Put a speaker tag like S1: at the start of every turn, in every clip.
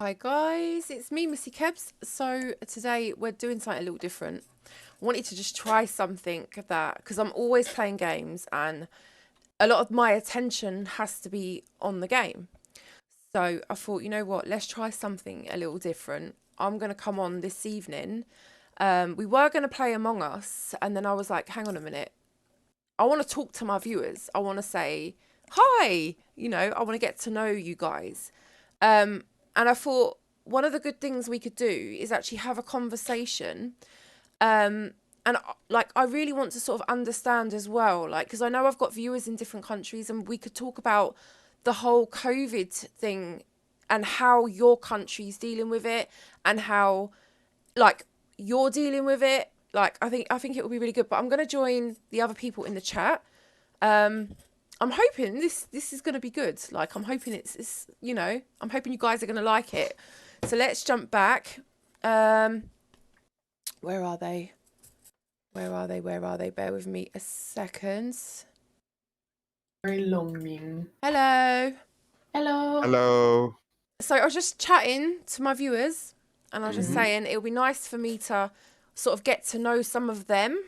S1: Hi guys, it's me, Missy Kebs. So today we're doing something a little different. I wanted to just try something that, because I'm always playing games and a lot of my attention has to be on the game. So I thought, you know what, let's try something a little different. I'm going to come on this evening. We were going to play Among Us, and then I was like, hang on a minute. I want to talk to my viewers. I want to say, hi, I want to get to know you guys. And I thought one of the good things we could do is actually have a conversation. And like, I really want to sort of understand as well, like, because I know I've got viewers in different countries and we could talk about the whole COVID thing and how your country's dealing with it and how, like, you're dealing with it. Like, I think it will be really good, but I'm going to join the other people in the chat. I'm hoping this is going to be good. Like, I'm hoping it's I'm hoping you guys are going to like it. So let's jump back. Where are they? Where are they? Where are they? Bear with me a second.
S2: Very longing.
S1: Hello.
S2: Hello.
S3: Hello.
S1: So I was just chatting to my viewers and I was just saying it would be nice for me to sort of get to know some of them.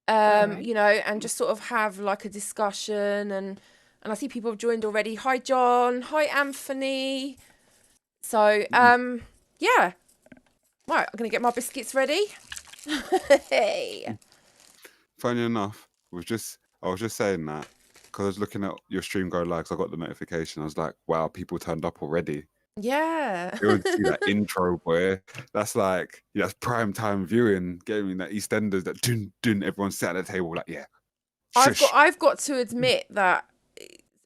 S1: And just sort of have like a discussion and I see people have joined already. Hi John, hi Anthony. So yeah. Right, I'm gonna get my biscuits ready. Hey.
S3: Funny enough, I was just saying that because I was looking at your stream go live, 'cause I got the notification. I was like, wow, people turned up already.
S1: Yeah.
S3: You want to see that intro, boy? That's like, that's prime time viewing. Getting that EastEnders, that dun, everyone's sat at the table like, yeah.
S1: I've got to admit that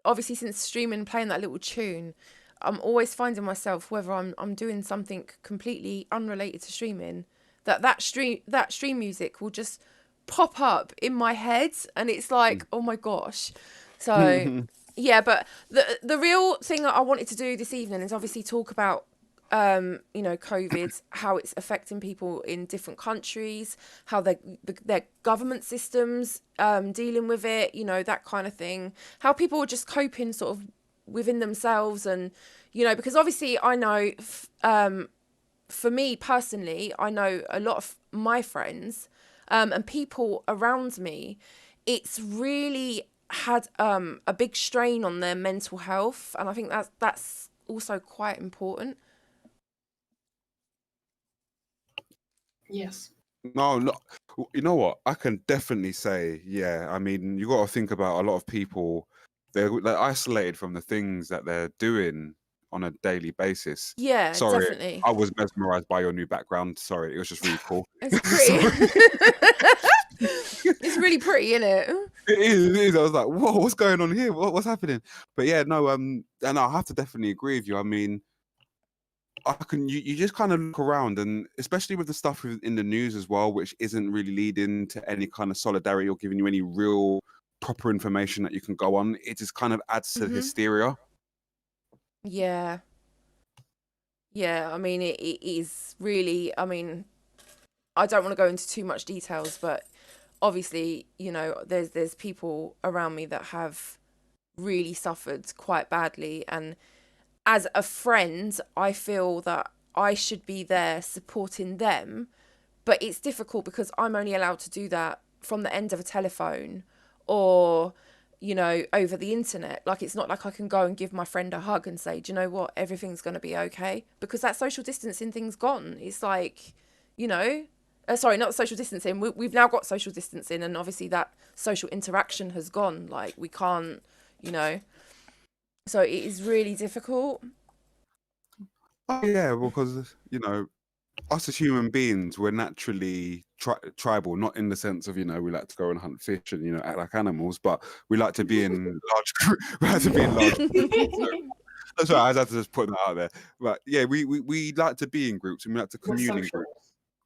S1: obviously since streaming, playing that little tune, I'm always finding myself, whether I'm doing something completely unrelated to streaming, that stream music will just pop up in my head and it's like, oh my gosh. So yeah, but the real thing that I wanted to do this evening is obviously talk about COVID, how it's affecting people in different countries, how their government systems dealing with it, that kind of thing, how people are just coping sort of within themselves. And because obviously I know for me personally, I know a lot of my friends and people around me, it's really had a big strain on their mental health, and I think that's also quite important.
S2: Yes.
S3: No, you know what? I can definitely say, yeah. I mean, you got to think about a lot of people. They're isolated from the things that they're doing on a daily basis.
S1: Yeah,
S3: Sorry,
S1: definitely.
S3: I was mesmerized by your new background. Sorry, it was just really cool.
S1: It's pretty. It's really pretty, isn't it?
S3: It is. I was like, whoa, what's going on here? What's happening? But yeah, no, and I have to definitely agree with you. I mean, you just kind of look around, and especially with the stuff in the news as well, which isn't really leading to any kind of solidarity or giving you any real proper information that you can go on. It just kind of adds to the hysteria.
S1: Yeah. I mean, it is really. I mean, I don't want to go into too much details, but obviously, there's people around me that have really suffered quite badly, and as a friend, I feel that I should be there supporting them, but it's difficult because I'm only allowed to do that from the end of a telephone or, over the internet. Like, it's not like I can go and give my friend a hug and say, do you know what, everything's going to be okay, because that social distancing thing's gone. It's like, sorry, not social distancing. We've now got social distancing, and obviously that social interaction has gone. Like, we can't, so it is really difficult.
S3: Oh yeah, because us as human beings, we're naturally tribal, not in the sense of we like to go and hunt fish and act like animals, but we like to be in large. We like to be in large. That's right. I had to just put that out there. But yeah, we like to be in groups and we like to commune in groups.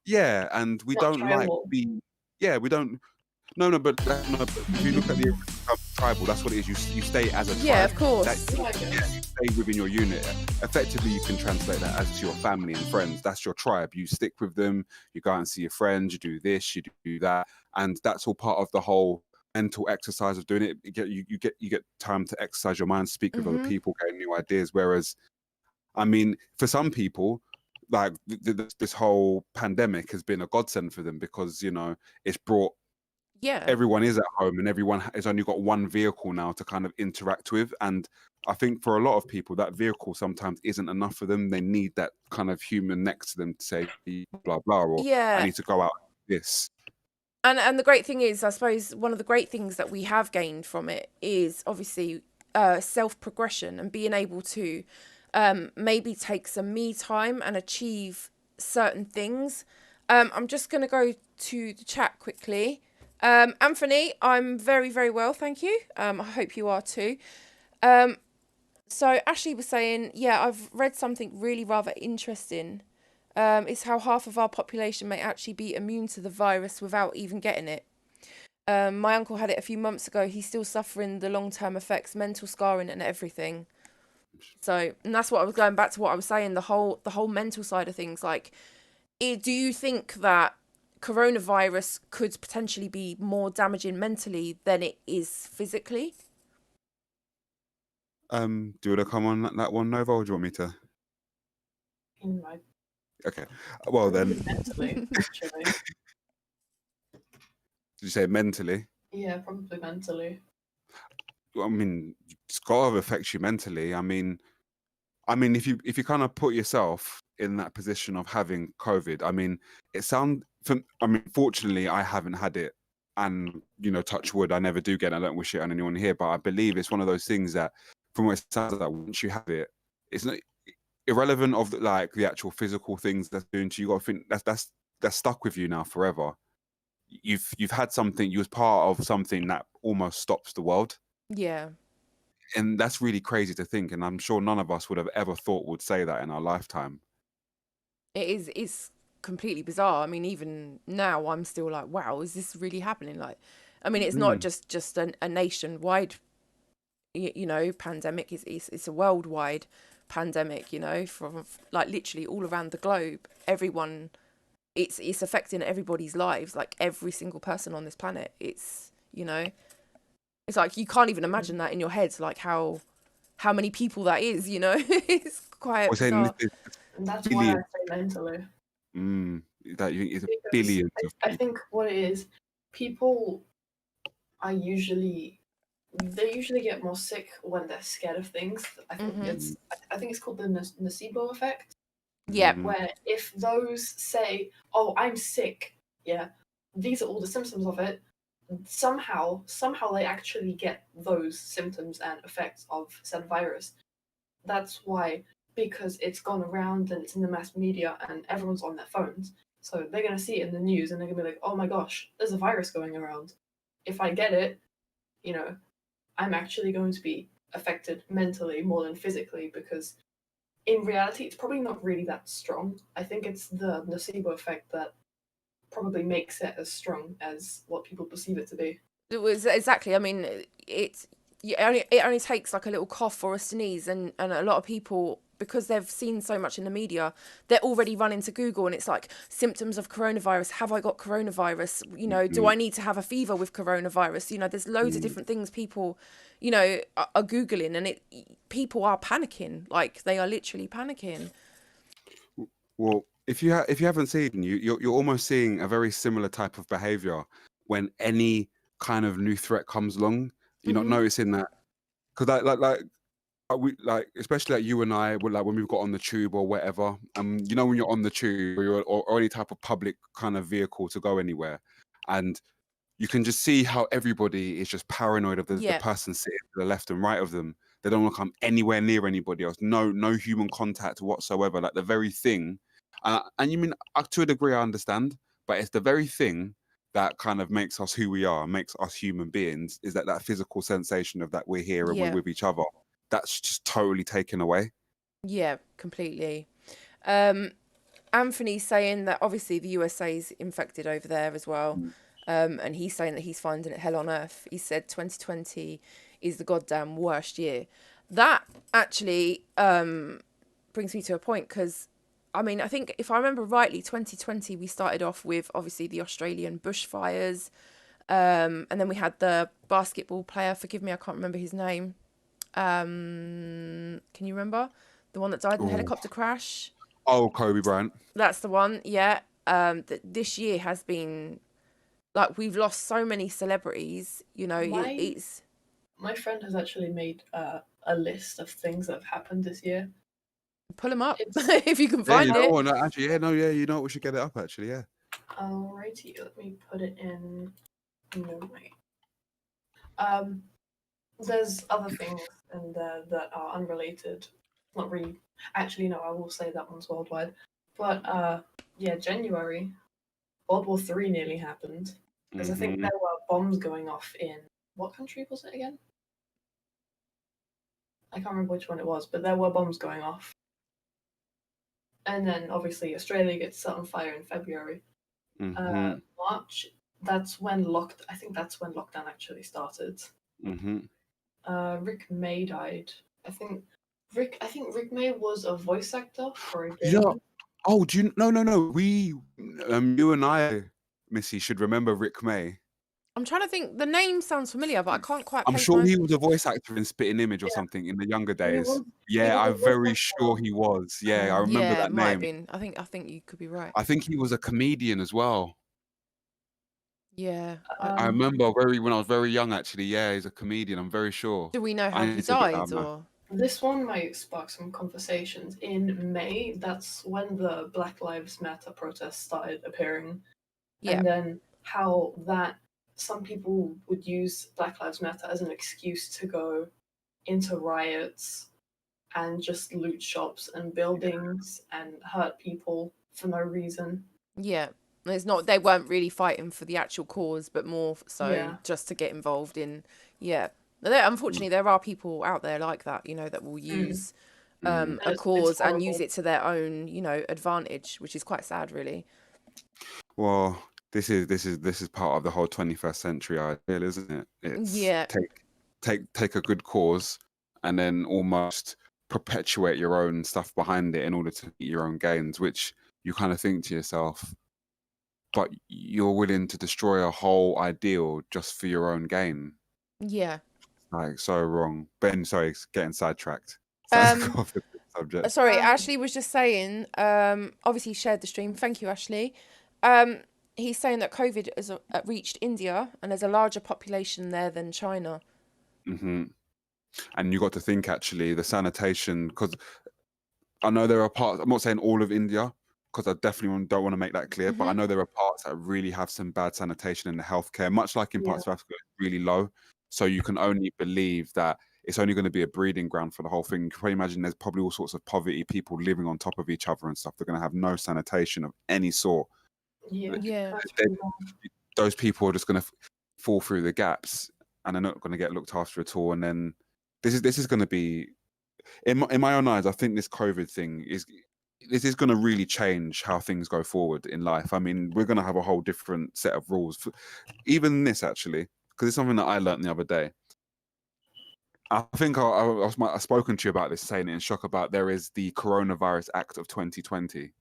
S3: Yeah, and we don't like being. Yeah, we don't. No, but if you look at the tribal, that's what it is. You stay as a tribe.
S1: Yeah, of course.
S3: You stay within your unit. Effectively, you can translate that as to your family and friends. That's your tribe. You stick with them. You go out and see your friends. You do this. You do that, and that's all part of the whole mental exercise of doing it. You get time to exercise your mind, speak with other people, gain new ideas. Whereas I mean, for some people, like this whole pandemic has been a godsend for them because, you know, it's brought
S1: Yeah.
S3: everyone is at home and everyone has only got one vehicle now to kind of interact with. And I think for a lot of people, that vehicle sometimes isn't enough for them. They need that kind of human next to them to say blah blah, or I
S1: Yeah.
S3: need to go out this.
S1: And the great thing is, I suppose one of the great things that we have gained from it is obviously self-progression and being able to maybe take some me time and achieve certain things. I'm just going to go to the chat quickly. Anthony, I'm very, very well, thank you. I hope you are too. So Ashley was saying, yeah, I've read something really rather interesting. It's how half of our population may actually be immune to the virus without even getting it. My uncle had it a few months ago. He's still suffering the long-term effects, mental scarring and everything. So, and that's what I was going back to what I was saying, the whole mental side of things. Like, do you think that coronavirus could potentially be more damaging mentally than it is physically?
S3: Do you want to come on that one, Nova, or do you want me to?
S2: In my
S3: Okay. Well then,
S2: probably mentally, actually.
S3: did you say mentally?
S2: Yeah, probably mentally.
S3: I mean, it's got to affect you mentally. I mean, if you kind of put yourself in that position of having COVID, I mean, fortunately, I haven't had it, and you know, touch wood, I never do get it. I don't wish it on anyone here, but I believe it's one of those things that, from what it sounds like, once you have it, it's not irrelevant of the actual physical things that's doing to you. You got to think that's stuck with you now forever. You've had something. You was part of something that almost stops the world.
S1: Yeah.
S3: And that's really crazy to think, and I'm sure none of us would have ever thought would say that in our lifetime.
S1: It's completely bizarre. I mean, even now I'm still like, wow, is this really happening? Like, I mean, it's not just a nationwide, you know, pandemic. It's a worldwide pandemic, you know, from like literally all around the globe. Everyone, it's affecting everybody's lives, like every single person on this planet. It's, you know, it's like you can't even imagine that in your head, like how many people that is, you know. It's quite
S3: We're saying
S1: bizarre.
S2: And that's why I
S3: billions.
S2: say mentally.
S3: That you think it's
S2: Because
S3: billions of
S2: I
S3: people.
S2: think what it is, people are usually they usually get more sick when they're scared of things. I think it's called the nocebo effect.
S1: Yeah.
S2: Where if those say, "Oh, I'm sick," yeah, these are all the symptoms of it. Somehow they actually get those symptoms and effects of said virus. That's why, because it's gone around and it's in the mass media and everyone's on their phones. So they're gonna see it in the news and they're gonna be like, "Oh my gosh, there's a virus going around. If I get it, you know, I'm actually going to be affected mentally more than physically because in reality, it's probably not really that strong. I think it's the nocebo effect that probably makes it as strong as what people perceive it to be.
S1: It was exactly. I mean, it only takes like a little cough or a sneeze, and a lot of people, because they've seen so much in the media, they're already running to Google, and it's like symptoms of coronavirus. Have I got coronavirus? You know, do I need to have a fever with coronavirus? You know, there's loads of different things people, you know, are googling, and people are panicking. Like they are literally panicking.
S3: Well, if you haven't seen, you're almost seeing a very similar type of behavior when any kind of new threat comes along. You're not noticing that because we especially like you and I would like when we've got on the tube or whatever. You know, when you're on the tube or any type of public kind of vehicle to go anywhere, and you can just see how everybody is just paranoid of the
S1: Yeah.
S3: person sitting to the left and right of them. They don't want to come anywhere near anybody else. No human contact whatsoever. Like the very thing, and you mean to a degree I understand, but it's the very thing that kind of makes us who we are, makes us human beings. Is that physical sensation of that we're here and we're
S1: Yeah.
S3: with each other? That's just totally taken away.
S1: Yeah, completely. Anthony's saying that obviously the USA's infected over there as well. And he's saying that he's finding it hell on earth. He said 2020 is the goddamn worst year. That actually brings me to a point because, I mean, I think if I remember rightly, 2020 we started off with obviously the Australian bushfires, and then we had the basketball player. Forgive me, I can't remember his name. Can you remember the one that died in the
S3: Oh,
S1: helicopter crash.
S3: Kobe Bryant.
S1: That's the one. Yeah. This year has been like we've lost so many celebrities. You know,
S2: My
S1: it's
S2: my friend has actually made a list of things that have happened this year.
S1: pull them up
S2: It's
S1: if you can
S3: Yeah, you
S1: find
S3: know
S1: it.
S3: what? No, actually, yeah, no, yeah, you know what? We should get it up. Actually, yeah.
S2: alrighty. Let me put it in. No way. There's other things in there that are unrelated. Not really. Actually, no. I will say that one's worldwide. But yeah, January, World War III nearly happened because I think
S3: Mhm.
S2: there were bombs going off in what country was it again? I can't remember which one it was, but there were bombs going off. And then obviously Australia gets set on fire in February.
S3: Mhm.
S2: March, I think that's when lockdown actually started.
S3: Mhm.
S2: Rick May died. I think Rick May was a voice actor for a
S3: Yeah.
S2: game.
S3: Oh, do you? No. We, you and I, Missy, should remember Rick May.
S1: I'm trying to think. The name sounds familiar, but I can't quite
S3: I'm
S1: place
S3: sure
S1: my.
S3: he was a voice actor in Spitting Image or
S2: Yeah,
S3: something in the younger
S2: he
S3: days.
S2: was he
S3: Yeah,
S2: was a
S3: I'm
S2: voice
S3: very sure
S2: actor.
S3: he was. Yeah, I remember
S1: Yeah,
S3: that
S1: it might have
S3: name.
S1: been. I think you could be right.
S3: I think he was a comedian as well.
S1: Yeah.
S3: I
S2: Um,
S3: remember when I was very young. Actually, yeah, he's a comedian. I'm very sure.
S1: Do we know
S3: I
S1: how he
S3: need to look that up
S1: died
S3: now.
S1: or?
S2: this one might spark some conversations. In May, that's when the Black Lives Matter protests started appearing,
S1: Yeah.
S2: and then how that some people would use Black Lives Matter as an excuse to go into riots and just loot shops and buildings and hurt people for no reason.
S1: Yeah. It's not. They weren't really fighting for the actual cause, but more so
S2: Yeah.
S1: just to get involved in. Yeah. Unfortunately, there are people out there like that. You know, that will use
S3: Mm.
S1: a
S2: It's
S1: cause and use
S2: horrible.
S1: it to their own, advantage, which is quite sad, really.
S3: Well, this is part of the whole 21st century ideal, isn't it? It's
S1: Yeah.
S3: take a good cause and then almost perpetuate your own stuff behind it in order to meet your own gains, which you kind of think to yourself, but you're willing to destroy a whole ideal just for your own gain.
S1: Yeah.
S3: Like, so wrong. Ben, sorry, getting sidetracked.
S1: Um.
S3: Off the subject.
S1: Sorry,
S2: Um,
S1: Ashley was just saying. Obviously, he shared the stream. Thank you, Ashley. He's saying that COVID has reached India and there's a larger population there than China.
S3: Hmm. And you got to think, actually, the sanitation, because I know there are parts, I'm not saying all of India, because I definitely don't want to make that clear, but I know there are parts that really have some bad sanitation in the healthcare, much like in
S2: Yeah.
S3: parts of Africa, it's really low. So you can only believe that it's only going to be a breeding ground for the whole thing. You can probably imagine there's probably all sorts of poverty, people living on top of each other and stuff. They're going to have no sanitation of any sort.
S2: Yeah.
S1: Yeah.
S2: That's
S3: They-
S2: pretty bad.
S3: Those people are just going to fall through the gaps and they're not going to get looked after at all. And then this is going to be, in my own eyes, I think this COVID thing is going to really change how things go forward in life. I mean, we're going to have a whole different set of rules. Even this, actually, because it's something that I learned the other day. I think I've spoken to you about this, saying it in shock about there is the Coronavirus Act of 2020.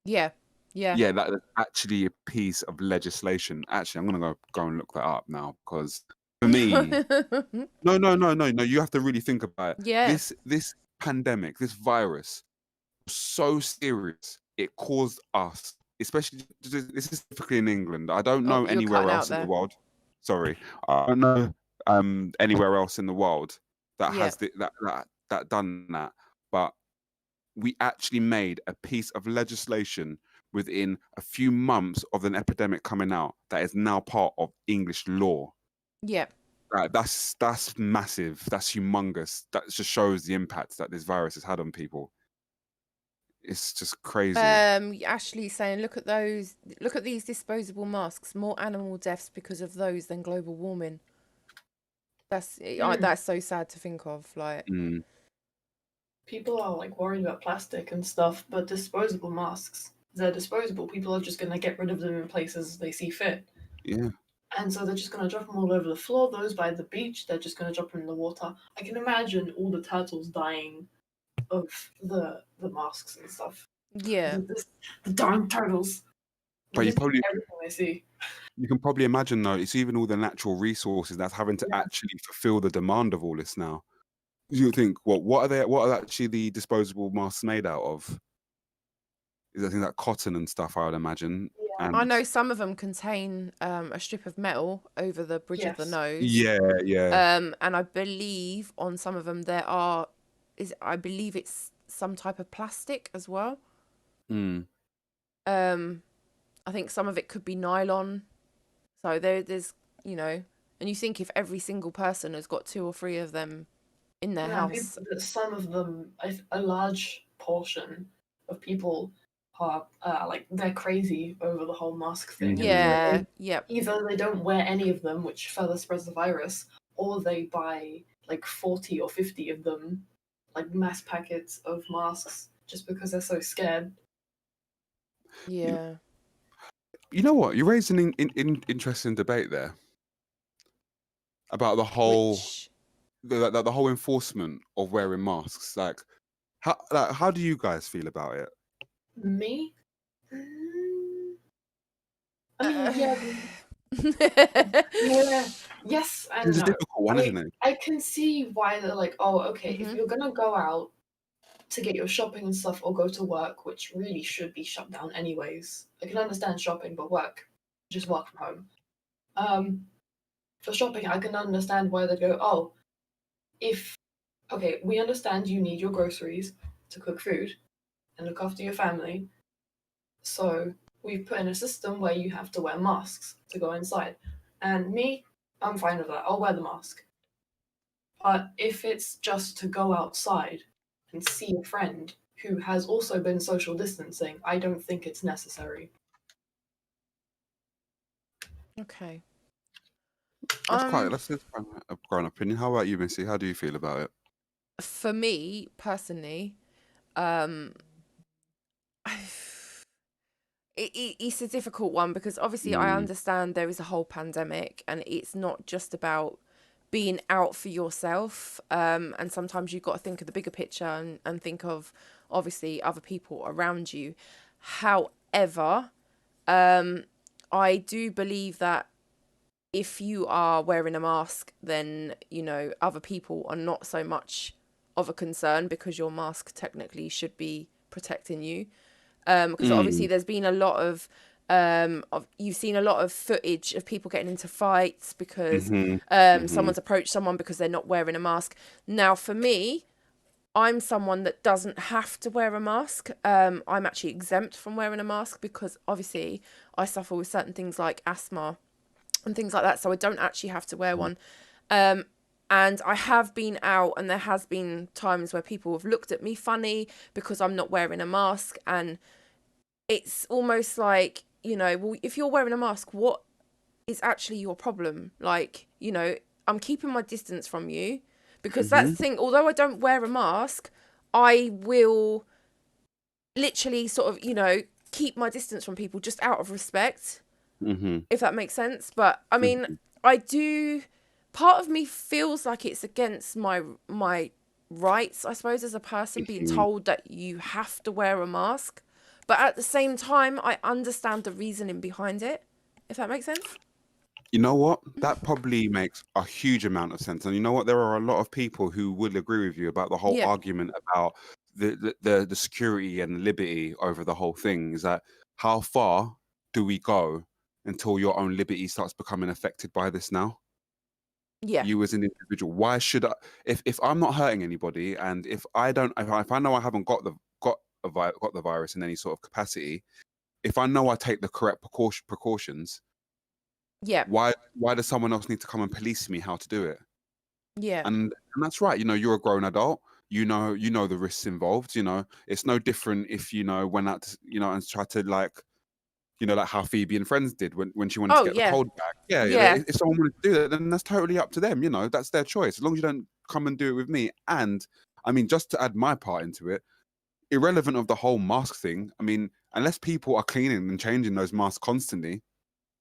S1: Yeah. Yeah.
S3: Yeah, that is actually a piece of legislation. Actually, I'm going to go and look that up now because for me, no. You have to really think about it.
S1: Yeah.
S3: This pandemic, this virus, was so serious. It caused us, especially this is typically in England. I don't
S1: Oh,
S3: know
S1: you're cutting
S3: anywhere
S1: out
S3: else in the
S1: there.
S3: world. Sorry, I don't know anywhere else in the world that
S1: Yeah.
S3: has that done that. But we actually made a piece of legislation within a few months of an epidemic coming out that is now part of English law.
S1: Yeah.
S3: That's massive. That's humongous. That just shows the impact that this virus has had on people. It's just crazy.
S1: Ashley's saying, look at these disposable masks. More animal deaths because of those than global warming. That's so sad to think of. Like,
S3: Mm,
S2: People are like worried about plastic and stuff, but disposable masks, they're disposable. People are just gonna get rid of them in places they see fit.
S3: yeah.
S2: And so they're just gonna drop them all over the floor. Those by the beach, they're just gonna drop them in the water. I can imagine all the turtles dying of the masks and stuff.
S1: yeah.
S2: The darn turtles.
S3: But
S2: Just everything they see.
S3: you can probably imagine though, it's even all the natural resources that's having to
S2: Yeah.
S3: actually fulfill the demand of all this now. You think what are they? What are actually the disposable masks made out of? Is I think that cotton and stuff, I would imagine.
S2: Yeah.
S1: I
S3: And
S1: know some of them contain a strip of metal over the bridge of the
S2: Yes.
S1: nose.
S3: yeah.
S1: And I believe on some of them I believe it's some type of plastic as well.
S3: Mm.
S1: I think some of it could be nylon. So there's, and you think if every single person has got 2 or 3 of them in their
S2: Yeah, and
S1: house.
S2: some of them, a large portion of people are like they're crazy over the whole mask thing, and
S1: Yeah, yep.
S2: either they don't wear any of them, which further spreads the virus, or they buy like 40 or 50 of them, like mass packets of masks, just because they're so scared.
S1: Yeah.
S3: You know what? You raised an interesting debate there about the whole
S1: Which
S3: the whole enforcement of wearing masks. How do you guys feel about it?
S2: Me? I mean,
S1: uh,
S2: yeah, yeah, yes and
S3: It's a
S2: no.
S3: difficult one, isn't it?
S2: I can see why they're like, oh, okay, if
S1: Mhm.
S2: you're gonna go out to get your shopping and stuff or go to work, which really should be shut down anyways. I can understand shopping, but just work from home. For shopping, I can understand why they go, oh, if okay, we understand you need your groceries to cook food and look after your family, so we've put in a system where you have to wear masks to go inside. And me, I'm fine with that. I'll wear the mask. But if it's just to go outside and see a friend who has also been social distancing, I don't think it's necessary.
S1: Okay.
S3: That's a grown opinion. How about you, Missy? How do you feel about it?
S1: For me personally, um it's a difficult one because obviously I
S3: Mm.
S1: understand there is a whole pandemic and it's not just about being out for yourself. And sometimes you've got to think of the bigger picture and think of obviously other people around you. However, I do believe that if you are wearing a mask, then, other people are not so much of a concern because your mask technically should be protecting you. Because obviously
S3: Mm.
S1: there's been a lot you've seen a lot of footage of people getting into fights because
S3: Mhm. Mhm.
S1: someone's approached someone because they're not wearing a mask. Now, for me, I'm someone that doesn't have to wear a mask. I'm actually exempt from wearing a mask because obviously I suffer with certain things like asthma and things like that, so I don't actually have to wear one. Um, and I have been out, and there has been times where people have looked at me funny because I'm not wearing a mask, and it's almost like, well, if you're wearing a mask, what is actually your problem? Like, I'm keeping my distance from you because that's
S3: Mhm.
S1: the thing. Although I don't wear a mask, I will literally sort of, keep my distance from people just out of respect,
S3: Mhm.
S1: if that makes sense. But I mean,
S3: Mhm.
S1: I do. Part of me feels like it's against my rights, I suppose, as a person, being
S3: Mhm.
S1: told that you have to wear a mask. But at the same time, I understand the reasoning behind it, if that makes sense.
S3: You know what? That probably makes a huge amount of sense. And you know what? There are a lot of people who would agree with you about the whole
S1: Yeah.
S3: argument about the security and liberty over the whole thing. Is that how far do we go until your own liberty starts becoming affected by this now?
S1: Yeah.
S3: You as an individual. Why should I if I'm not hurting anybody and if I know I haven't got the virus in any sort of capacity, if I know I take the correct precautions,
S1: Yeah.
S3: why does someone else need to come and police me how to do it?
S1: Yeah.
S3: And that's right. You're a grown adult. You know the risks involved. It's no different if went out to, and tried to like how Phoebe and Friends did when she wanted to
S1: Oh,
S3: get the
S1: yeah.
S3: cold back. Yeah,
S1: Yeah.
S3: if someone wanted to do that, then that's totally up to them. That's their choice. As long as you don't come and do it with me. And I mean, just to add my part into it, irrelevant of the whole mask thing. I mean, unless people are cleaning and changing those masks constantly,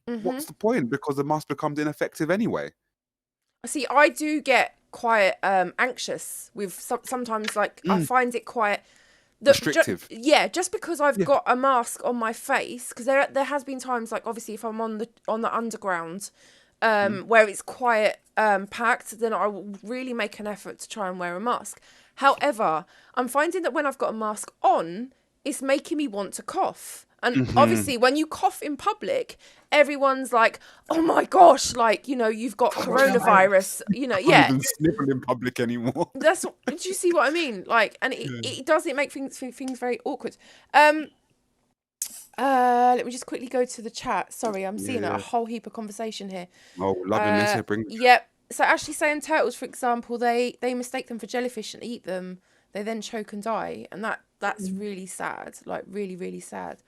S1: Mm-hmm.
S3: what's the point? Because the mask becomes ineffective anyway.
S1: See, I do get quite anxious with sometimes, like, I
S3: Mm,
S1: find it quite
S3: restrictive.
S1: yeah, just because I've
S3: Yeah.
S1: got a mask on my face, because there has been times, like, obviously if I'm on the underground, where it's quite packed, then I will really make an effort to try and wear a mask. However, I'm finding that when I've got a mask on, it's making me want to cough. And obviously, when you cough in public, everyone's like, oh my gosh, like, you've got coronavirus,
S3: Can't
S1: yeah.
S3: even sniffle in public anymore.
S1: Do you see what I mean? Like, and it does, it make things very awkward. Let me just quickly go to the chat. Sorry, I'm seeing a whole heap of conversation here.
S3: Oh, loving this. Bring
S1: Yep. So Ashley saying turtles, for example, they mistake them for jellyfish and eat them. They then choke and die, and that's really sad. Like, really, really sad.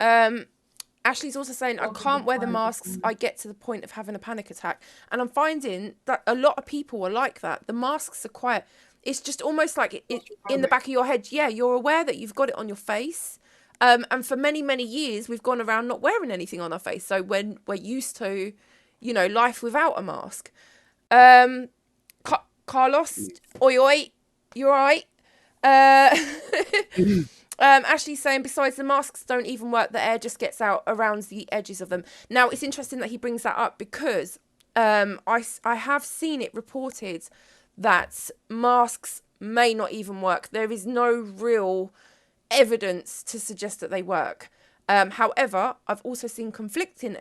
S1: Ashley's also saying, I can't wear the masks. I get to the point of having a panic attack. And I'm finding that a lot of people are like that. The masks are quite, it's just almost like it in the back of your head. Yeah, you're aware that you've got it on your face. And for many, many years, we've gone around not wearing anything on our face. So when we're used to, life without a mask. Carlos, oi, you're right. Ashley's saying, besides, the masks don't even work. The air just gets out around the edges of them. Now, it's interesting that he brings that up because I have seen it reported that masks may not even work. There is no real evidence to suggest that they work. However, I've also seen conflicting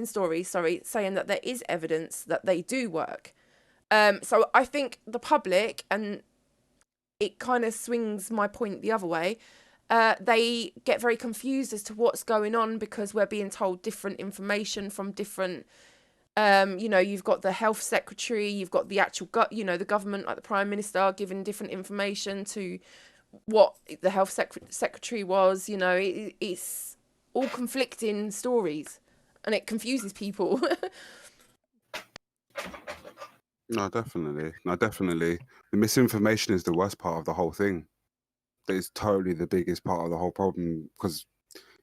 S1: stories, saying that there is evidence that they do work. So I think the public, and it kind of swings my point the other way, they get very confused as to what's going on because we're being told different information from different, you've got the health secretary, you've got the actual, the government, like the prime minister, giving different information to what the health secretary was. It's all conflicting stories, and it confuses people.
S3: No, definitely. The misinformation is the worst part of the whole thing. That is totally the biggest part of the whole problem, because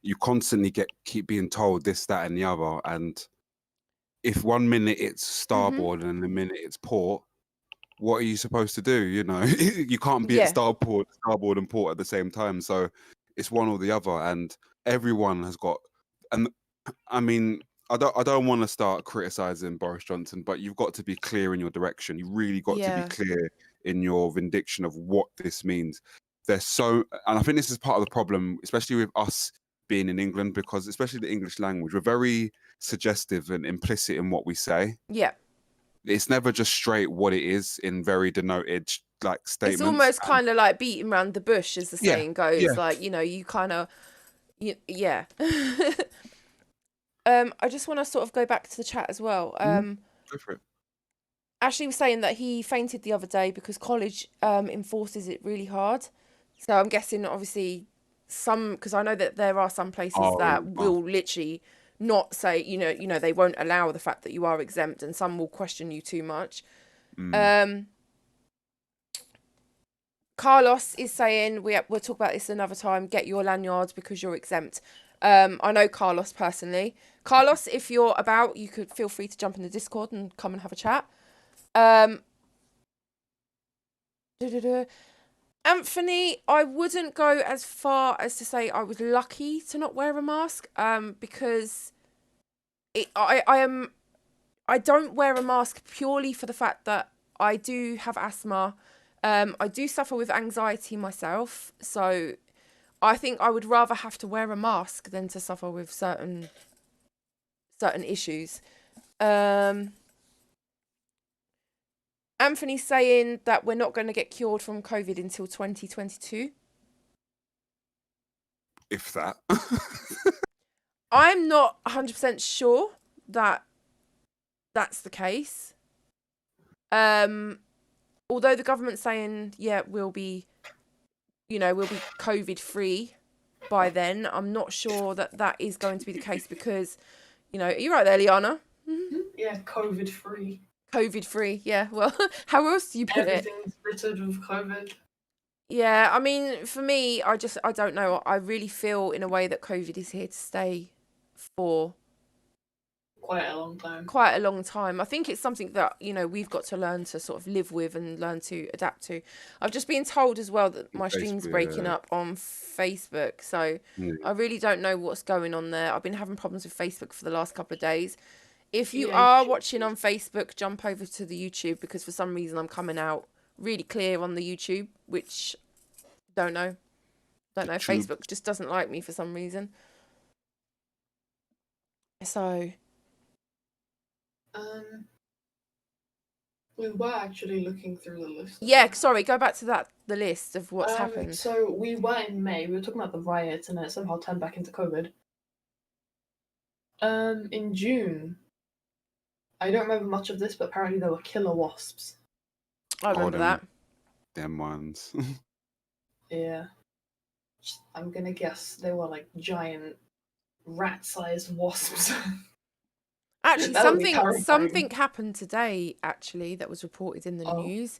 S3: you constantly keep being told this, that, and the other. And if 1 minute it's starboard and the minute it's port, what are you supposed to do? You can't be at starboard, and port at the same time. So it's one or the other, and everyone has got. And I mean, I don't want to start criticizing Boris Johnson, but you've got to be clear in your direction. You really got to be clear in your vindication of what this means. And I think this is part of the problem, especially with us being in England, because especially the English language, we're very suggestive and implicit in what we say.
S1: Yeah.
S3: It's never just straight what it is in very denoted statements.
S1: It's almost kind of like beating around the bush, as the saying goes.
S3: Yeah.
S1: Like, you kind of, yeah. I just want to sort of go back to the chat as well.
S3: Go for it.
S1: Ashley was saying that he fainted the other day because college enforces it really hard. So I'm guessing, obviously, because I know that there are some places that will literally not say, they won't allow the fact that you are exempt, and some will question you too much. Carlos is saying, we'll talk about this another time, get your lanyards because you're exempt. I know Carlos personally. Carlos, if you're about, you could feel free to jump in the Discord and come and have a chat. Anthony, I wouldn't go as far as to say I was lucky to not wear a mask, because I don't wear a mask purely for the fact that I do have asthma. I do suffer with anxiety myself, so I think I would rather have to wear a mask than to suffer with certain issues. Anthony's saying that we're not going to get cured from COVID until 2022.
S3: If that.
S1: I'm not 100% sure that that's the case. Although the government's saying, we'll be COVID free by then, I'm not sure that is going to be the case because, you're right there, Liana.
S2: Yeah, COVID free.
S1: COVID free, yeah. Well, how else do you put it?
S2: Everything's littered with COVID.
S1: Yeah, I mean, for me, I don't know. I really feel in a way that COVID is here to stay for
S2: quite a long time.
S1: Quite a long time. I think it's something that, we've got to learn to sort of live with and learn to adapt to. I've just been told as well that my stream's breaking up on Facebook. So I really don't know what's going on there. I've been having problems with Facebook for the last couple of days. If you
S2: Yeah, you
S1: are
S2: should.
S1: watching on Facebook, jump over to the YouTube, because for some reason I'm coming out really clear on the YouTube, which don't know.
S3: True.
S1: Facebook just doesn't like me for some reason. So
S2: We were actually looking through the list.
S1: yeah, sorry, go back to the list of what's happened.
S2: So we were in May. We were talking about the riots, and it somehow turned back into COVID. In June, I don't remember much of this, but apparently there were killer wasps.
S1: I remember that.
S3: Them ones.
S2: Yeah. I'm gonna guess they were like giant rat-sized wasps.
S1: Actually,
S2: That would be terrifying.
S1: something happened today, actually, that was reported in the
S2: Oh.
S1: news.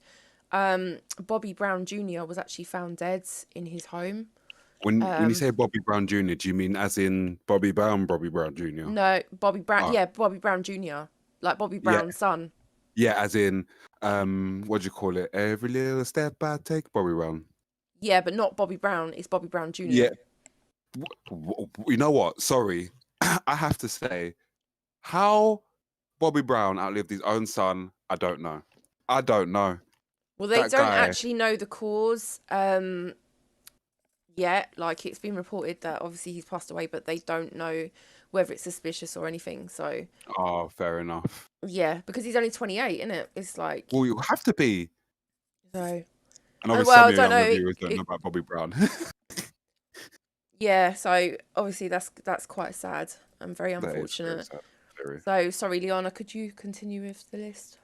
S1: Bobby Brown Jr. was actually found dead in his home.
S3: When you say Bobby Brown Jr., do you mean as in Bobby Brown Jr.?
S1: No, Bobby Brown.
S3: Oh.
S1: Yeah, Bobby Brown Jr. Like Bobby Brown's son.
S3: Yeah, as in what do you call it? Every little step I take, Bobby Brown.
S1: Yeah, but not Bobby Brown. It's Bobby Brown Jr.
S3: Yeah. You know what? Sorry, I have to say, how Bobby Brown outlived his own son, I don't know.
S1: Well, they
S3: That
S1: don't
S3: guy-
S1: actually know the cause yet. Like, it's been reported that obviously he's passed away, but they don't know whether it's suspicious or anything. So
S3: Oh, fair enough.
S1: yeah, because he's only 28, isn't it? It's like,
S3: Well, you have to be.
S1: so
S3: And obviously,
S1: well,
S3: some
S1: I
S3: of your
S1: don't know.
S3: younger viewers don't know about Bobby Brown.
S1: Yeah, so obviously that's quite sad and very
S3: That is very
S1: unfortunate.
S3: sad, very.
S1: So sorry, Liana, could you continue with the list?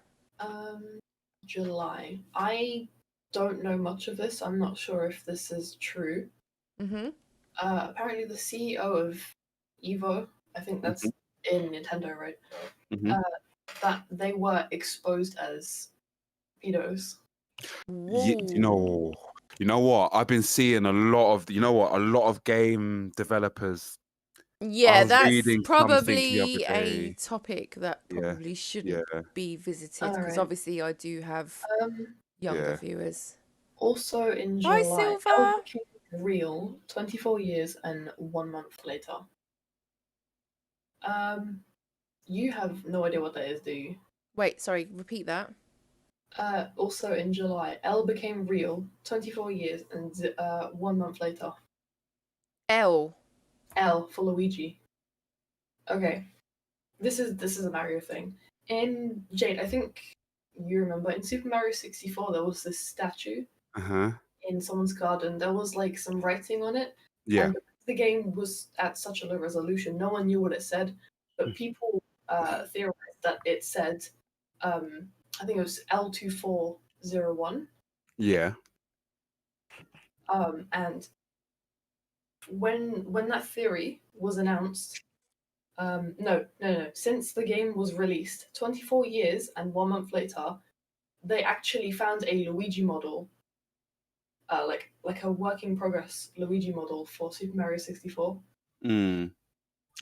S2: July. I don't know much of this. I'm not sure if this is true.
S1: Mm-hmm.
S2: Apparently the CEO of Evo, I think that's in Nintendo, right?
S3: Mhm.
S2: That they were exposed as pedos.
S3: You know what? I've been seeing a lot of game developers.
S1: Yeah,
S3: was
S1: that's
S3: reading something the
S1: probably
S3: other
S1: a
S3: day.
S1: topic that
S3: Yeah,
S1: probably shouldn't be visited, because
S2: Alright.
S1: obviously I do have younger
S3: Yeah.
S1: viewers.
S2: Also in
S1: Bye,
S2: July,
S1: Silver.
S2: El became real 24 years and 1 month later. You have no idea what that is, do you?
S1: Wait, sorry, repeat that.
S2: Also in July, L became real 24 years and 1 month later.
S1: L.
S2: L for Luigi. Okay, this is a Mario thing. In Jade, I think you remember in Super Mario 64 there was this statue in someone's garden. There was like some writing on it.
S3: Yeah.
S2: And the game was at such a low resolution, no one knew what it said. But people theorized that it said, I think it was L2401.
S3: Yeah.
S2: And when that theory was announced, no. Since the game was released, 24 years and 1 month later, they actually found a Luigi model, like a work in progress Luigi model for Super Mario 64.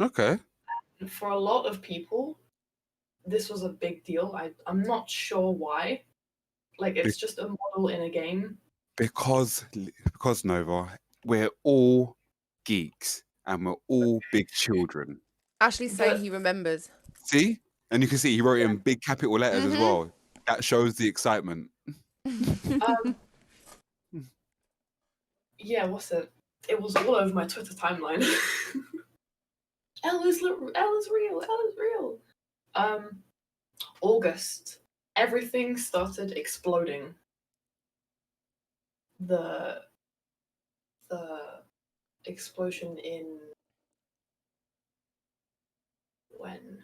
S3: Okay.
S2: And for a lot of people, this was a big deal. I'm not sure why. Like, it's just a model in a game.
S3: Because Nova, we're all geeks and we're all big children.
S1: Ashley's saying he remembers.
S3: See? And you can see he wrote it in big capital letters as well. That shows the excitement.
S2: Yeah, what's it? It was all over my Twitter timeline. Elle is real. August, everything started exploding. The explosion in when?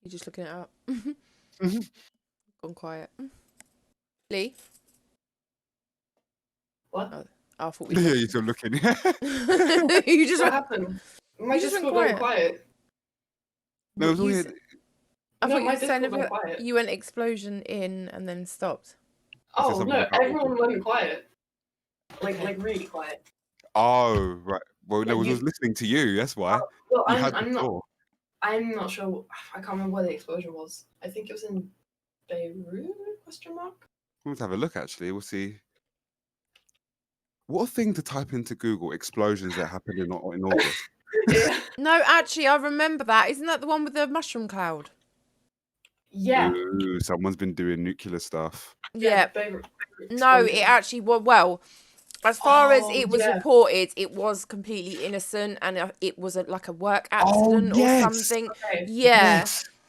S1: You're just looking it up. Gone quiet. Lee?
S2: What?
S1: Oh, I thought we
S3: Yeah, you're still looking.
S1: you just
S2: What
S1: went,
S2: happened? My
S1: you just
S2: Discord
S1: went
S2: went quiet.
S3: No, it was
S1: You
S3: weird.
S1: I
S2: No,
S1: thought
S2: my
S1: you said
S2: Discord went quiet.
S1: you went explosion in and then stopped.
S3: I said
S2: Oh
S3: something
S2: no,
S3: about
S2: everyone went quiet. Like really quiet.
S3: Oh, right. Well, no,
S2: Like
S3: I was listening to you. That's why.
S2: Well,
S3: You had
S2: I'm
S3: the
S2: not.
S3: floor.
S2: I'm not sure. I can't remember where the explosion was. I think it was in Beirut? Question mark.
S3: Let's have a look. Actually, we'll see. What a thing to type into Google: explosions that happened in August.
S2: Yeah.
S1: No, actually, I remember that. Isn't that the one with the mushroom cloud?
S2: Yeah.
S3: Ooh, someone's been doing nuclear stuff.
S1: Yeah.
S2: Beirut
S1: No, it
S2: explosion.
S1: actually well, as far as
S2: Oh,
S1: it was
S2: yeah.
S1: reported, it was completely innocent, and it was like a work
S3: Oh
S1: accident or
S3: yes,
S1: something.
S2: Okay.
S1: Yeah.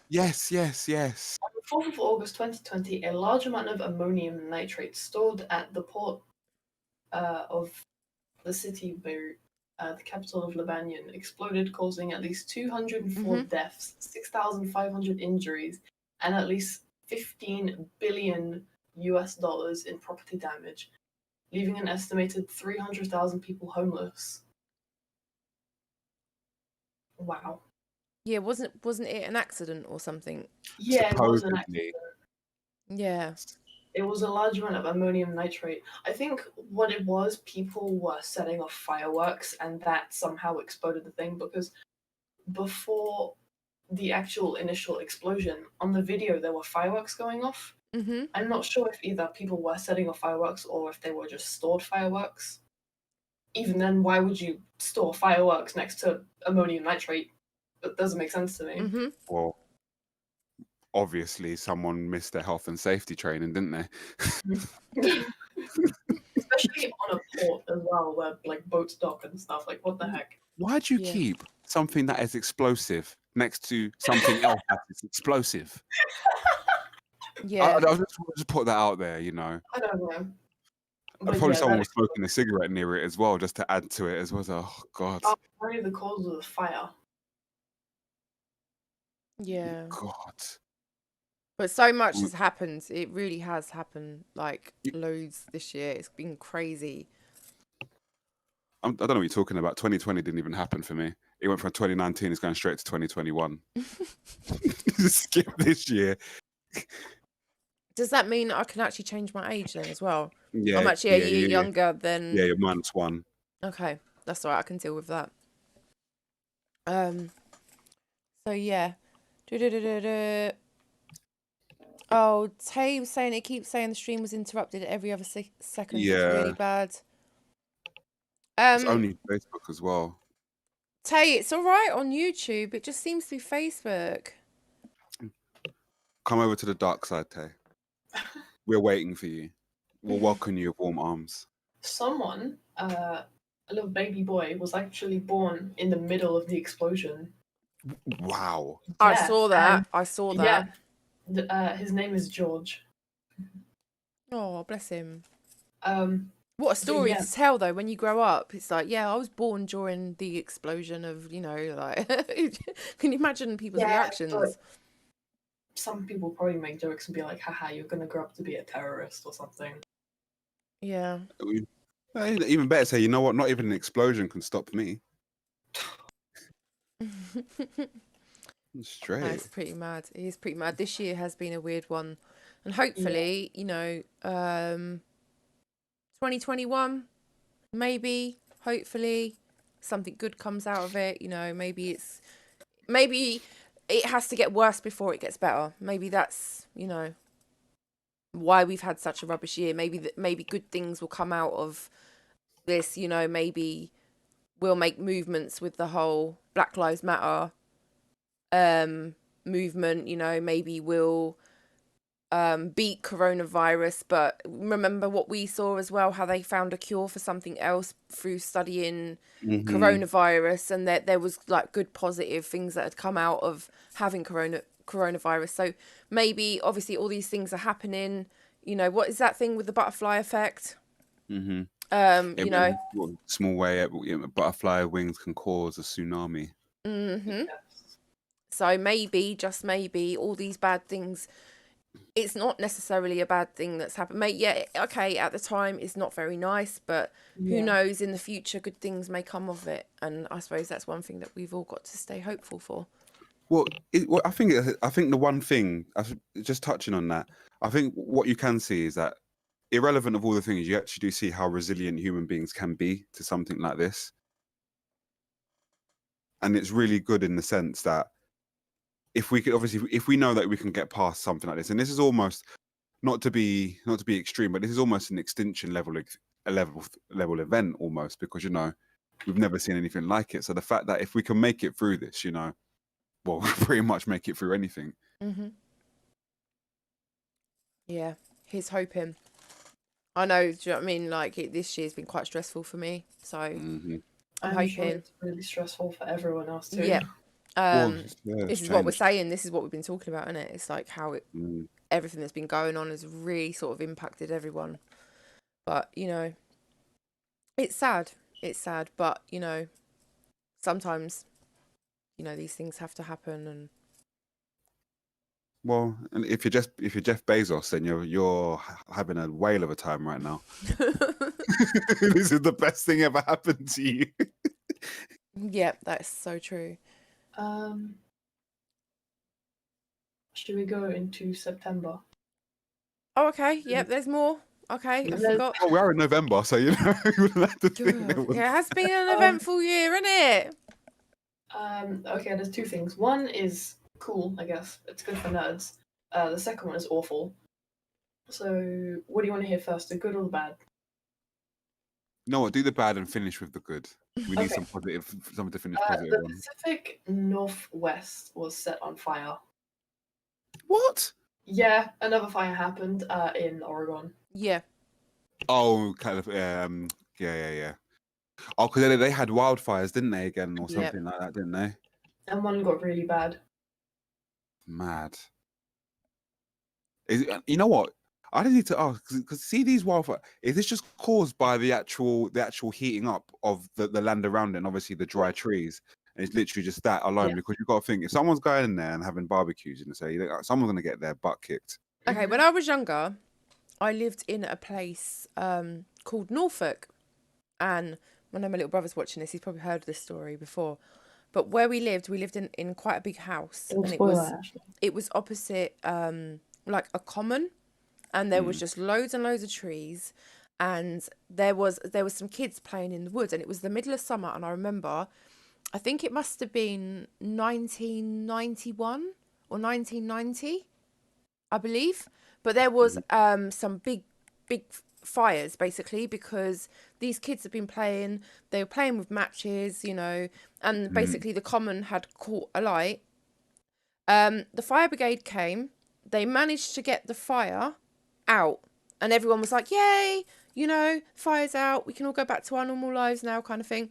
S3: yes.
S2: On the 4th of August 2020, a large amount of ammonium nitrate stored at the port of the city Beirut, the capital of Lebanon, exploded, causing at least 204 deaths, 6,500 injuries, and at least $15 billion in property damage, leaving an estimated 300,000 people homeless. Wow.
S1: Yeah, wasn't it an accident or something?
S2: Yeah, it was an
S3: Supposedly.
S2: accident.
S1: Yeah.
S2: It was a large amount of ammonium nitrate. I think what it was, people were setting off fireworks, and that somehow exploded the thing, because before the actual initial explosion, on the video there were fireworks going off.
S1: Mm-hmm.
S2: I'm not sure if either people were setting off fireworks or if they were just stored fireworks. Even then, why would you store fireworks next to ammonium nitrate? That doesn't make sense to me.
S1: Mm-hmm.
S3: Well, obviously, someone missed their health and safety training, didn't they?
S2: Especially on a port as well, where like boats dock and stuff. Like, what the heck?
S3: Why do you
S1: Yeah.
S3: keep something that is explosive next to something else that is explosive?
S1: Yeah.
S3: I'll just put that out there, you know.
S2: I don't know.
S3: And
S2: But
S3: probably
S2: yeah,
S3: someone
S2: that
S3: was smoking a cigarette near it as well, just to add to it as well. So, oh God,
S2: probably the cause of the fire.
S1: Yeah.
S3: God.
S1: But so much
S3: Mm.
S1: has happened. It really has happened, like loads this year. It's been crazy.
S3: I don't know what you're talking about. 2020 didn't even happen for me. It went from 2019, it's going straight to 2021. Skip this year.
S1: Does that mean I can actually change my age then as well?
S3: Yeah,
S1: I'm actually a
S3: yeah,
S1: year
S3: yeah.
S1: younger than.
S3: Yeah, you're -1.
S1: Okay, that's all right. I can deal with that. So yeah. Du-du-du-du-du. Oh, Tay was saying it keeps saying the stream was interrupted every other second. It's really
S3: Yeah,
S1: bad.
S3: it's only Facebook as well.
S1: Tay, it's all right on YouTube. It just seems to be Facebook.
S3: Come over to the dark side, Tay. We're waiting for you. We'll welcome you with warm arms.
S2: Someone, a little baby boy, was actually born in the middle of the explosion.
S3: Wow.
S1: I
S2: Yeah,
S1: saw that.
S2: and
S1: I saw
S2: yeah,
S1: that.
S2: his name is George.
S1: Oh, bless him.
S2: But
S1: What a story
S2: yeah.
S1: to tell though when you grow up. It's like, yeah, I was born during the explosion of, like can you imagine people's
S2: Yeah,
S1: reactions?
S2: but some people probably make jokes and be like, haha, you're gonna grow up to be a terrorist or something.
S1: Yeah.
S3: Even better say, you know what? Not even an explosion can stop me. Straight.
S1: It's pretty mad. It is pretty mad. This year has been a weird one. And hopefully, 2021, maybe, hopefully, something good comes out of it. Maybe it has to get worse before it gets better. Maybe that's, why we've had such a rubbish year. Maybe good things will come out of this. Maybe we'll make movements with the whole Black Lives Matter movement. Maybe we'll beat coronavirus. But remember what we saw as well, how they found a cure for something else through studying coronavirus, and that there was like good positive things that had come out of having coronavirus. So maybe, obviously, all these things are happening. What is that thing with the butterfly effect?
S3: Small way, butterfly wings can cause a tsunami.
S1: So maybe, just maybe, all these bad things, it's not necessarily a bad thing that's happened. Okay, at the time it's not very nice, but who knows, in the future good things may come of it. And I suppose that's one thing that we've all got to stay hopeful for.
S3: Well, I think the one thing, just touching on that, I think what you can see is that, irrelevant of all the things, you actually do see how resilient human beings can be to something like this. And it's really good in the sense that if we could obviously, if we know that we can get past something like this, and this is almost not to be extreme, but this is almost an extinction level event almost, because we've never seen anything like it. So the fact that if we can make it through this, well, we'll pretty much make it through anything.
S1: Yeah, he's hoping. I know. Do you know what I mean? Like this year's been quite stressful for me, so I'm hoping.
S2: Sure it's really stressful for everyone else too.
S1: Yeah. This is what we're
S3: changed.
S1: saying. This is what we've been talking about, isn't it? It's like how everything that's been going on has really sort of impacted everyone. But it's sad. It's sad, but sometimes these things have to happen. And
S3: well, and if you're Jeff Bezos, then you're having a whale of a time right now. This is the best thing ever happened to you.
S1: Yeah, that's so true.
S2: Should we go into September?
S1: Oh, okay. Yep, there's more. Okay, I forgot.
S3: Oh, we are in November, so you wouldn't have to think
S1: it has been an eventful year, isn't it?
S2: Okay, there's two things. One is cool, I guess. It's good for nerds. The second one is awful. So, what do you want to hear first, the good or the bad?
S3: You know what? Do the bad and finish with the good. We need some positive, something to finish positive
S2: The
S3: on.
S2: Pacific Northwest was set on fire.
S3: What?
S2: Yeah, another fire happened in Oregon.
S1: Yeah.
S3: Oh, California. Yeah. Oh, because they had wildfires, didn't they, again, or something like that, didn't they?
S2: And one got really bad.
S3: Mad. You know what? I just need to ask, because see these wildfires, is this just caused by the actual heating up of the land around it, and obviously the dry trees? And it's literally just that alone, because you've got to think, if someone's going in there and having barbecues, someone's going to get their butt kicked.
S1: Okay, when I was younger, I lived in a place called Norfolk. And I know my little brother's watching this, he's probably heard this story before. But where we lived in quite a big house. And it was opposite like a common. And there was just loads and loads of trees. And there was some kids playing in the woods. And it was the middle of summer. And I remember, I think it must have been 1991 or 1990, I believe. But there was some big fires, basically, because these kids had been playing. They were playing with matches, and basically the common had caught alight. The fire brigade came. They managed to get the fire out, and everyone was like, yay, fire's out, we can all go back to our normal lives now, kind of thing.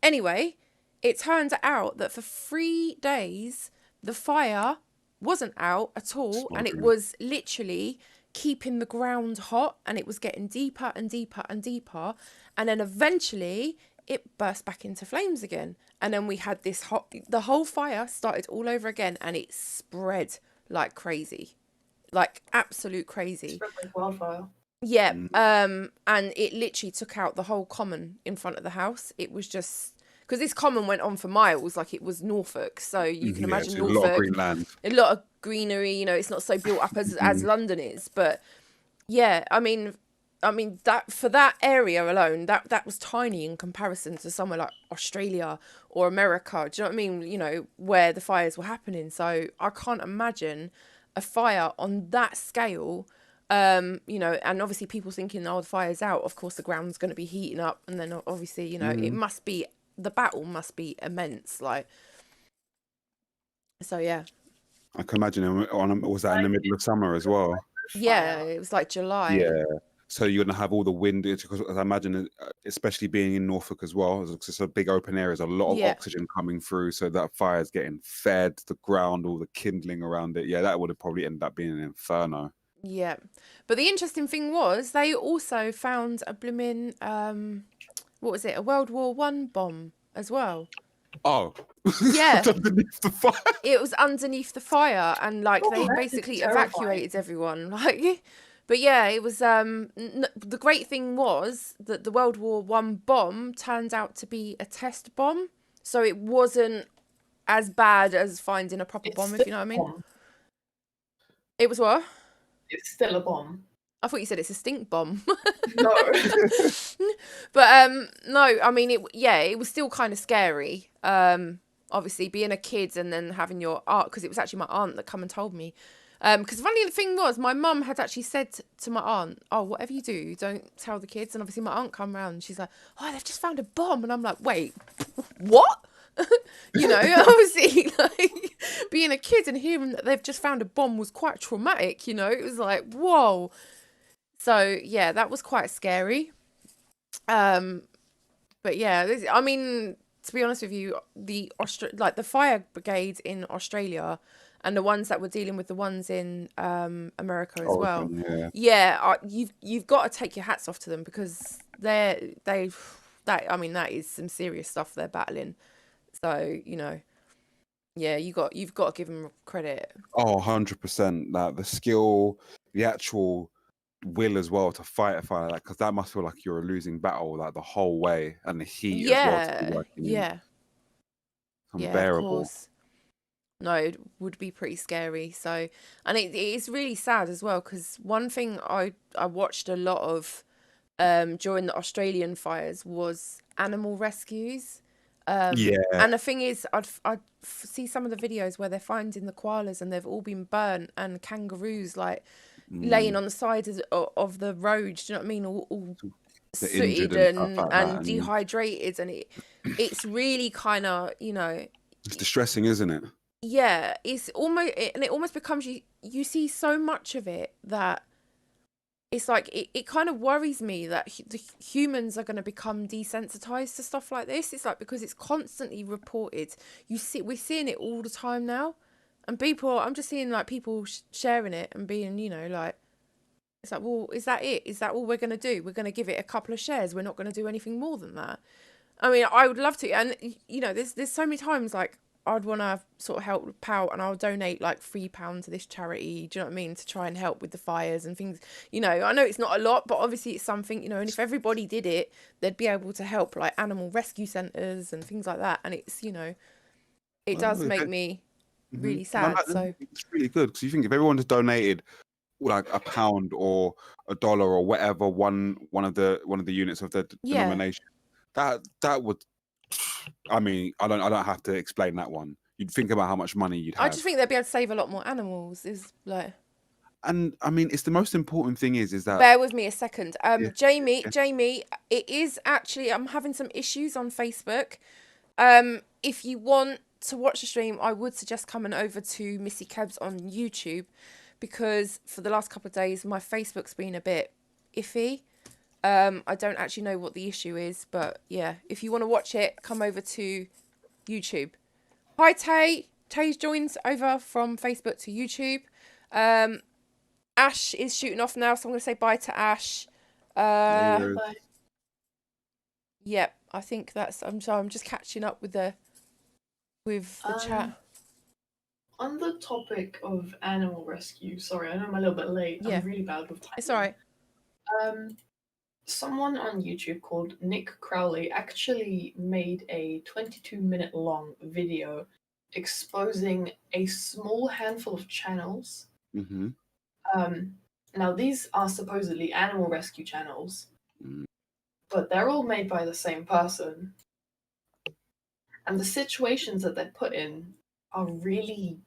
S1: Anyway, it turned out that for 3 days the fire wasn't out at all, and it was literally keeping the ground hot, and it was getting deeper and deeper and deeper, and then eventually it burst back into flames again, and then we had the whole fire started all over again, and it spread like crazy, like absolute crazy.
S2: Spread like wildfire.
S1: Yeah, and it literally took out the whole common in front of the house. It was just because this common went on for miles, like it was Norfolk, so you can imagine Norfolk,
S3: a lot of green land,
S1: a lot of greenery. It's not so built up as London is, but yeah, I mean that for that area alone, that was tiny in comparison to somewhere like Australia or America. Do you know what I mean? Where the fires were happening. So I can't imagine a fire on that scale. And obviously people thinking, oh, the fire's out. Of course, the ground's going to be heating up, and then obviously, it must be, the battle must be immense. Like, so yeah.
S3: I can imagine. Was that in the middle of summer as well?
S1: Yeah, it was like July.
S3: Yeah. So you're gonna have all the wind, because I imagine, especially being in Norfolk as well, it's just a big open area. There's a lot of oxygen coming through, so that fire's getting fed the ground, all the kindling around it. Yeah, that would have probably ended up being an inferno.
S1: Yeah, but the interesting thing was they also found a blooming what was it? A World War I bomb as well.
S3: Oh,
S1: yeah,
S3: underneath the fire.
S1: It was underneath the fire, and like they basically evacuated everyone. Like, but yeah, it was. The great thing was that the World War I bomb turned out to be a test bomb, so it wasn't as bad as finding a proper bomb. If you know what I mean.
S2: Bomb.
S1: It was what?
S2: It's still a bomb.
S1: I thought you said it's a stink bomb.
S2: No.
S1: But no, I mean it was still kind of scary. obviously being a kid and then having your aunt, because it was actually my aunt that come and told me. Because funny thing was, my mum had actually said to my aunt, "Oh, whatever you do, don't tell the kids." And obviously my aunt come round and she's like, "Oh, they've just found a bomb," and I'm like, "Wait, what?" You know, obviously, like being a kid and hearing that they've just found a bomb was quite traumatic. You know, it was like, whoa. So yeah, that was quite scary. But yeah, I mean, to be honest with you, the the fire brigade in Australia and the ones that were dealing with the ones in America as well.
S3: Yeah.
S1: Yeah, you've got to take your hats off to them, because I mean, that is some serious stuff they're battling. So, you know, yeah, you've got to give them credit.
S3: Oh, 100%. Like the skill, the actual will as well to fight a fire, like, because that must feel like you're a losing battle like the whole way, and the heat as well to be
S1: Yeah,
S3: working in.
S1: yeah, yeah, of
S3: Unbearable.
S1: course. No, it would be pretty scary. So, and it is really sad as well, because one thing I watched a lot of during the Australian fires was animal rescues.
S3: Yeah.
S1: And the thing is, I'd see some of the videos where they're finding the koalas and they've all been burnt, and kangaroos like laying on the side of the road. Do you know what I mean? All
S3: The injured
S1: sooted
S3: and stuff like that,
S1: and dehydrated, and it's really kind of, you know,
S3: it's distressing, isn't it?
S1: yeah, it's almost, and it almost becomes, you see so much of it that it's like it kind of worries me that the humans are going to become desensitized to stuff like this. It's like, because it's constantly reported. We're seeing it all the time now, and I'm just seeing like people sharing it and being, you know, like, it's like, well, is that it? Is that all we're going to do? We're going to give it a couple of shares. We're not going to do anything more than that. I mean, I would love to, and you know, there's so many times like I'd want to sort of help out, and I'll donate like £3 to this charity. Do you know what I mean? To try and help with the fires and things. You know, I know it's not a lot, but obviously it's something. You know, and if everybody did it, they'd be able to help like animal rescue centres and things like that. And it's, you know, it does make me really sad. So
S3: it's really good, because you think if everyone just donated like £1 or $1 or whatever, one of the units of the denomination, that would, I mean, I don't have to explain that one. You'd think about how much money you'd have.
S1: I just think they'd be able to save a lot more animals. Is like,
S3: and I mean, it's the most important thing is that.
S1: Bear with me a second. Jamie,
S3: Yeah.
S1: it is actually, I'm having some issues on Facebook. If you want to watch the stream, I would suggest coming over to Missy Kebs on YouTube, because for the last couple of days my Facebook's been a bit iffy. I don't actually know what the issue is, but yeah, if you want to watch it, come over to YouTube. Hi Tay. Tay's joined over from Facebook to YouTube. Ash is shooting off now, so I'm going to say bye to Ash.
S2: Bye.
S1: Yep, I think that's. I'm just catching up with the chat.
S2: On the topic of animal rescue, sorry, I know I'm a little bit late.
S1: Yeah.
S2: I'm really bad with time.
S1: It's all right.
S2: Someone on YouTube called Nick Crowley actually made a 22-minute long video exposing a small handful of channels.
S3: Mm-hmm.
S2: Now, these are supposedly animal rescue channels, but they're all made by the same person. And the situations that they're put in are really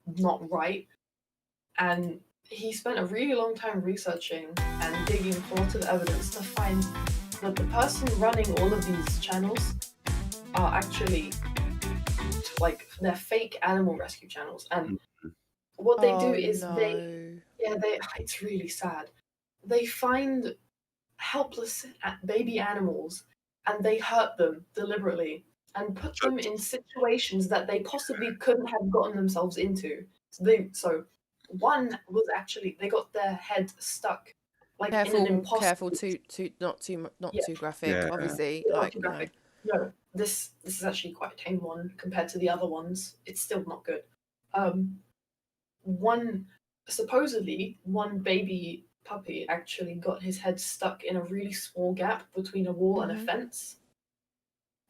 S2: not right. And he spent a really long time researching and digging for lots of evidence to find that the person running all of these channels are actually like, they're fake animal rescue channels. And what they do is it's really sad. They find helpless baby animals and they hurt them deliberately and put them in situations that they possibly couldn't have gotten themselves into. So one was actually, they got their head stuck like in an impossible.
S1: Careful to not too graphic, obviously.
S2: Yeah,
S1: like,
S2: too graphic. No, this is actually quite a tame one compared to the other ones. It's still not good. Supposedly one baby puppy actually got his head stuck in a really small gap between a wall and a fence.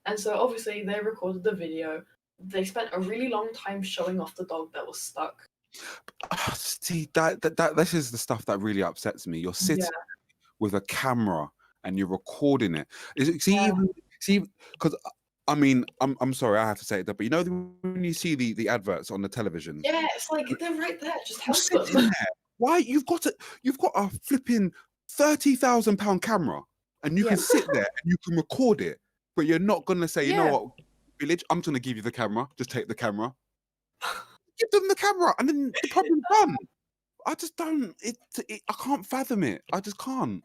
S2: And so obviously they recorded the video. They spent a really long time showing off the dog that was stuck.
S3: See, that this is the stuff that really upsets me. You're sitting with a camera and you're recording it. See, because I mean, I'm sorry, I have to say it, but you know when you see the adverts on the television,
S2: Yeah, it's like they're right there. Just
S3: you're
S2: help
S3: sitting
S2: them.
S3: there. Why you've got a flipping £30,000 camera, and you
S1: Yeah.
S3: can sit there and you can record it, but you're not gonna say, you know
S1: Yeah.
S3: what, village, I'm gonna give you the camera. Just take the camera. Give them the camera, and then the problem's done. I just don't. I can't fathom it. I just can't.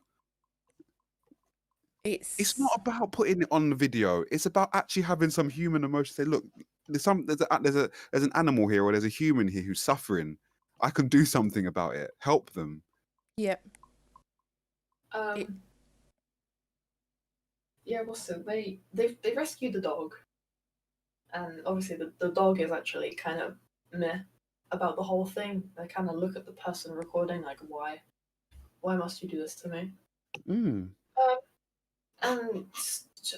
S3: It's not
S1: It's
S3: about putting it on the video. It's about actually having some human emotion. Say, look, there's an animal here, or there's a human here who's suffering. I can do something about it. Help them.
S1: yeah.
S2: Yeah, what's it? They rescued the dog, and obviously the dog is actually kind of meh about the whole thing. They kind of look at the person recording like, why must you do this to me?
S3: Mm.
S2: And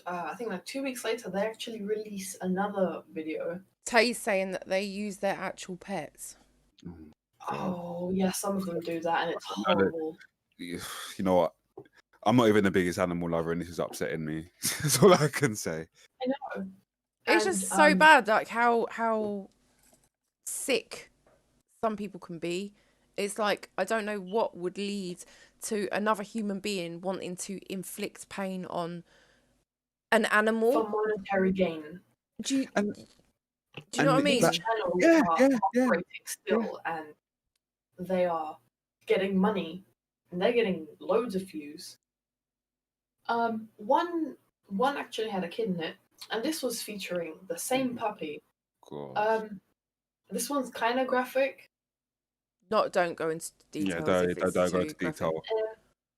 S2: I think like 2 weeks later, they actually release another video.
S1: Tay's saying that they use their actual pets.
S2: Oh yeah, some of them do that, and it's
S3: I know that-
S2: horrible.
S3: You know what? I'm not even the biggest animal lover, and this is upsetting me. That's all I can say.
S2: I know.
S1: It's
S2: And,
S1: just so bad, like how sick some people can be. It's like I don't know what would lead to another human being wanting to inflict pain on an animal.
S2: for monetary gain.
S1: Do you
S3: And
S1: know what I
S3: and
S1: mean?
S2: These channels
S3: Yeah,
S2: are
S3: yeah, yeah.
S2: operating still, and they are getting money, and they're getting loads of views. One actually had a kid in it, and this was featuring the same puppy.
S3: God.
S2: This one's kind of graphic.
S1: Don't go into
S3: Yeah,
S1: details if it's
S3: don't go
S1: too
S3: into
S1: graphic.
S3: detail.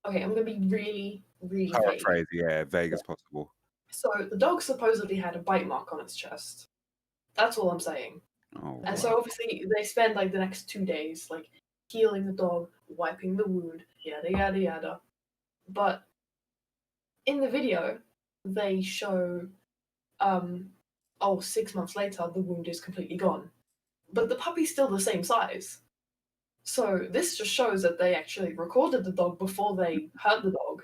S2: Okay, I'm gonna be really, really vague.
S3: Paraphrase, yeah, vague as possible.
S2: So the dog supposedly had a bite mark on its chest. That's all I'm saying.
S3: Oh,
S2: And
S3: wow.
S2: so obviously they spend like the next 2 days like healing the dog, wiping the wound, yada yada yada. But in the video, they show 6 months later the wound is completely gone. But the puppy's still the same size. So this just shows that they actually recorded the dog before they hurt the dog.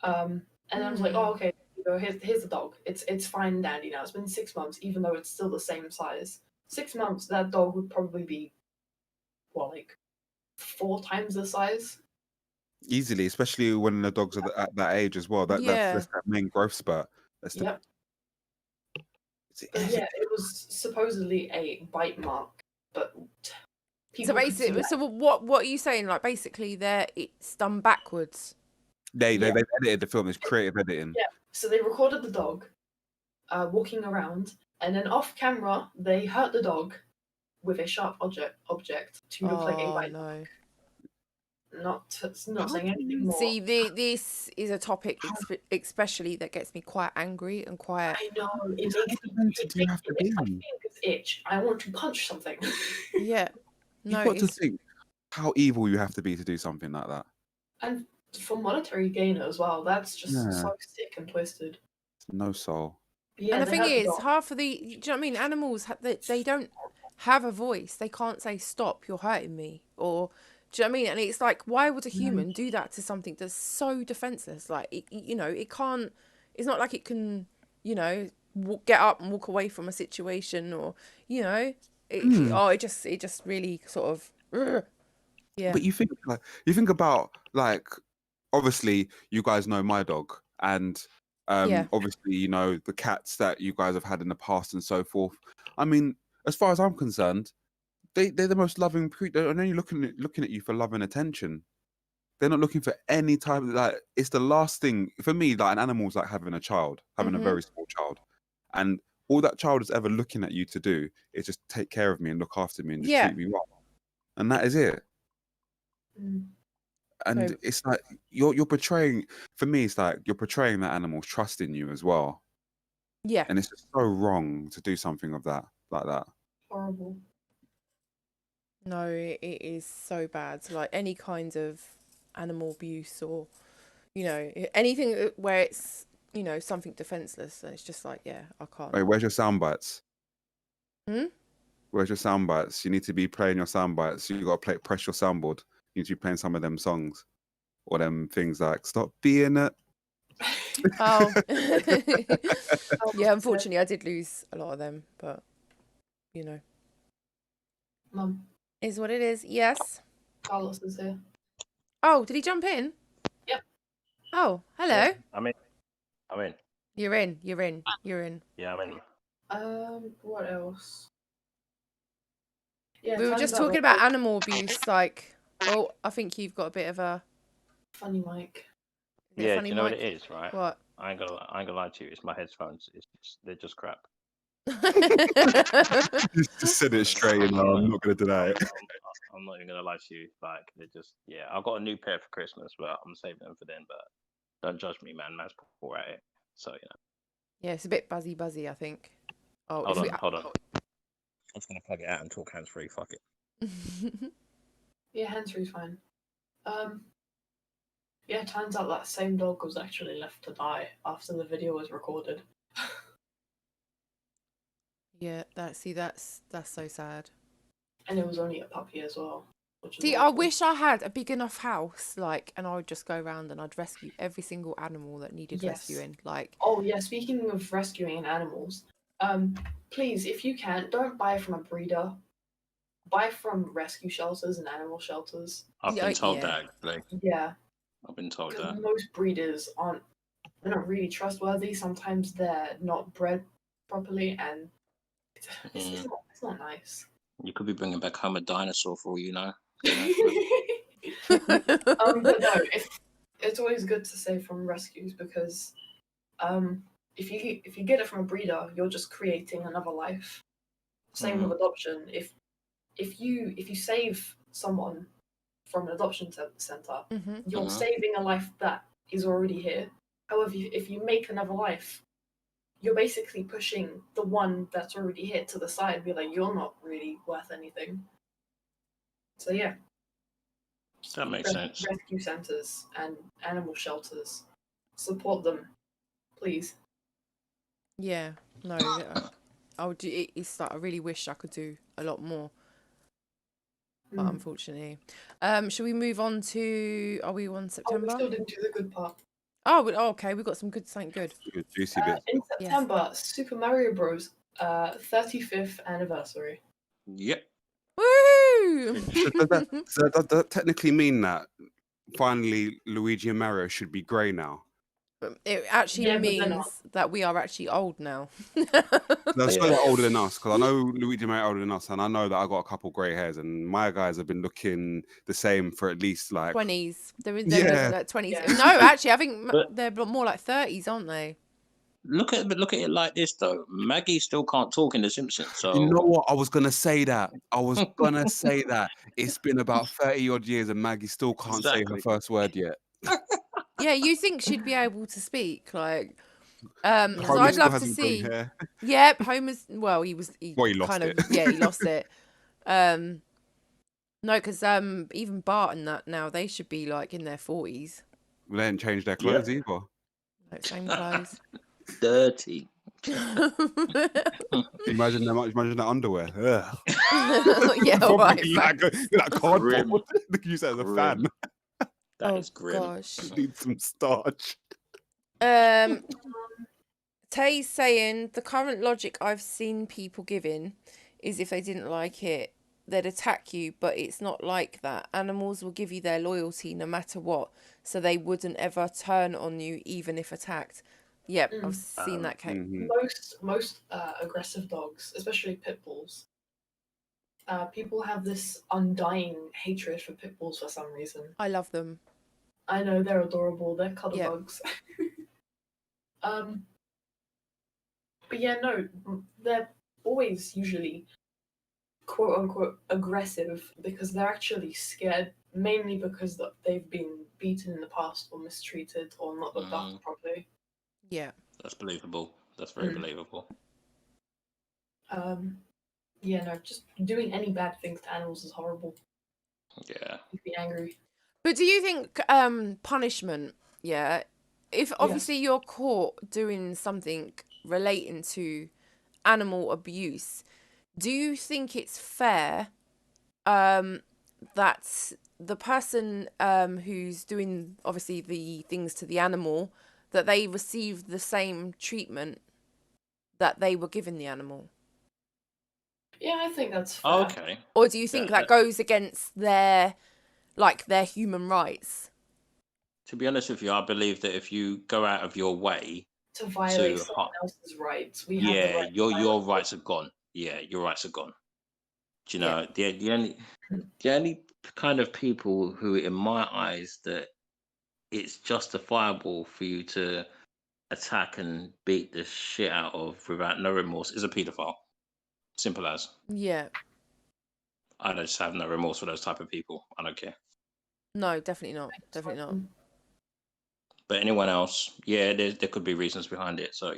S2: And I was like, oh, okay, here's the dog. It's fine and dandy now. It's been 6 months, even though it's still the same size. 6 months, that dog would probably be, like 4 times the size?
S3: Easily, especially when the dogs are at that age as well. That's that main growth spurt.
S2: Yep. But yeah, it was supposedly a bite mark, but people
S1: So basically, what are you saying? Like basically, it's done backwards.
S3: They've edited the film. It's creative editing.
S2: Yeah. So they recorded the dog walking around, and then off camera they hurt the dog with a sharp object to look like a bite mark. Not saying anything more.
S1: See, this is a topic especially that gets me quite angry and quite.
S2: I know, it makes my fingers itch. I want to punch something.
S1: Yeah. No,
S3: You've got to think how evil you have to be to do something like that. And
S2: for monetary gain as well, that's just so sick and twisted.
S3: No soul.
S2: Yeah,
S1: and the thing is, half of the, do you know what I mean? Animals, they don't have a voice. They can't say, stop, you're hurting me. Or, do you know what I mean? And it's like, why would a human do that to something that's so defenseless? Like, it can't, it's not like it can, get up and walk away from a situation or, it just really sort of, yeah.
S3: But you think about, like, obviously you guys know my dog, and obviously the cats that you guys have had in the past and so forth. I mean, as far as I'm concerned, they're the most loving creature. They're only looking at you for love and attention. They're not looking for any type of, like, it's the last thing for me. Like, an animal's like having a child, having a very small child, and all that child is ever looking at you to do is just take care of me and look after me and just treat me well, and that is it. And it's like you're portraying, for me, it's like you're portraying that animal's trust in you as well.
S1: Yeah.
S3: And it's just so wrong to do something of that, like that.
S2: Horrible.
S1: No, it is so bad. So, like, any kind of animal abuse or, anything where it's, something defenseless, and it's just like, yeah, I can't.
S3: Wait, where's your sound bites?
S1: Hmm?
S3: Where's your sound bites? You need to be playing your sound bites. You got to press your soundboard. You need to be playing some of them songs or them things like "Stop Being a
S1: Oh.
S2: Oh,
S1: Yeah, unfortunately, I did lose a lot of them, but you know,
S2: Mum,
S1: is what it is. Yes.
S2: Carlos is here.
S1: Oh, did he jump in?
S2: Yep.
S1: Oh,
S4: Yeah,
S1: hello.
S4: I'm in. I'm in.
S1: You're in. You're in. You're in.
S4: Yeah, I'm in.
S2: What else? Yeah,
S1: We
S2: it
S1: were
S2: turns
S1: just
S2: out
S1: talking
S2: that
S1: about animal abuse. Like, oh, I think you've got a bit of a,
S2: funny mic.
S1: is it a
S4: Yeah, do
S1: funny
S4: you know what
S1: mic?
S4: it is, right?
S1: What?
S4: I ain't gonna lie to you. It's my headphones. They're just crap.
S3: Just said it straight, you know. I'm not gonna deny it.
S4: I'm not even gonna lie to you. Like they're just yeah. I got a new pair for Christmas, but I'm saving them for then. But don't judge me, man. Man's poor at it. So you know.
S1: Yeah, it's a bit buzzy, I think. Oh,
S4: Hold
S1: if
S4: on, hold on. I'm just gonna plug it out and talk hands free. Fuck it.
S1: we.
S2: Yeah, hands-free's fine. Yeah, it turns out that same dog was actually left to die after the video was recorded.
S1: Yeah, that's so sad.
S2: And it was only a puppy as well, which is
S1: See, I
S2: awful.
S1: wish I had a big enough house, like, and I would just go around and I'd rescue every single animal that needed
S2: Yes.
S1: rescuing. Like,
S2: Oh yeah, speaking of rescuing animals, please, if you can, don't buy from a breeder. Buy from rescue shelters and animal shelters.
S4: I've been told
S1: yeah.
S4: that. Like,
S2: Yeah,
S4: I've been told
S2: because
S4: that.
S2: most breeders they're not really trustworthy. Sometimes they're not bred properly, and it's not nice.
S4: You could be bringing back home a dinosaur for all you know.
S2: But no, it's always good to say from rescues because if you get it from a breeder, you're just creating another life. Same with adoption. If you save someone from an adoption center, you're saving a life that is already here. However, if you make another life, you're basically pushing the one that's already here to the side. Be like, you're not really worth anything. So yeah,
S4: That makes sense.
S2: rescue centers and animal shelters, support them, please.
S1: Yeah, no, I would do. It's like I really wish I could do a lot more, but unfortunately, should we move on to? Are we on
S2: Oh, we
S1: September?
S2: still didn't do the good part.
S1: Oh, okay, we've got some good, something good.
S3: Good juicy bits.
S2: In September, Super Mario Bros. 35th anniversary.
S4: Yep.
S1: Woo!
S3: So does that technically mean that finally Luigi and Mario should be grey now?
S1: It actually
S2: Yeah, but they're not.
S1: means that we are actually old now.
S3: They're so
S4: Yeah.
S3: older than us, because I know Luigi and Mario are older than us, and I know that I got a couple grey hairs, and my guys have been looking the same for at least like
S1: 20s. They're
S3: Yeah.
S1: like 20s.
S2: Yeah.
S1: No, actually, I think
S4: But-
S1: they're more like 30s, aren't they?
S4: Look at it like this though. Maggie still can't talk in The Simpsons. So
S3: You know what? I was gonna say that. It's been about 30 odd years, and Maggie still can't say her
S4: Exactly.
S3: first word yet.
S1: Yeah, you think she'd be able to speak, like, because
S3: Homer
S1: I'd
S3: still
S1: love to
S3: hasn't grown
S1: see.
S3: hair.
S1: Yep, Homer's. Well, he
S3: lost
S1: kind of.
S3: it.
S1: Yeah, he lost it. No, because even Bart and that now they should be like in their 40s.
S3: They didn't change their clothes either.
S1: Like same clothes.
S4: dirty.
S3: Imagine that underwear. Ugh.
S1: Yeah, all right.
S3: Like cardboard.
S4: Grim.
S3: They can use that as a
S4: Grim.
S3: fan.
S4: That is grim.
S1: Gosh.
S3: Need some starch.
S1: Tay's saying the current logic I've seen people giving is if they didn't like it, they'd attack you, but it's not like that. Animals will give you their loyalty no matter what, so they wouldn't ever turn on you even if attacked. Yep, I've seen that case.
S2: Most aggressive dogs, especially pit bulls, people have this undying hatred for pit bulls for some reason.
S1: I love them.
S2: I know they're adorable. They're cuddle
S1: Yep.
S2: bugs. But yeah, no, they're always usually quote unquote aggressive because they're actually scared, mainly because they've been beaten in the past or mistreated or not looked after properly.
S1: Yeah.
S4: That's believable. That's very believable.
S2: Yeah, no, just doing any bad things to animals is horrible.
S4: Yeah.
S2: You'd be angry.
S1: But do you think punishment, yeah, if obviously you're caught doing something relating to animal abuse, do you think it's fair that the person who's doing obviously the things to the animal, that they received the same treatment that they were giving the animal?
S2: Yeah, I think that's fair.
S4: Oh, okay.
S1: Or do you think that goes against their human rights?
S4: To be honest with you, I believe that if you go out of your way
S2: To violate
S4: to
S2: someone else's rights, we have the
S4: yeah,
S2: right to
S4: your
S2: violate
S4: rights are gone. Yeah, your rights are gone. Do you
S1: Yeah.
S4: know the only kind of people who, in my eyes, that it's justifiable for you to attack and beat the shit out of without no remorse is a paedophile. Simple as.
S1: Yeah.
S4: I just have no remorse for those type of people. I don't care.
S1: No, definitely not. Definitely not.
S4: But anyone else, yeah, there could be reasons behind it. So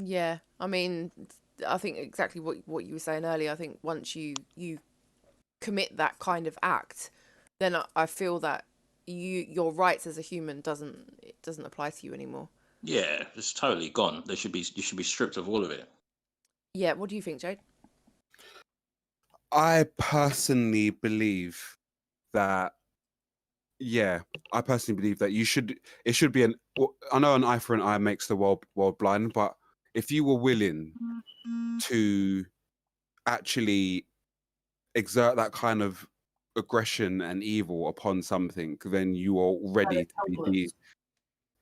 S1: Yeah. I mean, I think exactly what you were saying earlier. I think once you commit that kind of act, then I feel that your rights as a human doesn't apply to you anymore.
S4: yeah, it's totally gone. You should be stripped of all of it.
S1: Yeah. What do you think, Jade?
S3: I personally believe that, yeah, I personally believe that it should be I know an eye for an eye makes the world blind, but if you were willing to actually exert that kind of aggression and evil upon something, then you are ready to be.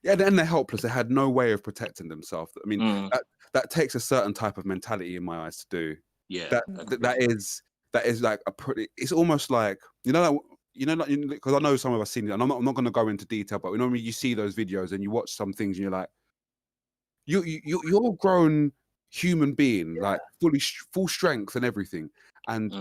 S3: Yeah, then they're helpless. They had no way of protecting themselves. I mean, that takes a certain type of mentality in my eyes to do.
S4: Yeah,
S3: That is like a pretty. It's almost like because I know some of us seen it, and I'm not going to go into detail, but when you see those videos and you watch some things, and you're like, you're a grown human being, like full strength and everything, and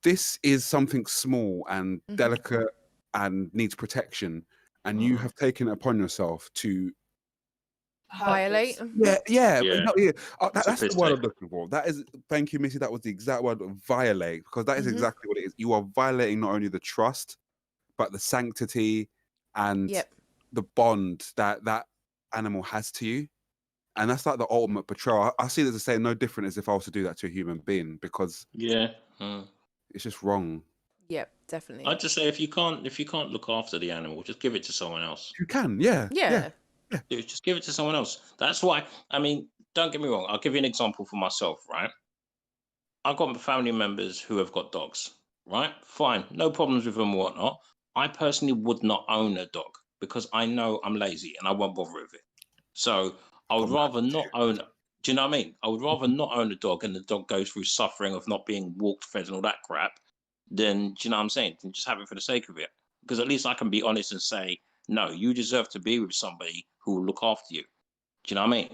S3: this is something small and delicate and needs protection, and you have taken it upon yourself to
S1: violate.
S3: Yeah. That's the word
S4: Sophisticate.
S3: I'm looking for. That is, thank you, Missy. That was the exact word, violate, because that is exactly what it is. You are violating not only the trust, but the sanctity and
S1: Yep.
S3: the bond that that animal has to you. And that's like the ultimate betrayal. I see it as the same, no different as if I was to do that to a human being, because it's just wrong.
S1: Yep, definitely.
S4: I'd just say if you can't look after the animal, just give it to someone else.
S3: You can, yeah.
S4: Just give it to someone else. That's why. I mean, don't get me wrong. I'll give you an example for myself, right? I've got family members who have got dogs, right? Fine, no problems with them or whatnot. I personally would not own a dog because I know I'm lazy and I won't bother with it. So I would rather not own. Do you know what I mean? I would rather not own a dog and the dog goes through suffering of not being walked, fed, and all that crap. Than, do you know what I'm saying? Than just have it for the sake of it. Because at least I can be honest and say, no, you deserve to be with somebody who will look after you. Do you know what I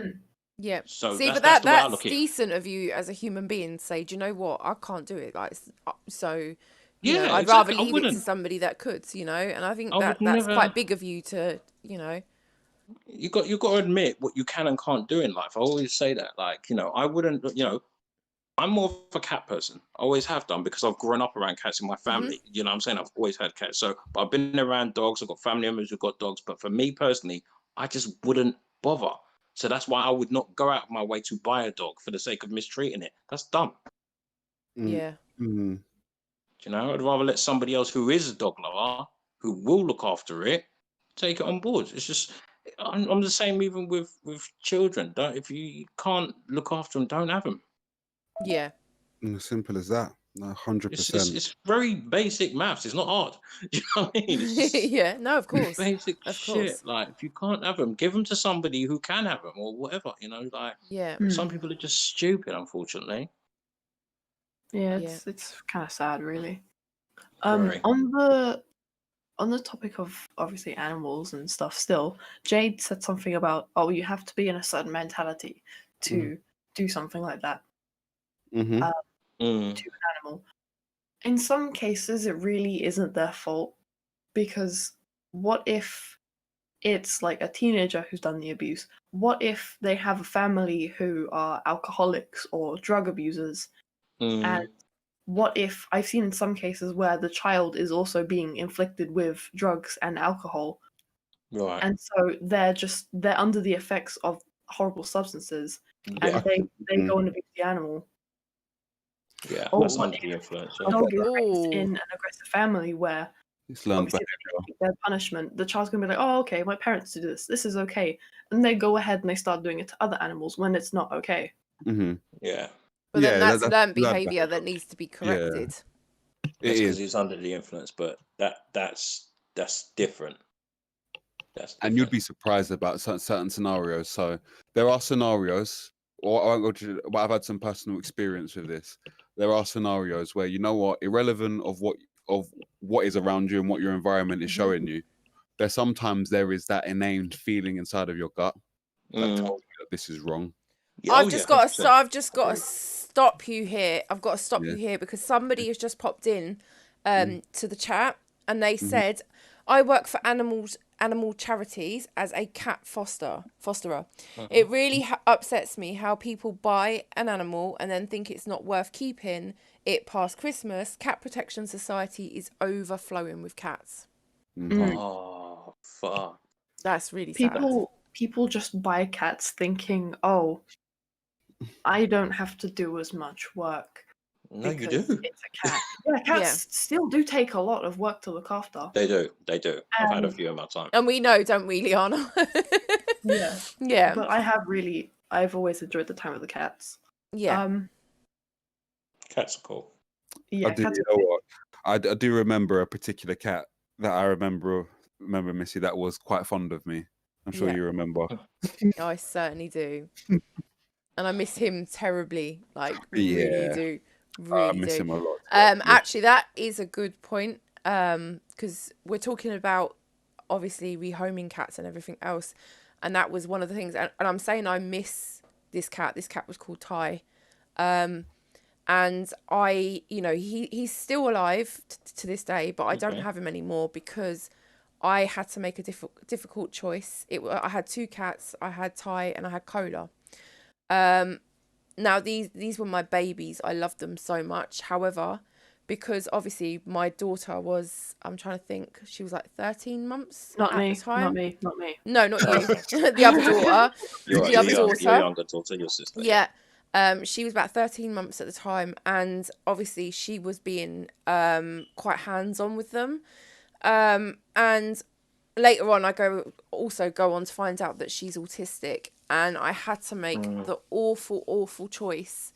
S4: mean?
S1: Yeah.
S4: So
S1: see,
S4: that's,
S1: but
S4: the way I
S1: that's
S4: look at it.
S1: decent of you as a human being to say, do you know what? I can't do it. Like, so, you know,
S4: Yeah,
S1: I'd
S4: exactly.
S1: rather leave it to somebody that could, you know. And I think
S4: I
S1: that's
S4: would never.
S1: quite big of you to, you know.
S4: You got to admit what you can and can't do in life. I always say that. Like, you know, I wouldn't. You know, I'm more of a cat person. I always have done because I've grown up around cats in my family. You know what I'm saying? I've always had cats. So, but I've been around dogs. I've got family members who've got dogs. But for me personally, I just wouldn't bother. So that's why I would not go out of my way to buy a dog for the sake of mistreating it. That's dumb.
S1: Yeah.
S3: Mm.
S4: You know, I'd rather let somebody else who is a dog lover, who will look after it, take it on board. It's just, I'm the same even with children. Don't, if you can't look after them, don't have them.
S1: Yeah.
S3: Simple as that. 100%.
S4: It's very basic maths. It's not hard. You know what I mean? It's just
S1: yeah. No, of course.
S4: basic
S1: of
S4: shit.
S1: course.
S4: Like, if you can't have them, give them to somebody who can have them or whatever. You know, like some people are just stupid, unfortunately.
S2: Yeah, it's kind of sad, really.
S4: Very.
S2: On the topic of obviously animals and stuff, still, Jade said something about, oh, you have to be in a certain mentality to do something like that to an animal. In some cases, it really isn't their fault, because what if it's like a teenager who's done the abuse? What if they have a family who are alcoholics or drug abusers? And what if, I've seen in some cases where the child is also being inflicted with drugs and alcohol,
S4: Right.
S2: and so they're under the effects of horrible substances, and they go and abuse the animal.
S4: Yeah,
S2: Or
S4: that's
S2: what
S4: under the
S2: if
S4: influence.
S2: a dog is raised in an aggressive family where
S3: It's learned
S2: obviously
S3: behavior.
S2: they take their punishment. The child's gonna be like, oh, okay, my parents do this. This is okay. And they go ahead and they start doing it to other animals when it's not okay.
S3: Hmm.
S4: Yeah.
S1: But then
S3: Yeah,
S1: that's learned
S3: learned
S1: behaviour that needs to be
S3: Yeah,
S1: corrected.
S3: it
S4: That's because
S3: is.
S4: he's under the influence, but that's different. That's
S3: And you'd
S4: different.
S3: be surprised about certain scenarios. So there are scenarios, or I won't go to, but I've had some personal experience with this. There are scenarios where, you know what, irrelevant of what is around you and what your environment is
S1: Mhm.
S3: showing you, there is that innate feeling inside of your gut that
S4: Mm.
S3: tells you that this is wrong.
S4: Yeah,
S1: I've
S4: oh
S1: just
S4: yeah,
S1: got to
S4: 100%.
S1: I've just got to stop you here. I've got to stop
S3: Yeah.
S1: you here because somebody has just popped in to the chat and they
S3: Mhm.
S1: said, I work for animal charities as a cat fosterer. It really upsets me how people buy an animal and then think it's not worth keeping it past Christmas. Cat Protection Society is overflowing with cats.
S3: Mhm.
S4: Oh fuck.
S1: That's really sad.
S2: People just buy cats thinking, oh, I don't have to do as much work.
S4: No, you
S2: because
S4: do.
S2: it's a cat. Yeah, cats still do take a lot of work to look after.
S4: They do. I've had a
S2: Um,
S4: few in my time.
S1: And we know, don't we, Liana?
S2: Yeah.
S1: Yeah.
S2: But I've always enjoyed the time with the cats.
S1: Yeah.
S4: Cats are cool.
S2: Yeah,
S3: I do,
S2: cats
S3: you know what? I do remember a particular cat that I remember, Missy, that was quite fond of me. I'm sure
S1: Yeah.
S3: you remember.
S1: Oh, I certainly do. And I miss him terribly. Like, really
S3: Yeah.
S1: do.
S3: I
S1: Really
S3: miss
S1: do.
S3: him a lot. Yeah.
S1: Actually, that is a good point. Because we're talking about obviously rehoming cats and everything else. And that was one of the things. And I'm saying I miss this cat. This cat was called Ty. And he's still alive to this day, but I don't
S4: Okay.
S1: have him anymore because I had to make a difficult choice. I had two cats. I had Ty and I had Cola. Now these were my babies. I loved them so much. However, because obviously my daughter was, I'm trying to think, she was like 13 months
S2: Not
S1: at
S2: me.
S1: the time.
S2: Not me. Not me.
S1: No, not you. The other daughter.
S4: Your
S1: The other daughter.
S4: younger daughter, your sister.
S1: Yeah. She was about 13 months at the time, and obviously she was being quite hands-on with them. And later on, I go on to find out that she's autistic, and I had to make the awful choice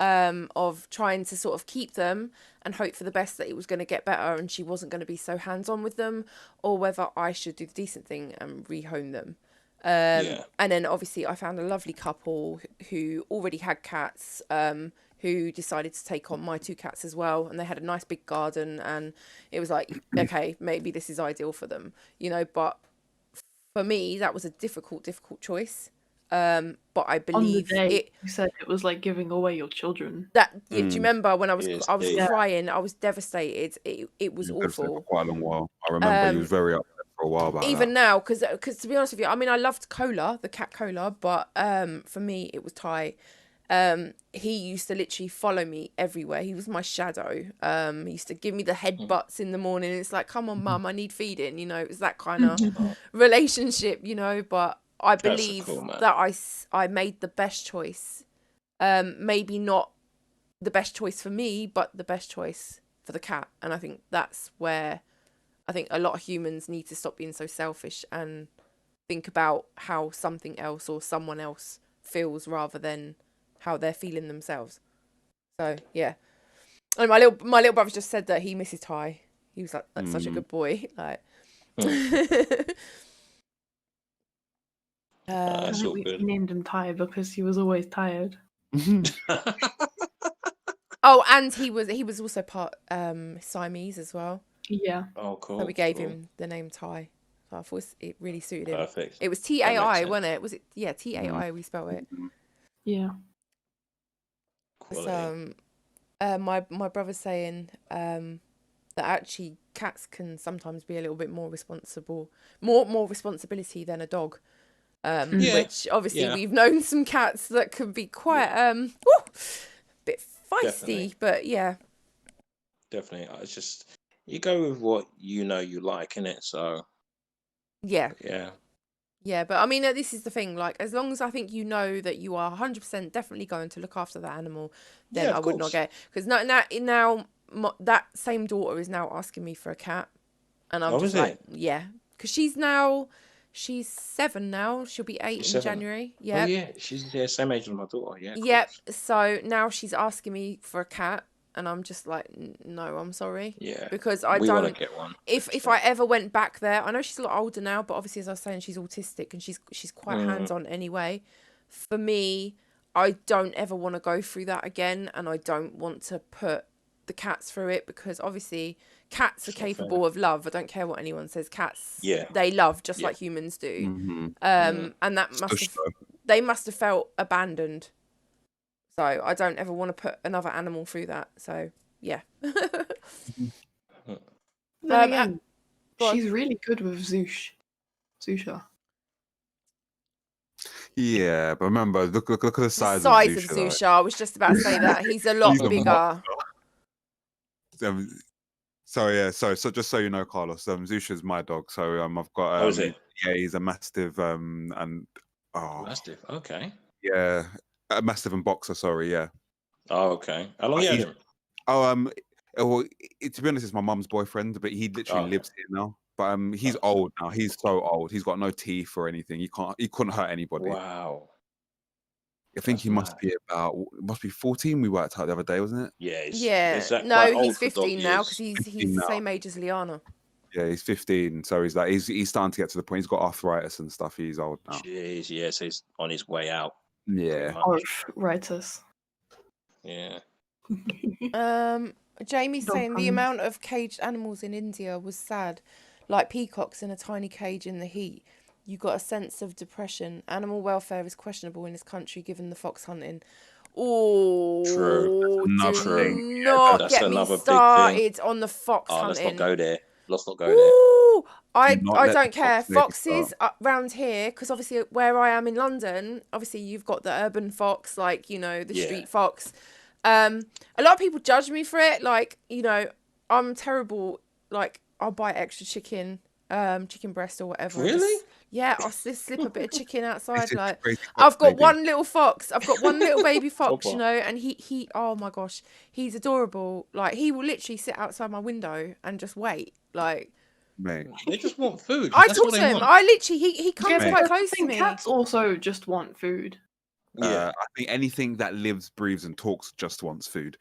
S1: of trying to sort of keep them and hope for the best that it was going to get better and she wasn't going to be so hands-on with them, or whether I should do the decent thing and rehome them. And then obviously I found a lovely couple who already had cats, who decided to take on my two cats as well, and they had a nice big garden, and it was like, okay, maybe this is ideal for them, but for me that was a difficult choice. But I believe
S2: On the day,
S1: it.
S2: you said it was like giving away your children.
S1: Do you remember when I was
S4: Yes,
S1: crying? I was devastated. It was
S3: You said for
S1: awful.
S3: quite a long while. I remember you was very upset for a while about
S1: Even
S3: that.
S1: now, because to be honest with you, I mean, I loved Cola, the cat Cola, but for me it was Ty. He used to literally follow me everywhere. He was my shadow. He used to give me the headbutts in the morning. It's like, come on, mum, I need feeding. It was that kind of relationship. But I believe that I made the best choice. Maybe not the best choice for me, but the best choice for the cat. And I think that's where I think a lot of humans need to stop being so selfish and think about how something else or someone else feels rather than how they're feeling themselves. So yeah. And my little brother just said that he misses Ty. He was like, that's such a good boy. Like
S4: that's all
S2: We
S4: good.
S2: named him Ty because he was always tired.
S1: Oh, and he was also part Siamese as well.
S2: Yeah.
S4: Oh, cool.
S1: So we gave him the name Ty. So I thought it really suited him.
S4: Perfect.
S1: It was
S4: That makes
S1: TAI,
S4: sense.
S1: wasn't it? Was it? Yeah, TAI. We spelled it.
S2: Yeah.
S4: Quality.
S1: So, my brother's saying that actually cats can sometimes be a little bit more responsible, more responsibility than a dog. Which obviously we've known some cats that could be quite bit feisty,
S4: Definitely.
S1: but yeah.
S4: Definitely. It's just you go with what you like, innit? So
S1: Yeah.
S4: yeah.
S1: But I mean, this is the thing. Like, as long as I think that you are 100% definitely going to look after that animal, then
S4: Yeah,
S1: I
S4: of
S1: would not
S4: course.
S1: get. Because now that same daughter is now asking me for a cat. And I'm
S4: Oh,
S1: just
S4: is
S1: like,
S4: it?
S1: yeah, because she's 7 now. She'll be 8
S4: She's
S1: in
S4: 7.
S1: January.
S4: Oh
S1: Yep.
S4: yeah, she's same age as my daughter. Yeah, of
S1: Yep.
S4: course.
S1: So now she's asking me for a cat, and I'm just like, no, I'm sorry,
S4: Yeah,
S1: because I
S4: we want to
S1: don't.
S4: get one.
S1: If I ever went back there, I know she's a lot older now, but obviously, as I was saying, she's autistic and she's quite hands on anyway. For me, I don't ever want to go through that again, and I don't want to put the cats through it, because obviously cats are
S4: It's not fair.
S1: capable of love. I don't care what anyone says. Cats,
S4: Yeah.
S1: they love just
S4: Yeah.
S1: like humans do.
S3: Mhm.
S1: And that they must have felt abandoned. So I don't ever want to put another animal through that. So yeah.
S2: Then
S1: Um,
S2: again,
S1: go on.
S2: she's really good with Zusha.
S3: Yeah, but remember, look at the
S1: The
S3: size,
S1: size
S3: of
S1: of
S3: Zusha. though.
S1: Zusha. I was just about to say that. He's a lot
S3: He's a
S1: bigger.
S3: So just so you know, Carlos, Zusha's my dog. So I've got
S4: Oh, is it?
S3: yeah, he's a mastiff and
S4: Mastiff. Okay.
S3: yeah, a mastiff and boxer. Sorry, yeah.
S4: Oh, okay. How long you had him?
S3: Well, to be honest, it's my mum's boyfriend, but he literally
S4: Okay.
S3: lives here now. But he's old now. He's so old. He's got no teeth or anything. He couldn't hurt anybody.
S4: Wow.
S3: I think
S4: That's
S3: he must
S4: mad.
S3: be 14. We worked out the other day, wasn't it?
S4: Yeah.
S1: Yeah.
S4: Is that
S1: No,
S4: quite old
S1: he's
S4: for dog
S1: 15 now, because
S4: years?
S1: he's
S3: 15
S1: the
S3: now.
S1: same age as Liana.
S3: Yeah, he's 15. So he's starting to get to the point. He's got arthritis and stuff. He's old now.
S4: Jeez, yeah, so he's on his way out.
S3: Yeah.
S2: Arthritis.
S4: Yeah.
S1: Jamie's
S2: Dog
S1: saying the
S2: puns.
S1: amount of caged animals in India was sad, like peacocks in a tiny cage in the heat. You got a sense of depression. Animal welfare is questionable in this country given the fox hunting. Oh,
S4: True.
S3: That's another
S1: do
S3: thing.
S1: not
S4: That's
S1: get me
S4: another big thing.
S1: started on the fox
S4: Oh, let's not
S1: hunting.
S4: go there. Let's not go there.
S1: Ooh, I
S3: Do not let
S1: don't
S3: the
S1: care.
S3: fox lady
S1: Foxes round here, because obviously where I am in London, obviously you've got the urban fox, like, you know, the
S4: Yeah.
S1: street fox. A lot of people judge me for it, like, you know, I'm terrible. Like, I'll buy extra chicken breast or whatever. and
S4: Really?
S1: I'll just slip a bit of chicken outside.
S3: This is
S1: Like,
S3: crazy
S1: I've
S3: fox
S1: got
S3: lady.
S1: one little fox. I've got one little baby fox, you
S4: Proper.
S1: know, and he oh my gosh, he's adorable. Like, he will literally sit outside my window and just wait. Like,
S3: Mate.
S4: They just want food.
S1: I
S4: That's
S1: talk
S4: what
S1: to
S4: they
S1: him.
S4: want.
S1: I literally he comes
S2: Yeah,
S3: Mate.
S1: quite
S2: but
S1: close
S2: I
S1: to
S2: think
S1: me.
S2: cats also just want food.
S4: Yeah.
S3: I think anything that lives, breathes, and talks just wants food.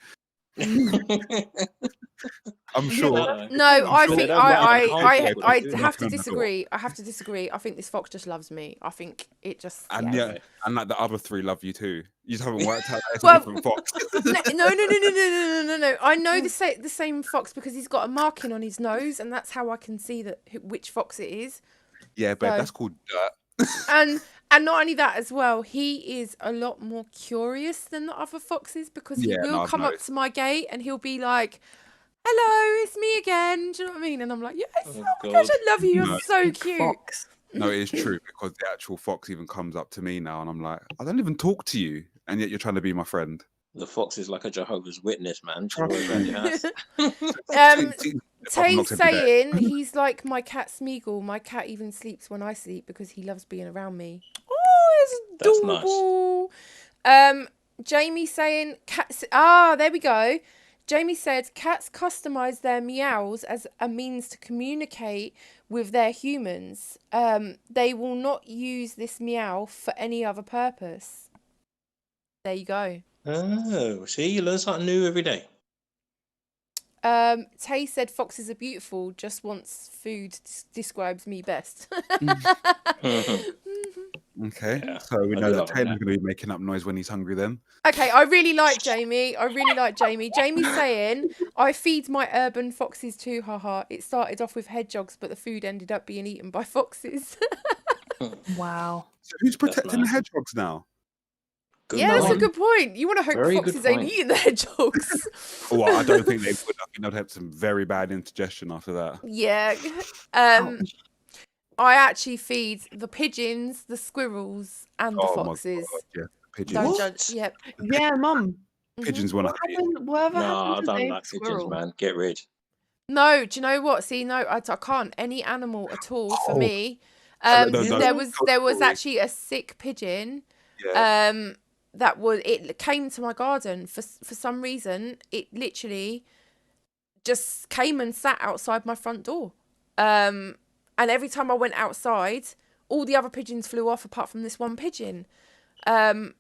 S3: I'm sure.
S1: No, I
S3: sure
S1: think
S4: they don't mind how
S1: I
S4: people
S1: I
S4: do
S1: have
S3: it.
S1: to disagree. I have to disagree. I think this fox just loves me. I think it just
S3: And
S1: yes.
S3: yeah, and like the other three love you too. You just haven't worked out that it's
S1: Well,
S3: a different fox.
S1: No. I know the same fox because he's got a marking on his nose, and that's how I can see which fox it is.
S3: Yeah, but
S1: So-
S3: that's called dirt.
S1: And not only that as well, he is a lot more curious than the other foxes, because he
S3: Yeah,
S1: will
S3: no, I've
S1: come up
S3: noticed.
S1: to my gate and he'll be like, "Hello, it's me again." Do you know what I mean? And I'm like, "Yes,
S4: Oh,
S1: oh my gosh,
S4: God.
S1: I love you. You're
S3: No.
S1: so
S2: Big
S1: cute."
S2: fox.
S3: No, it is true, because the actual fox even comes up to me now, and I'm like, I don't even talk to you, and yet you're trying to be my friend.
S4: The fox is like a Jehovah's Witness, man. Just always around your house.
S1: Tay's saying he's like my cat Smeagol. My cat even sleeps when I sleep because he loves being around me. Oh, it's
S4: That's nice.
S1: adorable. Jamie saying cats. Ah, there we go. Jamie said cats customize their meows as a means to communicate with their humans. They will not use this meow for any other purpose. There you go.
S4: Oh, see, you learn something new every day.
S1: Tay said foxes are beautiful, just wants food, describes me best.
S3: Okay,
S4: Yeah,
S3: so we
S4: I
S3: know
S4: do
S3: that
S4: love
S3: Taylor's
S4: that.
S3: going to be making up noise when he's hungry then.
S1: Okay, I really like Jamie. Jamie's saying, I feed my urban foxes too, haha. It started off with hedgehogs, but the food ended up being eaten by foxes.
S2: Wow.
S3: So who's protecting the
S4: nice.
S3: hedgehogs now?
S4: Good
S1: Yeah, that's a
S4: one.
S1: good point. You want to hope
S4: Very
S1: the
S4: good
S1: foxes ain't
S4: point.
S1: eating the hedgehogs.
S3: Well, I don't think they would. I think they'd have some very bad indigestion after that.
S1: Yeah.
S2: Ouch.
S1: I actually feed the pigeons, the squirrels, and the
S3: Oh my
S1: foxes.
S3: god, yeah, pigeons.
S1: Don't
S4: What?
S1: judge. Yep.
S2: Yeah, Mum.
S3: Pigeons want
S2: What
S3: to eat.
S2: happened? Whatever
S4: No, I
S2: happened to
S4: don't
S2: Dave's
S4: like pigeons,
S2: squirrel?
S4: man. Get rid.
S1: No, do you know what? See, no, I can't. Any animal at all for
S3: Oh.
S1: me.
S3: No,
S1: There was
S3: sorry.
S1: actually a sick pigeon.
S3: Yeah.
S1: It came to my garden for some reason. It literally just came and sat outside my front door. And every time I went outside, all the other pigeons flew off apart from this one pigeon. And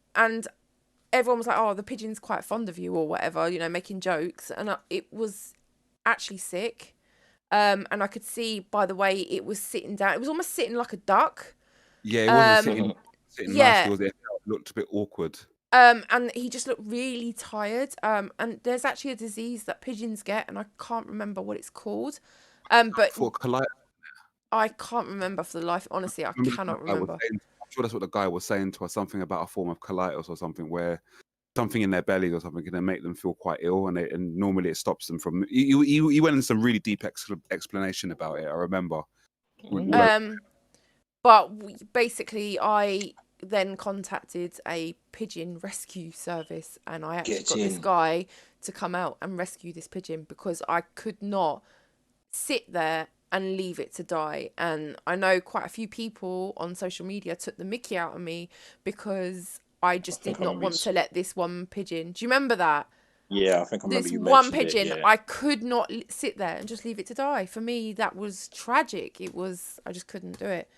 S1: everyone was like, oh, the pigeon's quite fond of you or whatever, you know, making jokes. And it was actually sick. And I could see by the way it was sitting down. It was almost sitting like a duck.
S3: Yeah, it wasn't sitting nicely,
S1: Yeah.
S3: was it? It looked a bit awkward.
S1: And he just looked really tired. And there's actually a disease that pigeons get, and I can't remember what it's called. But
S3: For colitis.
S1: I can't remember for the life. Honestly, I cannot remember.
S3: I'm sure that's what the guy was saying to us, something about a form of colitis or something, where something in their bellies or something can make them feel quite ill, and normally it stops them from. He went in some really deep explanation about it. I remember.
S1: But basically, I then contacted a pigeon rescue service, and I actually got this guy to come out and rescue this pigeon because I could not sit there and leave it to die. And I know quite a few people on social media took the mickey out of me because I just did not want to let this one pigeon. Do you remember that?
S4: Yeah, I think I remember
S1: this
S4: you
S1: one
S4: mentioned
S1: pigeon.
S4: it, yeah.
S1: I could not sit there and just leave it to die. For me, that was tragic. I just couldn't do it.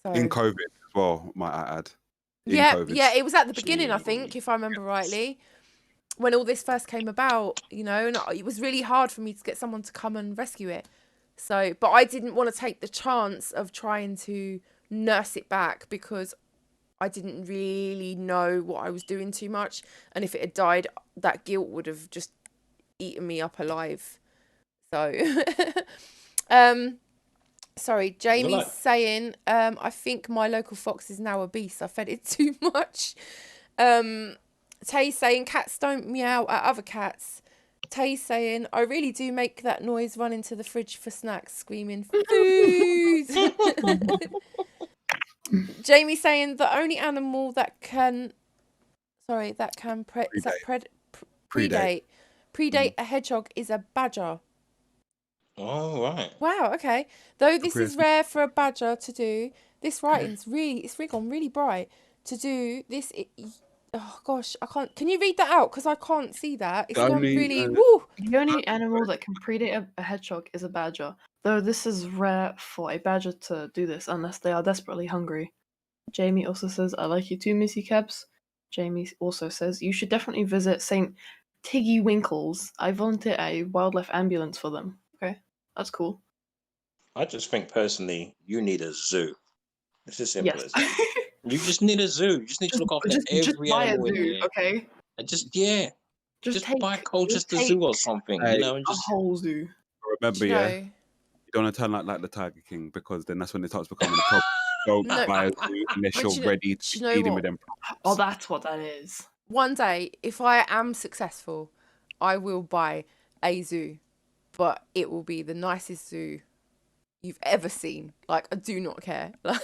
S1: So,
S3: in COVID as well, might I add.
S1: Yeah,
S3: COVID.
S1: yeah, it was at the beginning, I think, if I remember rightly, when all this first came about, you know, and it was really hard for me to get someone to come and rescue it. So, but I didn't want to take the chance of trying to nurse it back because I didn't really know what I was doing too much. And if it had died, that guilt would have just eaten me up alive. So, sorry, Jamie's saying, I think my local fox is now obese. I fed it too much. Tay's saying cats don't meow at other cats. Tay's saying, I really do make that noise, run into the fridge for snacks, screaming, food. Jamie saying the only animal that can predate a hedgehog is a badger.
S4: Oh, right.
S1: Wow, okay. Though this is rare for a badger to do, this writing's it's gone really bright. To do this, oh gosh, I can't. Can you read that out? Because I can't see that. It's gone really. Woo!
S2: The only animal that can predate a hedgehog is a badger. Though this is rare for a badger to do this unless they are desperately hungry. Jamie also says, I like you too, Missy Kebs. Jamie also says, you should definitely visit St. Tiggy Winkles. I volunteer at a wildlife ambulance for them. Okay, that's cool.
S4: I just think personally, you need a zoo. It's as simple as that. You just need a zoo. You just need to look after every animal in here.
S2: Okay.
S4: And just buy Colchester Zoo or something, you know, and just
S2: a whole zoo.
S3: Remember, you don't want to turn like the Tiger King, because then that's when it starts becoming a problem. Don't buy a zoo unless you're ready to feed him with them.
S2: Oh, that's what that is.
S1: One day, if I am successful, I will buy a zoo, but it will be the nicest zoo you've ever seen. Like, I do not care. Like,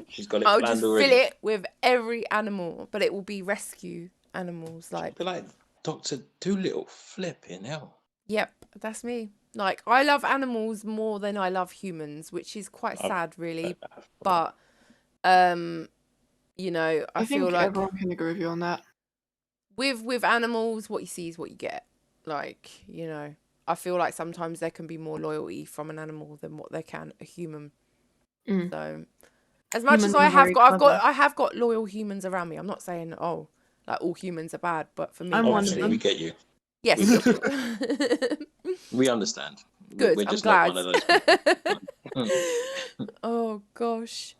S4: she's got it
S1: I'll
S4: planned
S1: just
S4: already.
S1: fill it with every animal, but it will be rescue animals. Like,
S4: be like Dr. Dolittle, flipping hell.
S1: Yep, that's me. Like, I love animals more than I love humans, which is quite sad, really. But, you know, I feel
S2: think
S1: like
S2: everyone can agree with you on that.
S1: With animals, what you see is what you get. Like, you know, I feel like sometimes there can be more loyalty from an animal than what there can a human. So, as much as I have got loyal humans around me. I'm not saying like all humans are bad, but for me,
S4: obviously we get you.
S1: Yes,
S4: we understand.
S1: Good.
S4: We're just
S1: I'm glad.
S4: not one of those.
S1: Oh gosh.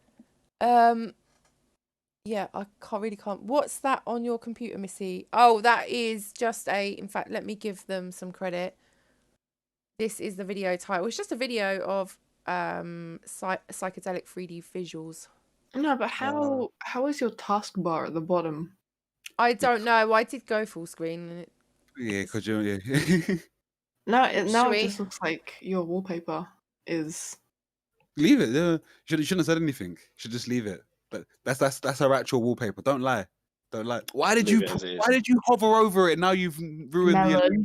S1: Yeah, I can't. What's that on your computer, Missy? Oh, that is just in fact, let me give them some credit. This is the video title. It's just a video of psychedelic 3D visuals.
S2: No, but how is your taskbar at the bottom?
S1: I don't know. I did go full screen and
S3: because you're
S2: now it just looks like your wallpaper is.
S3: Leave it. You shouldn't have said anything. You should just leave it. But that's our actual wallpaper. Don't lie. Why did you hover over it? Now you've ruined the illusion.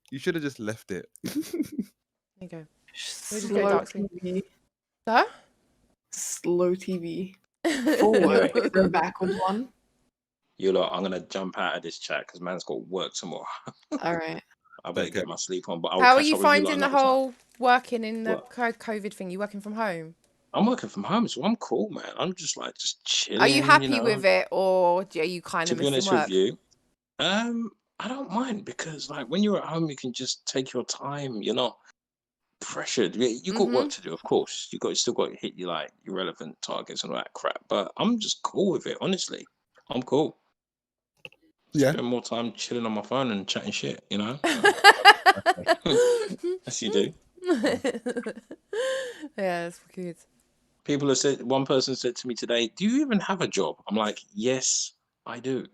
S3: You should have just left it.
S1: There you go.
S2: Slow TV.
S1: Huh?
S2: Slow TV. Forward. Is there a backwards one?
S4: You lot, I'm gonna jump out of this chat because man's got work tomorrow.
S2: All right.
S4: I better
S3: Take care.
S4: get my sleep on. But I'll
S1: How are
S4: catch
S1: you
S4: up with you lot
S1: finding the
S4: another time.
S1: whole working in the
S4: What?
S1: COVID thing? You working from home?
S4: I'm working from home, so I'm cool, man. I'm just like chilling.
S1: Are you happy
S4: know.
S1: with it, or are you kind
S4: To
S1: of
S4: be
S1: missing
S4: honest with
S1: work?
S4: you, I don't mind because like when you're at home, you can just take your time. You're not pressured. You got work to do, of course. Still got to hit your like your relevant targets and all that crap. But I'm just cool with it, honestly. I'm cool.
S3: Yeah.
S4: Spend more time chilling on my phone and chatting shit, you know. Yes, you do.
S1: Yeah, that's good.
S4: People have said. One person said to me today, "Do you even have a job?" I'm like, "Yes, I do."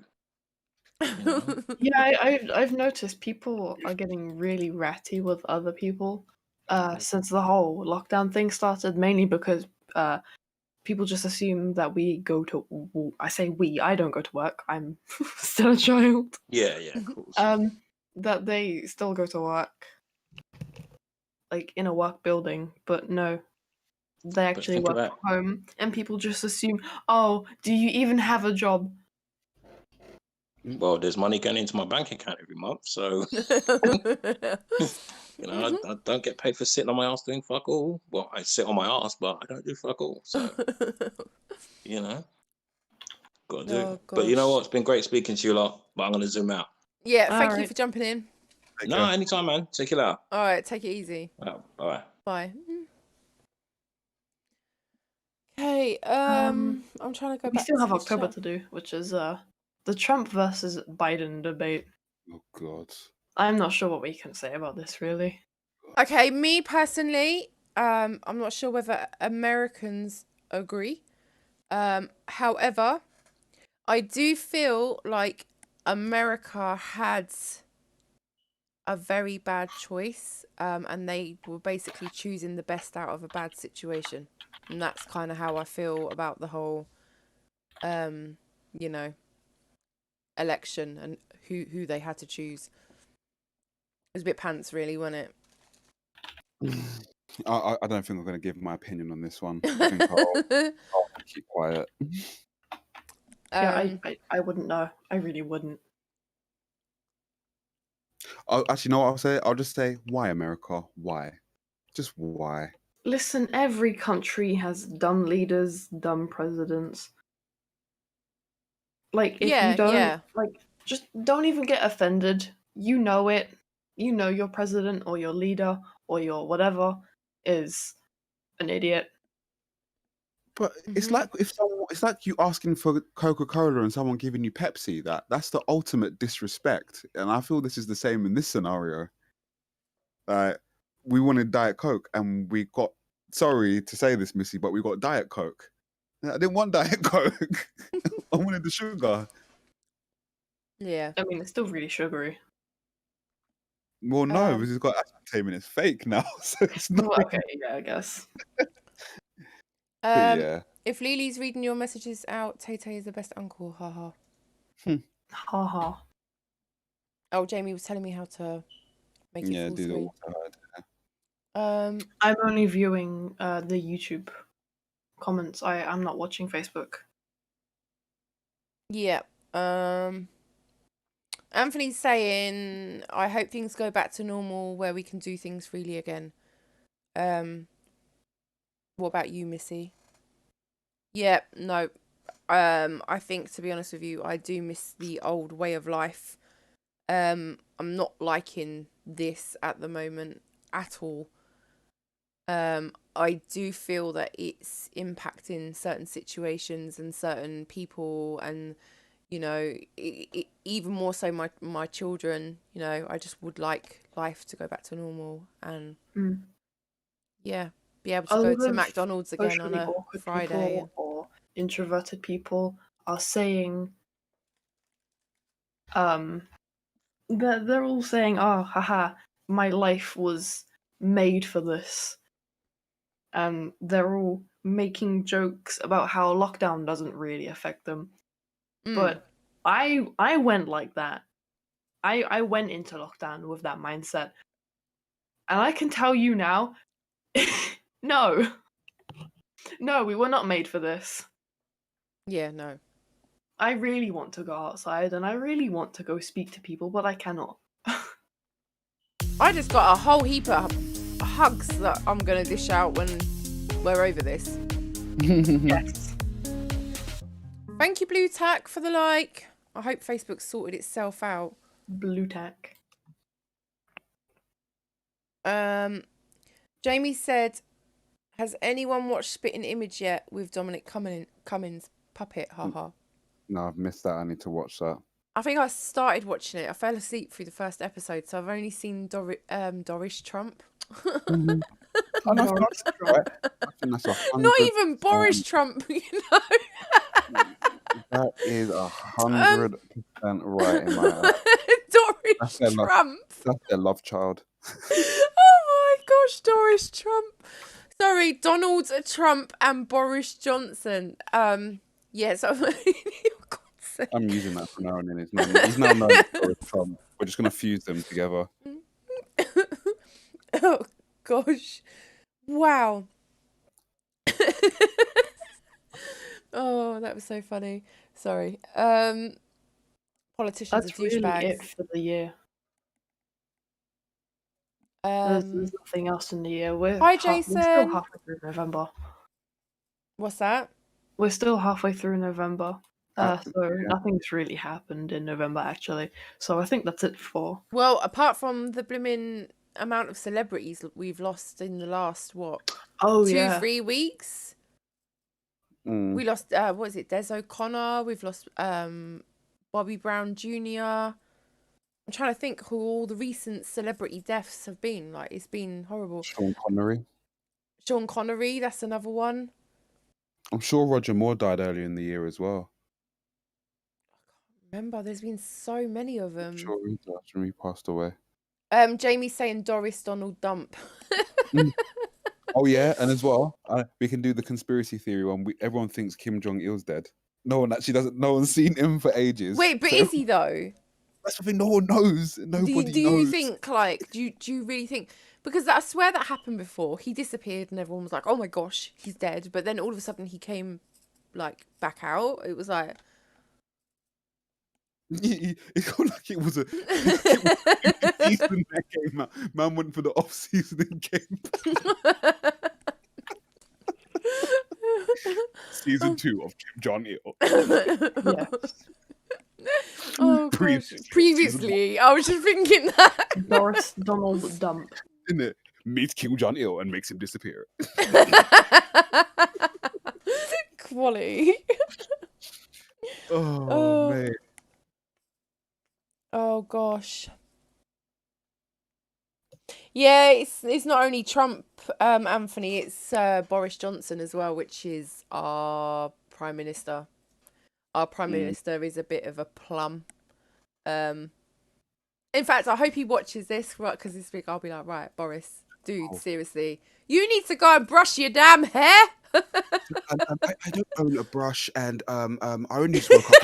S4: You know.
S2: Yeah, I've noticed people are getting really ratty with other people since the whole lockdown thing started, mainly because people just assume that we go to. I say we. I don't go to work. I'm still a child.
S4: Yeah, of course.
S2: That they still go to work, like in a work building, but no, they actually
S4: think
S2: work
S4: about-
S2: from home, and people just assume, oh, do you even have a job?
S4: Well, there's money going into my bank account every month, so you know, I don't get paid for sitting on my ass doing fuck all. Well, I sit on my ass, but I don't do fuck all. So you know, gotta do.
S1: Oh,
S4: It. But you know
S1: gosh.
S4: what? It's been great speaking to you lot. But I'm gonna zoom out.
S1: Yeah, thank you
S2: Alright.
S1: for jumping in.
S3: Take
S4: No,
S3: care.
S4: anytime, man. Take it out.
S1: All right, take it easy.
S4: Bye.
S1: Bye. Okay,
S2: Um,
S1: I'm trying to go
S2: We
S1: back
S2: still
S1: to
S2: have
S1: this
S2: October
S1: chat.
S2: to do, which is the Trump versus Biden debate.
S3: Oh God.
S2: I'm not sure what we can say about this, really.
S1: Okay, me personally, I'm not sure whether Americans agree. However, I do feel like America had a very bad choice, and they were basically choosing the best out of a bad situation, and that's kind of how I feel about the whole, you know, election and who they had to choose. It was a bit pants, really, wasn't it?
S3: I don't think I'm going to give my opinion on this one. I think I'll keep quiet.
S2: Yeah, I wouldn't know. I really wouldn't.
S3: I'll actually know what I'll say. I'll just say, why America? Why? Just why?
S2: Listen, every country has dumb leaders, dumb presidents. Like, if
S1: Yeah,
S2: you don't,
S1: yeah.
S2: like, just don't even get offended. You know it. You know your president or your leader or your whatever is an idiot.
S3: But it's
S1: Mhm.
S3: like it's like you asking for Coca-Cola and someone giving you Pepsi. That's the ultimate disrespect. And I feel this is the same in this scenario. We wanted Diet Coke and we got, sorry to say this, Missy, but we got Diet Coke. I didn't want Diet Coke. I wanted the sugar.
S1: Yeah.
S2: I mean, it's still really sugary.
S3: Well, no, because it's got aspartame and it's fake now. So it's not.
S2: Well, okay, yeah, I guess.
S3: But yeah.
S1: If Lily's reading your messages out, Tay Tay is the best uncle. Haha.
S2: Haha.
S1: Oh, Jamie was telling me how to make it
S3: Yeah,
S1: full
S3: do the
S1: screen.
S3: water.
S2: I'm only viewing the YouTube comments. I'm not watching Facebook.
S1: Yeah. Anthony's saying, I hope things go back to normal where we can do things freely again. What about you, Missy? Yeah, no. I think, to be honest with you, I do miss the old way of life. I'm not liking this at the moment at all. I do feel that it's impacting certain situations and certain people, and you know, even more so my children. You know, I just would like life to go back to normal and yeah, be able to go to McDonald's again on
S2: socially
S1: a
S2: awkward
S1: Friday.
S2: people or introverted people are saying, they're all saying, "Oh, haha, my life was made for this," and they're all making jokes about how lockdown doesn't really affect them. But I went like that. I went into lockdown with that mindset, and I can tell you now, no, we were not made for this.
S1: Yeah, no.
S2: I really want to go outside and I really want to go speak to people, but I cannot.
S1: I just got a whole heap of hugs that I'm gonna dish out when we're over this.
S2: Yes.
S1: Thank you, Blue Tack, for the like. I hope Facebook sorted itself out.
S2: Blue tack.
S1: Jamie said, "Has anyone watched Spitting Image yet with Dominic Cummings puppet? Haha."
S3: No, I've missed that. I need to watch that.
S1: I think I started watching it. I fell asleep through the first episode, so I've only seen Doris Trump.
S3: Oh, no,
S2: Doris
S3: that's
S2: Trump.
S3: right. I think that's
S1: Not even Boris Trump, you know.
S3: That is 100% right in my eyes.
S1: Doris
S3: their love-
S1: Trump.
S3: That's their love child.
S1: Oh my gosh, Doris Trump. Sorry, Donald Trump and Boris Johnson. Yes,
S3: I'm using that from now on in. He's now known as Donald Trump. We're just going to fuse them together.
S1: Oh gosh. Wow. Oh, that was so funny. Sorry. Politicians
S2: That's
S1: are
S2: really
S1: douchebags.
S2: it for the year. There's nothing else in the year. We're
S1: Hi,
S2: we're still
S1: Jason.
S2: halfway through November.
S1: What's that?
S2: We're still halfway through November. So
S3: Yeah.
S2: nothing's really happened in November, actually. So I think that's it for...
S1: Well, apart from the blooming amount of celebrities we've lost in the last, what,
S2: Oh,
S1: 2-3 weeks?
S3: Mm.
S1: We lost, what is it, Des O'Connor. We've lost Bobby Brown Jr. I'm trying to think who all the recent celebrity deaths have been. Like, it's been horrible.
S3: Sean Connery.
S1: Sean Connery, that's another one.
S3: I'm sure Roger Moore died earlier in the year as well.
S1: Remember, there's been so many of them.
S3: I'm sure he died when he passed away.
S1: Jamie's saying Doris Donald Dump.
S3: Oh yeah, and as well, we can do the conspiracy theory one. Everyone thinks Kim Jong-il's dead. No one actually doesn't. No one's seen him for ages.
S1: Wait, but is he though?
S3: That's the thing. No one knows. Nobody
S1: do
S3: knows.
S1: you think, like, do you really think? Because I swear that happened before. He disappeared and everyone was like, "Oh my gosh, he's dead." But then all of a sudden he came, like, back out. It was like,
S3: It got like it was a season that came out. Man went for the off season and came back. Season 2 of Kim Jong-il.
S2: Yes.
S1: Oh gosh. Previously, I was just thinking that.
S2: Doris Donald Dump.
S3: Isn't it? Meets Kim Jong-il and makes him disappear.
S1: Quality.
S3: Oh man.
S1: Oh gosh. Yeah, it's not only Trump, Anthony, it's Boris Johnson as well, which is our Prime Minister. Our Prime Minister is a bit of a plum. In fact, I hope he watches this, right? Because this week I'll be like, right, Boris, dude, seriously, you need to go and brush your damn hair.
S3: I don't own a brush, and I only just woke up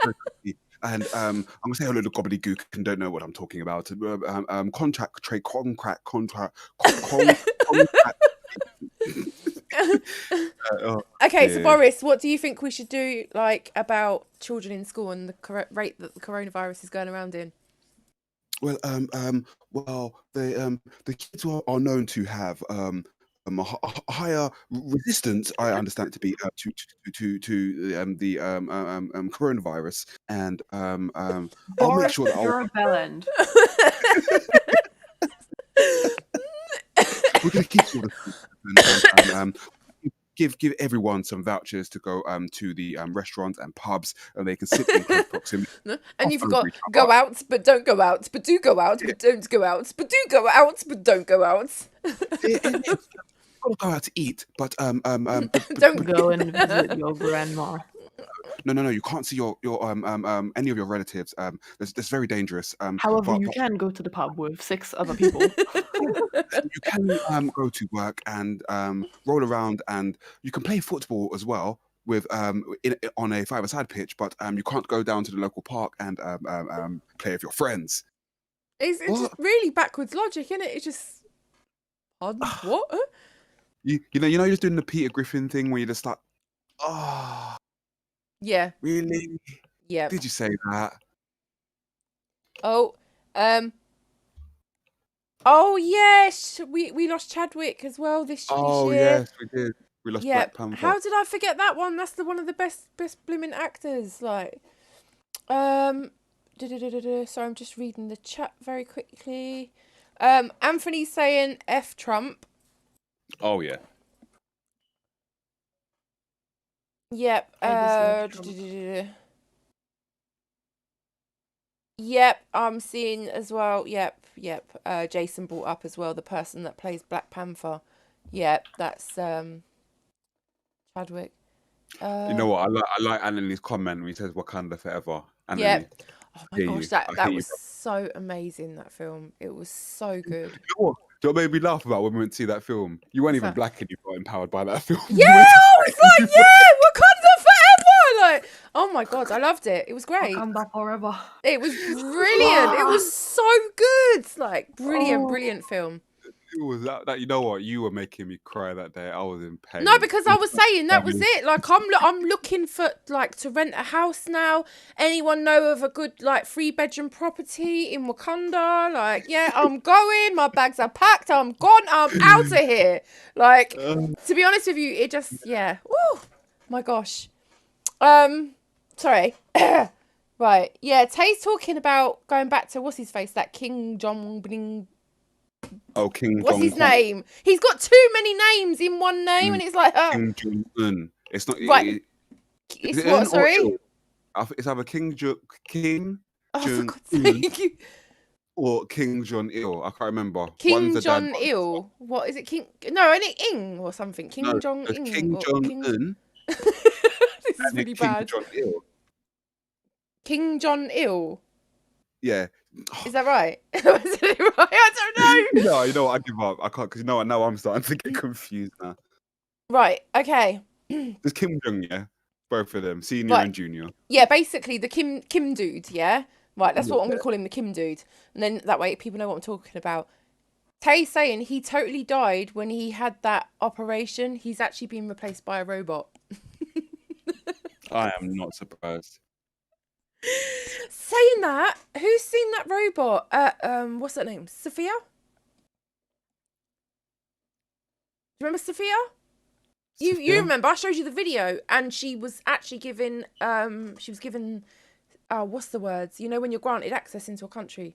S3: like. And I'm gonna say hello to gobbledygook and don't know what I'm talking about. Contract.
S1: Okay, so Boris, what do you think we should do, like, about children in school and the rate that the coronavirus is going around in?
S3: Well, the kids are known to have a higher resistance. I understand it to be to the coronavirus, and I'll make sure that
S2: you're a bellend.
S3: we're going to keep all the and give everyone some vouchers to go to the restaurants and pubs, and they can sit in close proximity.
S1: And you've got go out, but don't go out, but do go out, but don't go out, but do go out, but don't go out.
S3: Got to go out to eat, but
S2: don't go and visit your grandma.
S3: No, you can't see your any of your relatives. That's very dangerous.
S2: However, you can go to the pub with 6 other people.
S3: You can go to work and roll around, and you can play football as well with on a 5-a-side pitch, but you can't go down to the local park and play with your friends.
S1: It's just really backwards logic, isn't it? It's just what?
S3: You know, you're just doing the Peter Griffin thing where you're just like,
S1: yeah,
S3: really?
S1: Yeah.
S3: Did you say that?
S1: Oh, Oh yes, we lost Chadwick as well this
S3: Oh
S1: year.
S3: yes, we did. We lost
S1: Yeah.
S3: Black Panther.
S1: How did I forget that one? That's one of the best blooming actors. Like, sorry, I'm just reading the chat very quickly. Anthony's saying F Trump.
S3: Oh yeah.
S1: Yep.
S2: I did see
S1: Yep, I'm seeing as well. Yep. Jason brought up as well the person that plays Black Panther. Yep, that's Chadwick.
S3: You know what? I like Anthony's comment when he says Wakanda forever. Anthony.
S1: Yep. Oh my
S3: hear
S1: gosh,
S3: you.
S1: that
S3: I hear you,
S1: was so amazing, that film. It was so good.
S3: You know what? Do you know what made me laugh about when we went to see that film? You weren't
S1: What's
S3: even
S1: that?
S3: black and you got empowered by that film.
S1: Yeah,
S3: You went to
S1: I was like, yeah, Wakanda forever! Like, oh my god, I loved it. It was great.
S2: Wakanda forever.
S1: It was brilliant. It was so good. Like, brilliant film.
S3: It was that. You know what? You were making me cry that day. I was in pain.
S1: No, because I was saying that was it. Like, I'm looking for like to rent a house now. Anyone know of a good like 3-bedroom property in Wakanda? Like, yeah, I'm going. My bags are packed. I'm gone. I'm out of here. Like, to be honest with you, it just Woo, my gosh. Sorry. Right. Yeah, Tay's talking about going back to what's his face, that King Jong Bling.
S3: Oh, King.
S1: What's his name? He's got too many names in one name, and it's like,
S3: King Jong-un. It's not
S1: right. It's what? Sorry.
S3: It's either King Jong
S1: For God's sake.
S3: or King Jong-il. I can't remember.
S1: King Jong-il. What is it? No, ain't it Ing or something? King Jong-il.
S3: King Jong-un.
S1: This is really bad.
S3: King Jong-il.
S1: King Jong-il.
S3: Yeah.
S1: Is that right? Is it right? I don't know.
S3: No, you know what? I give up. I can't because now I'm starting to get confused now.
S1: Right. Okay.
S3: There's Kim Jong, yeah, both of them, senior and junior.
S1: Yeah, basically the Kim dude. Yeah. Right. That's what I'm gonna call him, the Kim dude, and then that way people know what I'm talking about. Tay's saying he totally died when he had that operation. He's actually been replaced by a robot.
S3: I am not surprised.
S1: Saying that, who's seen that robot? What's her name? Sophia? Do you remember Sophia? You remember? I showed you the video, and she was actually given what's the words? You know when you're granted access into a country.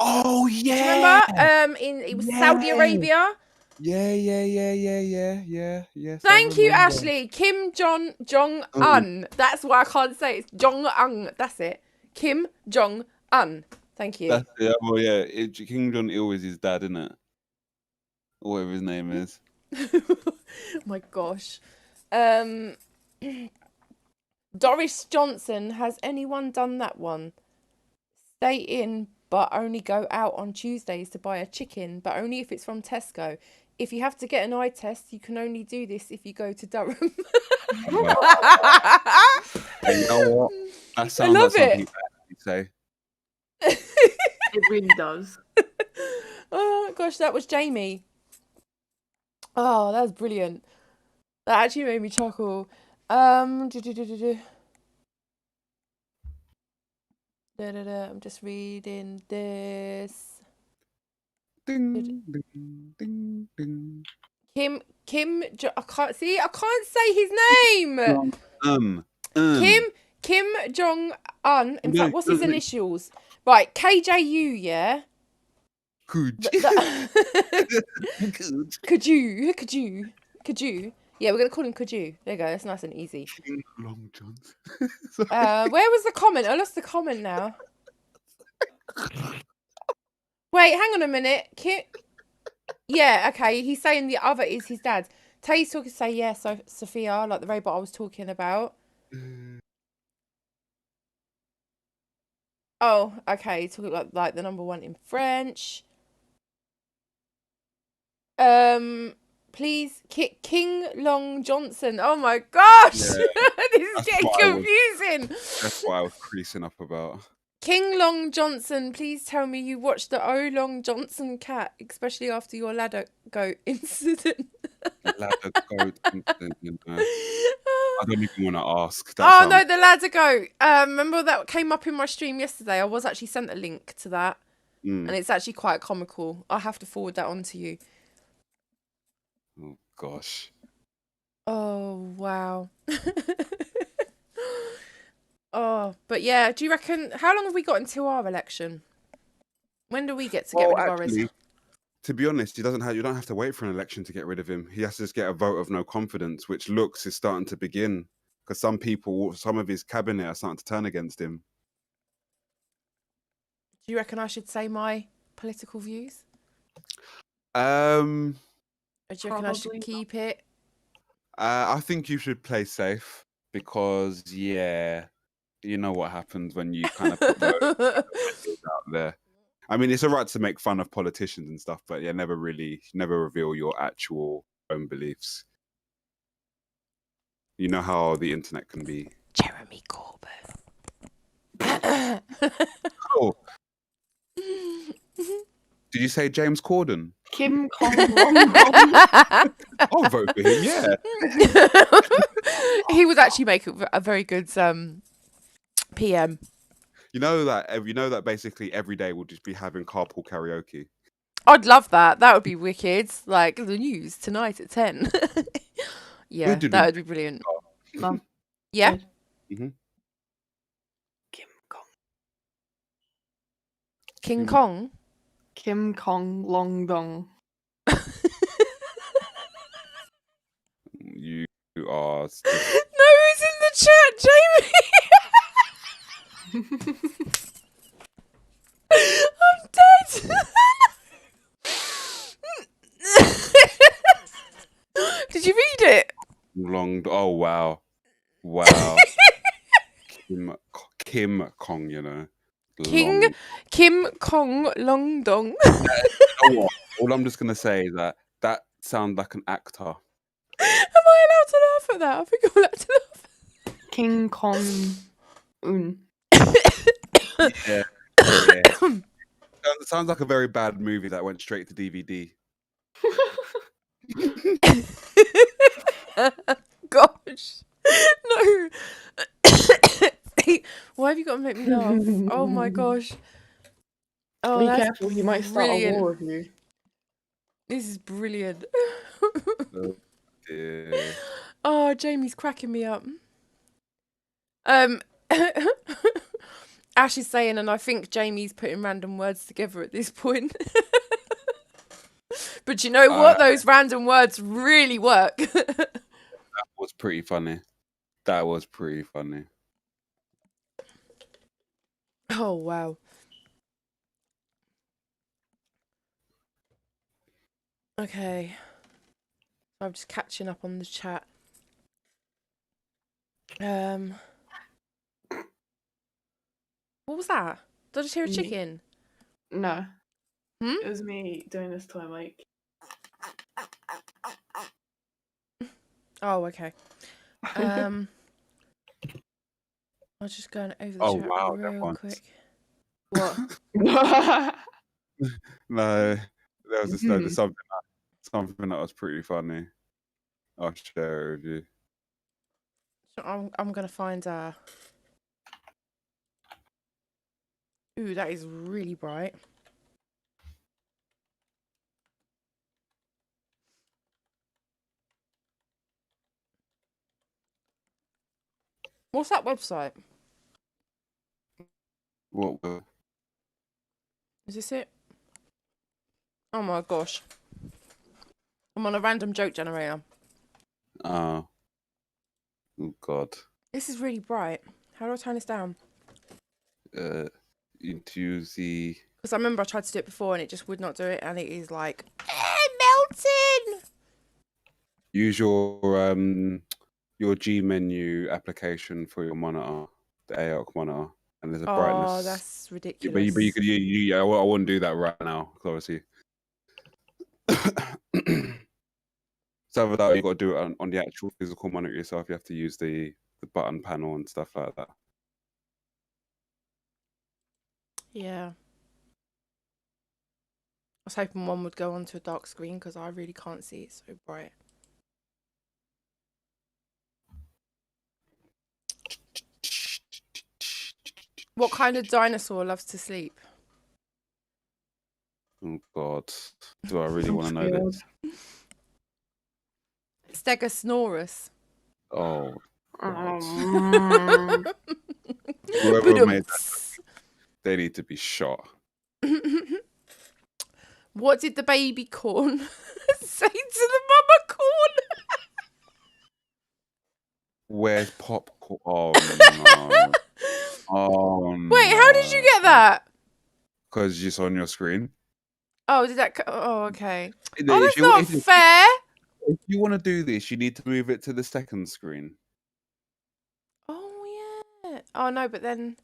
S3: Oh yeah.
S1: Do you remember? It was Saudi Arabia.
S3: Yeah.
S1: Thank you, Ashley. Kim Jong-un. That's why I can't say it. It's Jong-un. That's it. Kim Jong-un. Thank you.
S3: That's it. Well, yeah. King Jong-il is his dad, isn't it? Or whatever his name is.
S1: My gosh. Doris Johnson, has anyone done that one? Stay in, but only go out on Tuesdays to buy a chicken, but only if it's from Tesco. If you have to get an eye test, you can only do this if you go to Durham.
S3: You know what? That sounds
S1: love
S3: like something
S1: it.
S3: you'd say.
S2: It really does.
S1: Oh gosh, that was Jamie. Oh, that was brilliant. That actually made me chuckle. I'm just reading this.
S3: Ding, ding, ding, ding.
S1: I can't say his name. Kim Jong-un. In fact, what's his initials? Right, KJU, yeah?
S3: Could
S1: you? Yeah, we're going to call him Kuju. There you go, that's nice and easy.
S3: King Long Johnson.
S1: Where was the comment? I lost the comment now. Wait, hang on a minute. Yeah, okay, he's saying the other is his dad. Tay's talking to say, yeah, so Sophia, like the robot I was talking about. Oh, okay, talking like the number one in French. Please, King Long Johnson. Oh my gosh,
S3: Yeah,
S1: this is getting confusing.
S3: That's what I was creasing up about.
S1: King Long Johnson, please tell me you watched the O Long Johnson cat, especially after your ladder goat incident.
S3: Ladder goat incident, you know. I don't even want to ask.
S1: Oh no, the ladder goat. Remember that came up in my stream yesterday? I was actually sent a link to that. and it's actually quite comical. I'll have to forward that on to you.
S3: Oh gosh.
S1: Oh wow. Oh, but yeah, do you reckon, how long have we got until our election? When do we get to get
S3: Well,
S1: rid of Boris?
S3: actually, to be honest, you don't have to wait for an election to get rid of him. He has to just get a vote of no confidence, which is starting to begin because some of his cabinet are starting to turn against him.
S1: Do you reckon I should say my political views?
S3: Um,
S1: Or do you reckon I should
S2: Probably
S1: keep it?
S3: I think you should play safe because, yeah, you know what happens when you kind of put those ideas out there. I mean, it's all right to make fun of politicians and stuff, but yeah, never reveal your actual own beliefs. You know how the internet can be.
S1: Jeremy Corbyn.
S3: Oh, did you say James Corden?
S2: Kim Kong Long Dong.
S3: I'll vote for him. Yeah.
S1: He would actually make a very good PM.
S3: You know that basically every day we'll just be having carpool karaoke.
S1: I'd love that. That would be wicked. Like the news tonight at 10. Yeah,
S3: We're
S1: that would be brilliant.
S2: Mum.
S1: Yeah.
S2: Dad.
S3: Mhm.
S2: Kim Kong.
S1: King Kong.
S2: Kim Kong Long Dong.
S3: You are.
S1: No, who's in the chat, Jamie? I'm dead. Did you read it?
S3: Long. Oh wow. Kim Kong. You know.
S1: King Kim Kong Long Dong.
S3: You know what? All I'm just gonna say is that sounds like an actor.
S1: Am I allowed to laugh at that? I think I'm allowed to laugh.
S2: King Kong Un.
S3: Yeah. Sounds like a very bad movie that went straight to DVD.
S1: Gosh. No. Why have you got to make me laugh? Oh my gosh. Oh,
S2: Be
S1: that's
S2: careful, he might start
S1: brilliant.
S2: a war with you.
S1: This is brilliant.
S3: Yeah.
S1: Oh, Jamie's cracking me up. Ash is saying, and I think Jamie's putting random words together at this point. But you know what? Those random words really work.
S3: That was pretty funny.
S1: Oh, wow. Okay. I'm just catching up on the chat. What was that? Did I just hear a
S2: Me.
S1: chicken?
S2: No.
S1: Hmm?
S2: It was me doing this to my mic.
S1: Oh, okay. I was just going over the
S3: Oh,
S1: chat
S3: wow, that
S1: real
S3: one.
S1: quick. What?
S3: No, there was
S2: Mhm.
S3: something that was pretty funny. I'll share it with you.
S1: So I'm gonna find Ooh, that is really bright. What's that website?
S3: What?
S1: Is this it? Oh my gosh. I'm on a random joke generator.
S3: Oh God.
S1: This is really bright. How do I turn this down?
S3: Into the.
S1: Because I remember I tried to do it before and it just would not do it, and it is like melting.
S3: Use your G menu application for your monitor, the AOC monitor, and there's a brightness.
S1: Oh, that's
S3: Yeah,
S1: ridiculous.
S3: but you could I wouldn't do that right now, 'cause obviously. So with that, you got to do it on the actual physical monitor yourself. You have to use the button panel and stuff like that.
S1: Yeah. I was hoping one would go onto a dark screen because I really can't see it so bright. What kind of dinosaur loves to sleep?
S3: Oh God, do I really want to know
S2: Field.
S3: this?
S1: Stegosaurus.
S3: Oh,
S2: Um,
S3: whoever made that,
S1: Ba-dum-ts.
S3: they need to be shot.
S1: What did the baby corn say to the mama corn?
S3: Where's popcorn? Oh no! Oh
S1: Wait, how did you get
S3: no!
S1: that?
S3: Because it's on your screen.
S1: Oh, did that? Oh, okay.
S3: If
S1: Oh, that's
S3: you
S1: not fair.
S3: if you want to do this, you need to move it to the second screen.
S1: Oh yeah. Oh no, but then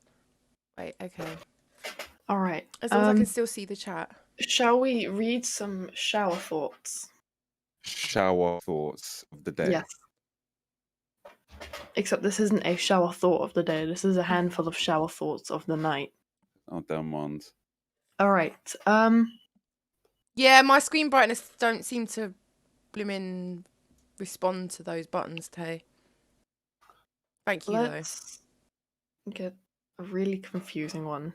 S1: wait. Okay.
S2: all right.
S1: As long as I can still see the chat.
S2: Shall we read some shower thoughts?
S3: Shower thoughts of the day.
S2: Yes. Except this isn't a shower thought of the day. This is a handful of shower thoughts of the night.
S3: Oh damn ones.
S2: All right.
S1: Yeah, my screen brightness don't seem to blimmin' respond to those buttons, Tay. Thank you,
S2: Let's get a really confusing one.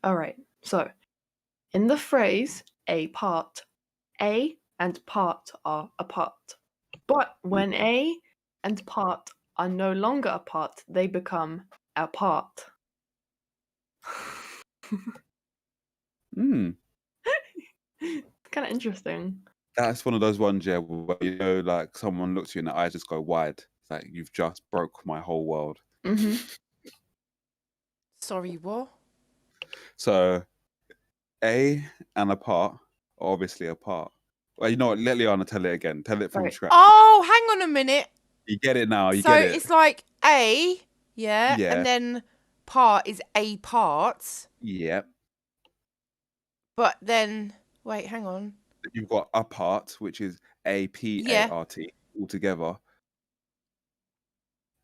S2: All right. So, in the phrase "a part," A and part are apart. But when A and part are no longer apart, they become apart.
S3: Hmm.
S2: Kind of interesting.
S3: That's one of those ones, yeah, where you know, like someone looks at you and the eyes just go wide. It's like you've just broke my whole world.
S2: Mm-hmm.
S1: Sorry, what?
S3: So, A and apart are obviously apart. Well, you know what? Let Liana tell it again. Tell it from
S2: Right.
S3: scratch.
S1: Oh, hang on a minute.
S3: You get it now. You
S1: So
S3: get it.
S1: it's like A, yeah,
S3: Yeah.
S1: and then part is a part,
S3: Yeah.
S1: but then wait, hang on.
S3: You've got apart, which is APART altogether.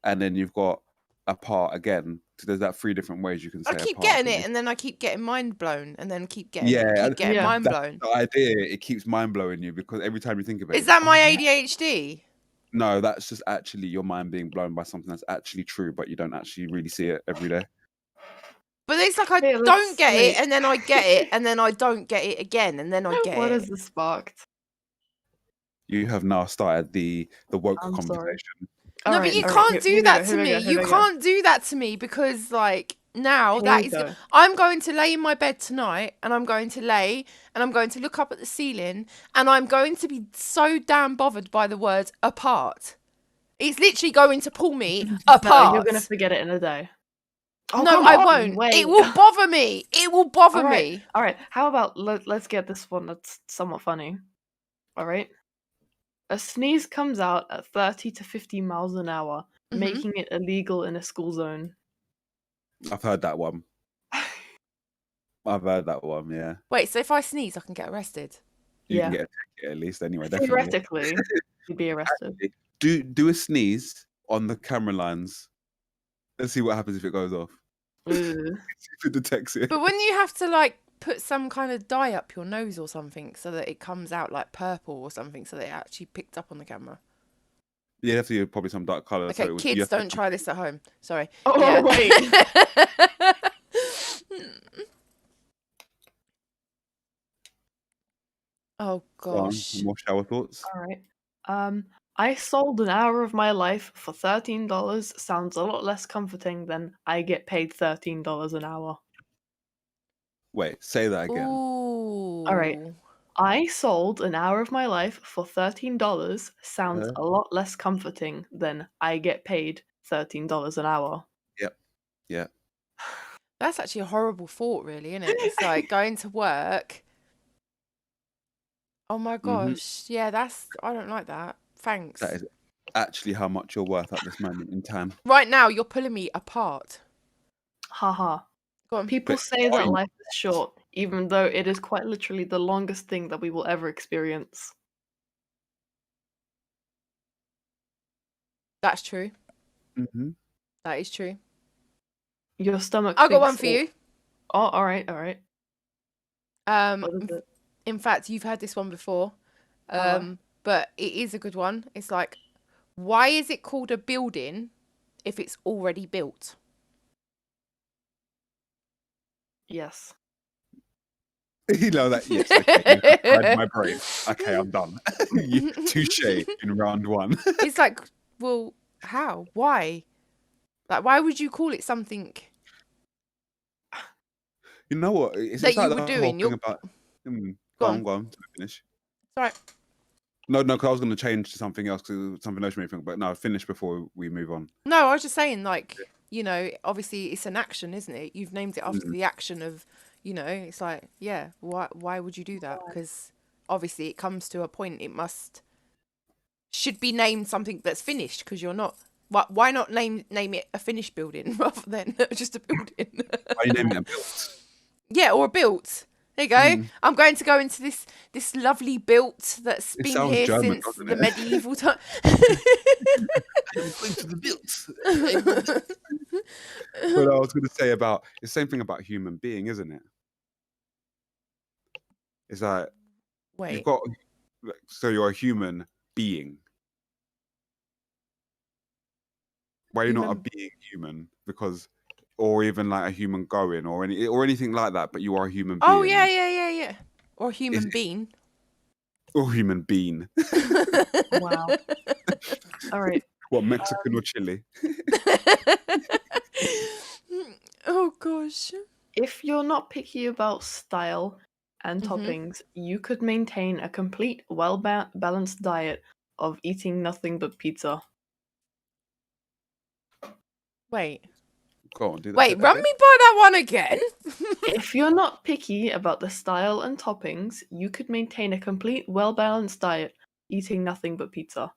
S3: And then you've got apart again. So there's that 3 different ways you can say
S1: I keep
S3: apart.
S1: getting
S3: really.
S1: it, and then I keep getting mind blown, and then keep getting
S3: Yeah,
S1: keep getting
S2: yeah.
S1: mind
S3: That's
S1: blown.
S3: the idea. It keeps mind blowing you because every time you think of it,
S1: Is
S3: it's,
S1: that my
S3: oh,
S1: ADHD?
S3: no, that's just actually your mind being blown by something that's actually true, but you don't actually really see it every day.
S1: But it's like I
S2: Hey,
S1: don't
S2: let's
S1: get
S2: wait.
S1: it, and then I get it, and then I don't get it again, and then I get
S2: What
S1: it.
S2: has this sparked?
S3: You have now started the woke
S2: I'm sorry.
S3: conversation.
S1: No, but you can't do that to me. You can't do that to me because, like, now that is. I'm going to lay in my bed tonight, and I'm going to lay, and I'm going to look up at the ceiling, and I'm going to be so damn bothered by the word apart. It's literally going to pull me apart.
S2: No, you're gonna forget it in a day. Oh,
S1: no,
S2: come
S1: I
S2: on,
S1: won't.
S2: wait.
S1: It will bother me. It will bother
S2: All right.
S1: me.
S2: All right. How about let's get this one that's somewhat funny. All right. A sneeze comes out at 30 to 50 miles an hour, making it illegal in a school zone.
S3: I've heard that one. I've heard that one, yeah.
S1: Wait, so if I sneeze, I can get arrested?
S3: You
S2: Yeah.
S3: can get a ticket at least anyway, definitely.
S2: Theoretically, you'd be arrested.
S3: Do a sneeze on the camera lines. Let's see what happens if it goes off.
S2: Ugh.
S3: If it detects it.
S1: But wouldn't you have to, like, put some kind of dye up your nose or something so that it comes out like purple or something so that it actually picked up on the camera?
S3: Yeah, you have to use probably some dark colour.
S1: Okay,
S3: so
S1: kids, don't try this at home. Sorry.
S2: Oh,
S1: Yeah.
S2: wait.
S1: Oh, gosh.
S3: More shower thoughts.
S2: All right. I sold an hour of my life for $13. Sounds a lot less comforting than I get paid $13 an hour.
S3: Wait, say that again.
S1: Ooh.
S2: All right. I sold an hour of my life for $13. Sounds a lot less comforting than I get paid $13 an hour.
S3: Yeah.
S1: That's actually a horrible thought, really, isn't it? It's like going to work. Oh, my gosh. Yeah, I don't like that. Thanks.
S3: That is actually how much you're worth at this moment in time.
S1: Right now, you're pulling me apart.
S2: Haha.
S1: Go on.
S2: People
S3: But
S2: say
S3: are
S2: that
S3: you-
S2: life is short, even though it is quite literally the longest thing that we will ever experience.
S1: That's true.
S3: Mm-hmm.
S1: That is true.
S2: Your stomach.
S1: I've got one
S2: thinks
S1: for
S2: it-
S1: you.
S2: Oh, all right. What is it?
S1: In fact, you've heard this one before, but it is a good one. It's like, why is it called a building if it's already built?
S2: Yes.
S3: You know that, yes, okay, you have fried my brain. Okay, I'm done. Touche in round one.
S1: It's like, well, how? Why? Like, why would you call it something
S3: You know what? It's
S1: that
S3: like
S1: you were
S3: the whole
S1: doing?
S3: thing
S1: You're
S3: about.
S1: go on.
S3: Go on. Finish.
S1: Sorry.
S3: No, because I was going to change to something else, because something else made me think. But no, finish before we move on.
S1: No, I was just saying, like, obviously it's an action, isn't it? You've named it after
S3: Mm.
S1: the action of, it's like, yeah, why would you do that? Because obviously it comes to a point should be named something that's finished, because you're not. Why not name it a finished building rather than just a building?
S3: Why you name it a built?
S1: Yeah, or a built. There you go.
S3: Mm.
S1: I'm going to go into this lovely built that's
S3: It
S1: been
S3: sounds
S1: here
S3: German,
S1: since
S3: doesn't
S1: the
S3: it?
S1: medieval time.
S3: I'm going to the built. But I was going to say about the same thing about human being, isn't it? It's like you've
S1: Wait.
S3: got, so you're a human being. Why are you not a being human? Because, or even like a human going, or anything like that. But you are a human being.
S1: Oh yeah. Or human being.
S3: Or human being.
S2: Wow. All right.
S3: What, Mexican or Chile?
S1: Oh gosh.
S2: If you're not picky about style and
S1: Mhm.
S2: toppings, you could maintain a complete, well-balanced diet of eating nothing but pizza.
S1: Wait.
S3: Go on, do that.
S1: Wait, run me by that one again.
S2: If you're not picky about the style and toppings, you could maintain a complete, well-balanced diet eating nothing but pizza.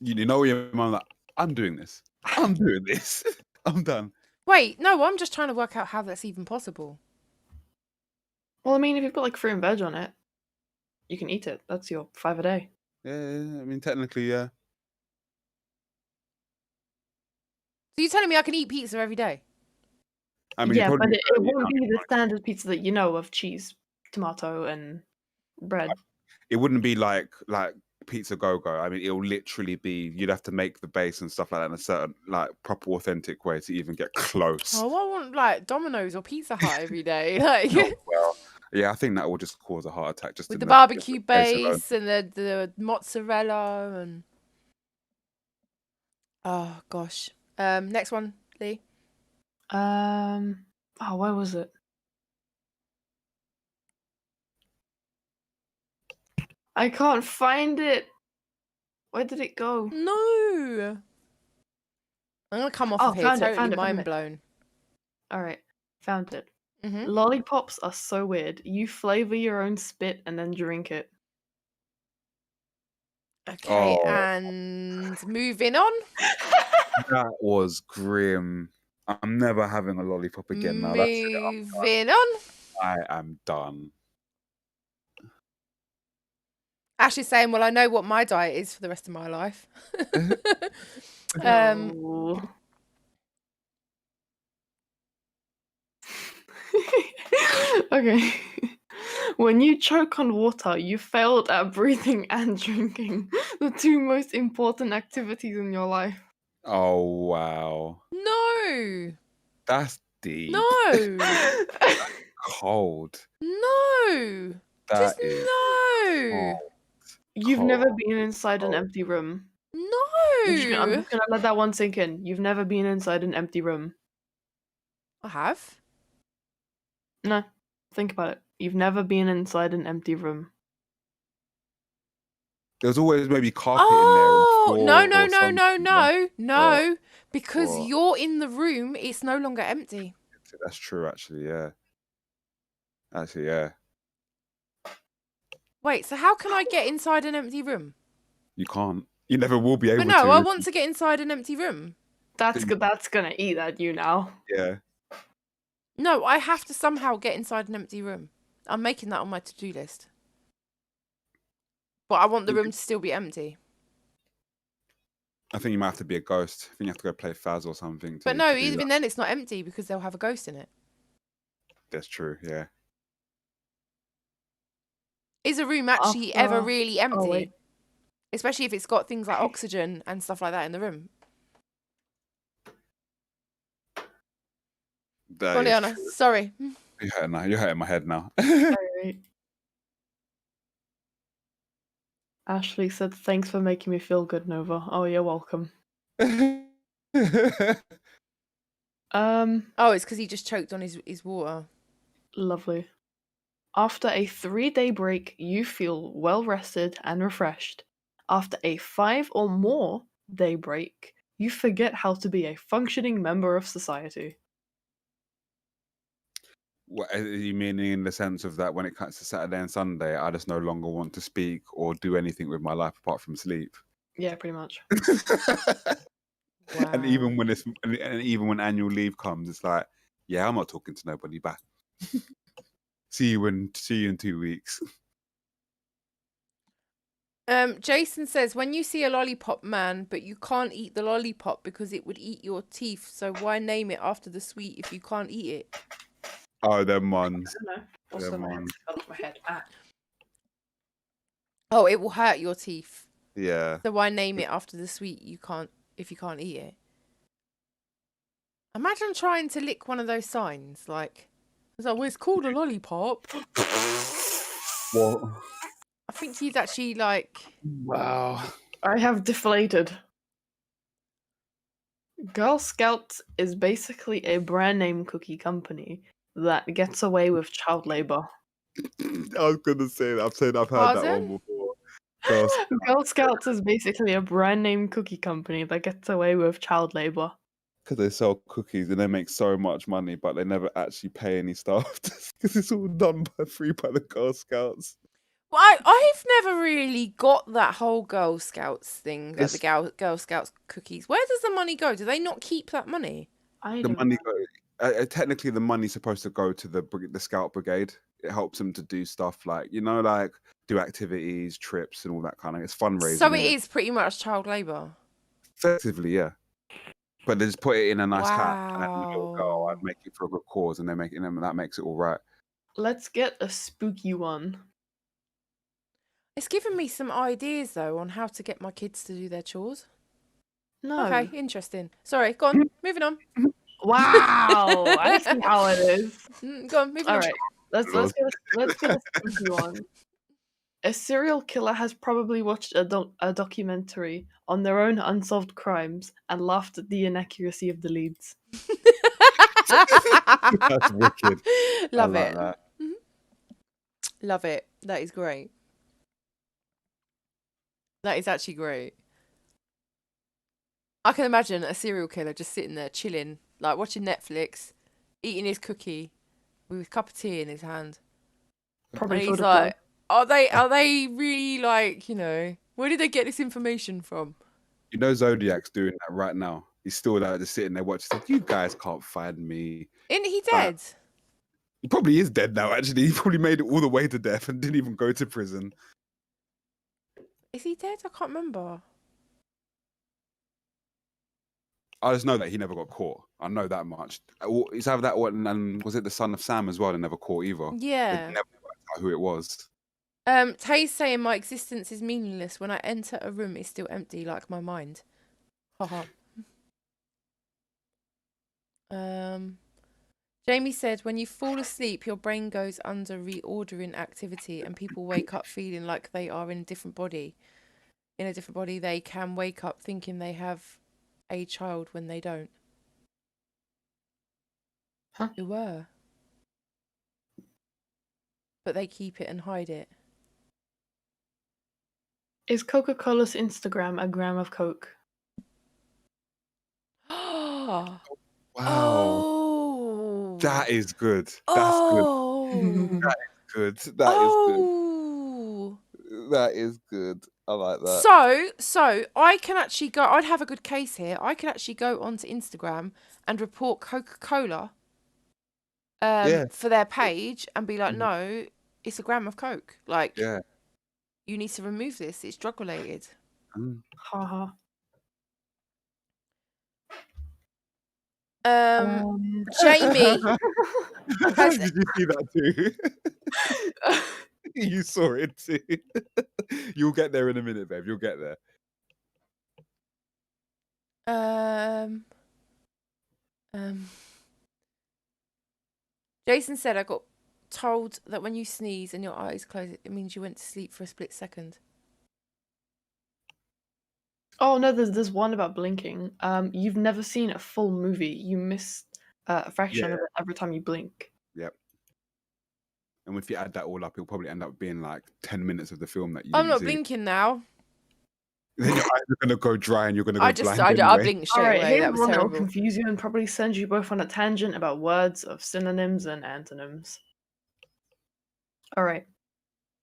S3: You know your mum like, I'm doing this. I'm doing this. I'm done.
S1: Wait, no, I'm just trying to work out how that's even possible.
S2: Well, I mean, if you put like fruit and veg on it, you can eat it. That's your 5 a day.
S3: Yeah, I mean, technically, yeah.
S1: So you're telling me I can eat pizza every day?
S3: I mean,
S2: Yeah, but
S3: probably
S2: it won't be the standard pizza that you know of cheese, tomato, and bread.
S3: it wouldn't be like pizza go-go. I mean, it'll literally be, you'd have to make the base and stuff like that in a certain, like, proper authentic way to even get close.
S1: Oh, I want like Domino's or Pizza Hut every day. Like
S3: Oh, well, yeah, I think that will just cause a heart attack just
S1: with
S3: in
S1: the
S3: the
S1: barbecue
S3: base alone.
S1: base and the mozzarella and oh gosh. Next one, Lee.
S2: Oh, where was it? I can't find it. Where did it go?
S1: No. I'm gonna come off
S2: Oh,
S1: of here
S2: found it,
S1: totally
S2: found it, found
S1: mind
S2: it.
S1: blown.
S2: All right, found it.
S1: Mhm.
S2: Lollipops are so weird. You flavor your own spit and then drink it.
S1: Okay,
S3: Oh.
S1: and moving on.
S3: That was grim. I'm never having a lollipop again now. That's it.
S1: Moving on.
S3: I am done.
S1: Ashley's saying, well, I know what my diet is for the rest of my life.
S2: No. Okay. When you choke on water, you failed at breathing and drinking, the two most important activities in your life.
S3: Oh, wow.
S1: No.
S3: That's deep.
S1: No.
S3: Cold.
S1: No.
S3: That
S1: Just
S3: is
S1: no.
S3: cold.
S2: You've
S3: Cold.
S2: never been inside an
S3: Cold.
S2: empty room. I'm
S1: No.
S2: just gonna let that one sink in. You've never been inside an empty room.
S1: I have.
S2: No. Think about it. You've never been inside an empty room.
S3: There's always maybe carpet
S1: Oh,
S3: in there.
S1: no. Because
S3: What?
S1: you're in the room, it's no longer empty.
S3: That's true, actually, yeah. Actually, yeah.
S1: Wait, so how can I get inside an empty room?
S3: You can't. You never will be able
S1: But no,
S3: to.
S1: I want to get inside an empty room.
S2: That's gonna eat at you now.
S3: Yeah.
S1: No, I have to somehow get inside an empty room. I'm making that on my to-do list. But I want the room to still be empty.
S3: I think you might have to be a ghost. I think you have to go play Faz or something.
S1: But no,
S3: to do
S1: even
S3: that.
S1: then it's not empty because they'll have a ghost in it.
S3: That's true, yeah.
S1: Is a room actually ever really empty?
S2: wait.
S1: Especially if it's got things like oxygen and stuff like that in the room.
S3: That is
S1: Oliana,
S3: true.
S1: sorry.
S3: You're hurting my head now.
S2: Alright. Ashley said, "Thanks for making me feel good, Nova." Oh, you're welcome.
S1: Oh, it's because he just choked on his water.
S2: Lovely. After a 3-day break, you feel well rested and refreshed. After a 5 or more day break, you forget how to be a functioning member of society.
S3: What are you meaning in the sense of that when it comes to Saturday and Sunday, I just no longer want to speak or do anything with my life apart from sleep?
S2: Yeah, pretty much.
S1: Wow.
S3: And even when annual leave comes, it's like, yeah, I'm not talking to nobody. Bye. see you in 2 weeks.
S1: Jason says, when you see a lollipop man, but you can't eat the lollipop because it would eat your teeth, so why name it after the sweet if you can't eat it?
S3: Oh, them ones.
S2: I don't know. Also,
S3: Them
S2: my
S3: ones.
S2: hands fell off my head. Ah.
S1: Oh, it will hurt your teeth.
S3: Yeah.
S1: So why name it after the sweet if you can't eat it? Imagine trying to lick one of those signs, like, it's called a lollipop.
S3: What?
S1: I think you'd actually like.
S3: Wow.
S2: I have deflated. Girl Scouts is basically a brand name cookie company that gets away with child labor.
S3: I was gonna say that. I've heard that
S1: Pardon?
S3: one before. Girls,
S2: Girl Scouts is basically a brand name cookie company that gets away with child labor.
S3: because they sell cookies and they make so much money, but they never actually pay any staff because it's all done by the Girl Scouts.
S1: Well, I've never really got that whole Girl Scouts thing, that the Girl Scouts cookies. Where does the money go? Do they not keep that money?
S2: I
S3: The
S2: don't
S3: money,
S2: know.
S3: technically, the money's supposed to go to the Scout Brigade. It helps them to do stuff like like do activities, trips, and all that kind of. It's fundraising.
S1: So it
S3: innit?
S1: is pretty much child labour.
S3: Effectively, yeah. But they just put it in a nice hat and a little girl
S1: Wow.
S3: and make it for a good cause, and that makes it all right.
S2: Let's get a spooky one.
S1: It's given me some ideas though on how to get my kids to do their chores.
S2: No.
S1: Okay, interesting. Sorry, go on. Moving on.
S2: Wow, I see how it is.
S1: Go on, moving
S2: All
S1: on.
S2: right, let's get a spooky one. A serial killer has probably watched a documentary on their own unsolved crimes and laughed at the inaccuracy of the leads.
S3: That's wicked.
S1: Love
S3: I like
S1: it.
S3: that.
S1: Love it. That is great. That is actually great. I can imagine a serial killer just sitting there chilling, like watching Netflix, eating his cookie with a cup of tea in his hand.
S2: Probably
S1: And
S2: for
S1: he's
S2: the
S1: like, are they really like, where did they get this information from?
S3: Zodiac's doing that right now. He's still there just sitting there watching. Like, you guys can't find me.
S1: Isn't he
S3: Like,
S1: dead?
S3: he probably is dead now, actually. He probably made it all the way to death and didn't even go to prison.
S1: Is he dead? I can't remember.
S3: I just know that he never got caught. I know that much. It's either that one, and was it the son of Sam as well? They never caught either. They
S1: Yeah.
S3: never worked out who it was.
S1: Tay's saying my existence is meaningless. When I enter a room, it's still empty, like my mind. Haha. Jamie said, when you fall asleep, your brain goes under reordering activity and people wake up feeling like they are in a different body. In a different body, they can wake up thinking they have a child when they don't.
S2: Huh?
S1: Who were? But they keep it and hide it.
S2: Is Coca-Cola's Instagram a gram of Coke?
S1: Wow.
S3: Wow. That is good. That's
S1: Oh.
S3: good. That is good.
S1: Oh.
S3: That is good. I like that.
S1: So I can actually go. I'd have a good case here. I could actually go onto Instagram and report Coca-Cola for their page and be like, no, it's a gram of Coke. Like, you need to remove this. It's drug related.
S2: Haha.
S1: Jamie.
S3: Did you see that too? You saw it too. You'll get there in a minute, babe. You'll get there.
S1: Jason said I got told that when you sneeze and your eyes close, it means you went to sleep for a split second.
S2: Oh no, there's one about blinking. You've never seen a full movie. You miss a fraction of it every time you blink.
S3: Yep. And if you add that all up, it'll probably end up being like 10 minutes of the film that you
S1: I'm
S3: didn't
S1: not
S3: see.
S1: blinking now.
S3: Then your eyes are gonna go dry and you're gonna go blind
S1: I
S3: anyway.
S1: blinked straight
S2: Alright,
S1: away.
S2: here's
S1: That was
S2: one that will
S1: terrible.
S2: confuse you and probably send you both on a tangent about words of synonyms and antonyms. Alright.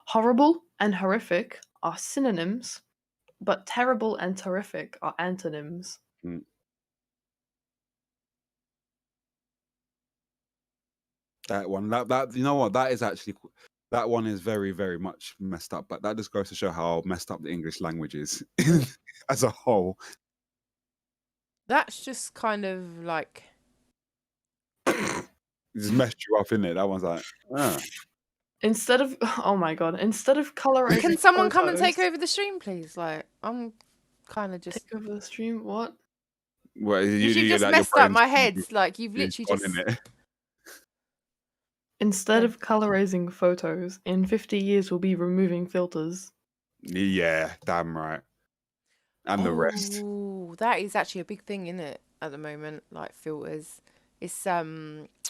S2: Horrible and horrific are synonyms, but terrible and terrific are antonyms.
S3: That one, that you know what, that is actually, that one is very, very much messed up. But that just goes to show how messed up the English language is as a whole.
S1: That's just kind of like.
S3: It just messed you up, innit? That one's like,
S2: Instead of oh my god, instead of colorizing
S1: Can someone come and
S2: photos-
S1: take over the stream, please? Like, I'm kind of just.
S2: take over the stream? What?
S3: well,
S1: You've
S3: you
S1: just
S3: that your
S1: messed up
S3: brain's
S1: my head. Like, you've
S3: is
S1: literally
S3: gone,
S1: just.
S3: innit?
S2: Instead
S1: Yeah.
S2: of colorizing photos, in 50 years we'll be removing filters.
S3: Yeah, damn right. And the rest.
S1: Oh, that is actually a big thing, isn't it? At the moment, like filters. It's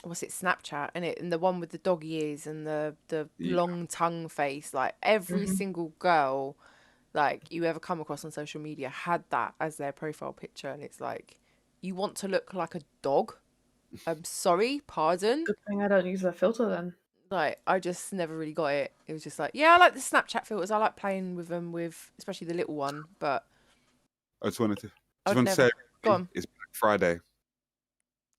S1: what's it? Snapchat, and and the one with the dog ears and the
S3: Yeah.
S1: long tongue face. Like every
S2: Mhm.
S1: single girl, like you ever come across on social media, had that as their profile picture, and it's like, you want to look like a dog. I'm sorry, pardon.
S2: Good thing I don't use that filter then.
S1: Like, I just never really got it. It was just like, yeah, I like the Snapchat filters. I like playing with them, with especially the little one. But
S3: I just wanted to
S1: I'd
S3: say
S1: never. Go on.
S3: it's Black Friday.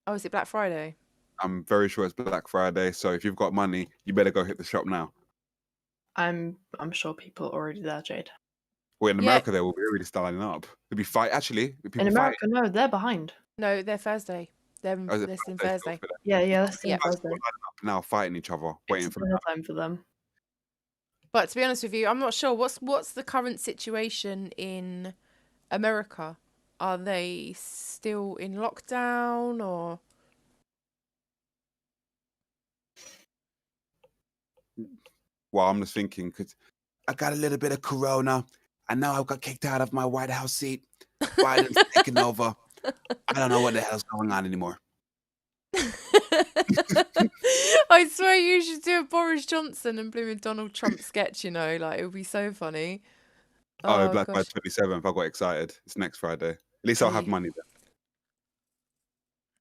S1: Oh, is it Black Friday?
S3: I'm very sure it's Black Friday. So if you've got money, you better go hit the shop now.
S2: I'm sure people are already there, Jade.
S3: Well, in
S1: Yeah.
S3: America, they will be already starting up. There'll be fight. Actually, people
S2: In
S3: fight.
S2: America, no, they're behind.
S1: No, they're Thursday. They're
S3: Oh, is it
S1: still
S3: Thursday still
S1: Thursday.
S3: for them?
S2: Yeah, that's
S1: Yeah.
S2: yeah.
S3: Guys are lining up now, fighting each other, waiting
S2: It's
S3: for
S2: dinner time for them.
S1: But to be honest with you, I'm not sure what's the current situation in America. Are they still in lockdown or?
S3: Well, I'm just thinking because I got a little bit of corona, and now I got kicked out of my White House seat. Biden's taking over. I don't know what the hell's going on anymore.
S1: I swear you should do a Boris Johnson and blooming Donald Trump sketch, you know, like it would be so funny.
S3: Oh,
S1: Oh
S3: Black
S1: gosh.
S3: Friday 27th. I got excited. It's next Friday. At least I'll have
S1: Yeah.
S3: money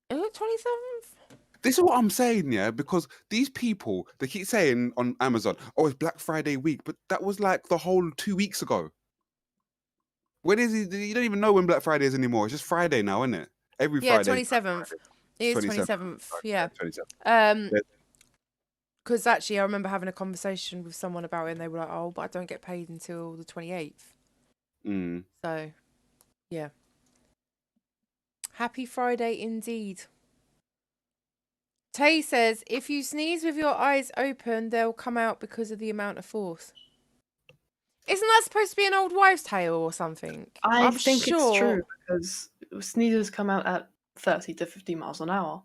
S3: then.
S1: Is it 27th?
S3: This is what I'm saying, yeah, because these people, they keep saying on Amazon, oh, it's Black Friday week, but that was like the whole 2 weeks ago. When is it? You don't even know when Black Friday is anymore. It's just Friday now, isn't it? Every
S1: Yeah,
S3: Friday.
S1: 27th. It is 27th. Yeah.
S3: 27th. Yeah.
S1: Because actually, I remember having a conversation with someone about it, and they were like, "Oh, but I don't get paid until the 28th."
S3: Mm.
S1: So, yeah. Happy Friday indeed. Tay says, if you sneeze with your eyes open, they'll come out because of the amount of force. Isn't that supposed to be an old wives' tale or something?
S2: I
S1: I'm
S2: think
S1: sure...
S2: it's true because sneezes come out at 30 to 50 miles an hour.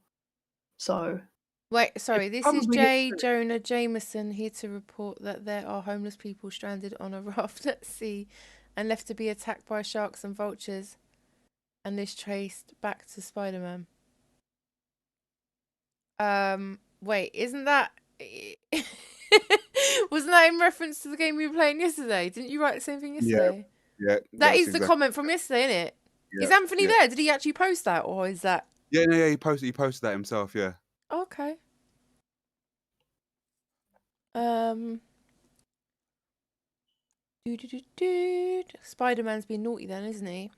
S2: So.
S1: Wait, sorry, this is
S2: probably
S1: J.
S2: is.
S1: Jonah Jameson here to report that there are homeless people stranded on a raft at sea and left to be attacked by sharks and vultures. And this traced back to Spider-Man. Wait, isn't that... Wasn't that in reference to the game we were playing yesterday? Didn't you write the same thing yesterday?
S3: Yeah.
S1: That is the comment from yesterday, isn't it?
S3: Yeah,
S1: Is Anthony there? Did he actually post that, or is that...
S3: Yeah, he posted that himself, yeah.
S1: Okay. Spider-Man's been naughty then, isn't he?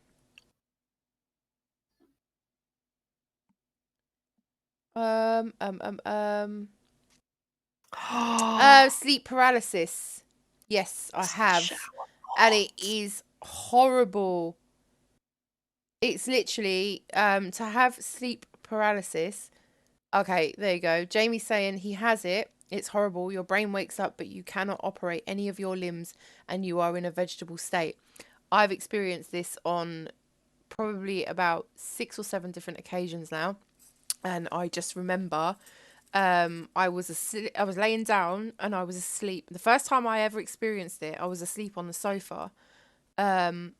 S1: Sleep paralysis. Yes, I have. And it is horrible. It's literally to have sleep paralysis. Okay, there you go. Jamie's saying he has it. It's horrible. Your brain wakes up, but you cannot operate any of your limbs and you are in a vegetable state. I've experienced this on probably about 6 or 7 different occasions now. And I just remember I was laying down and I was asleep. The first time I ever experienced it, I was asleep on the sofa. And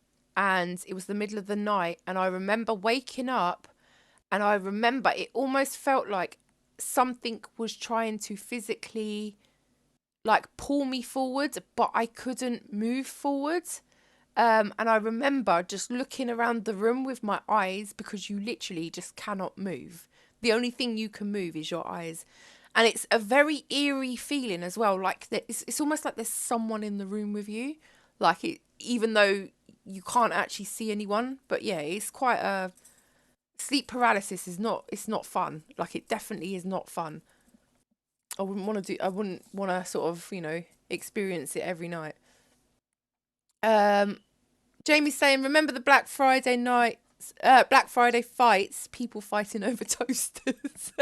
S1: it was the middle of the night, and I remember waking up, and I remember it almost felt like something was trying to physically like pull me forward, but I couldn't move forward. And I remember just looking around the room with my eyes, because you literally just cannot move. The only thing you can move is your eyes. And it's a very eerie feeling as well. Like it's almost like there's someone in the room with you. Like it, even though you can't actually see anyone. But yeah, it's quite a sleep paralysis is not, it's not fun. Like it definitely is not fun. I wouldn't want to sort of, you know, experience it every night. Jamie's saying, remember the Black Friday fights, people fighting over toasters.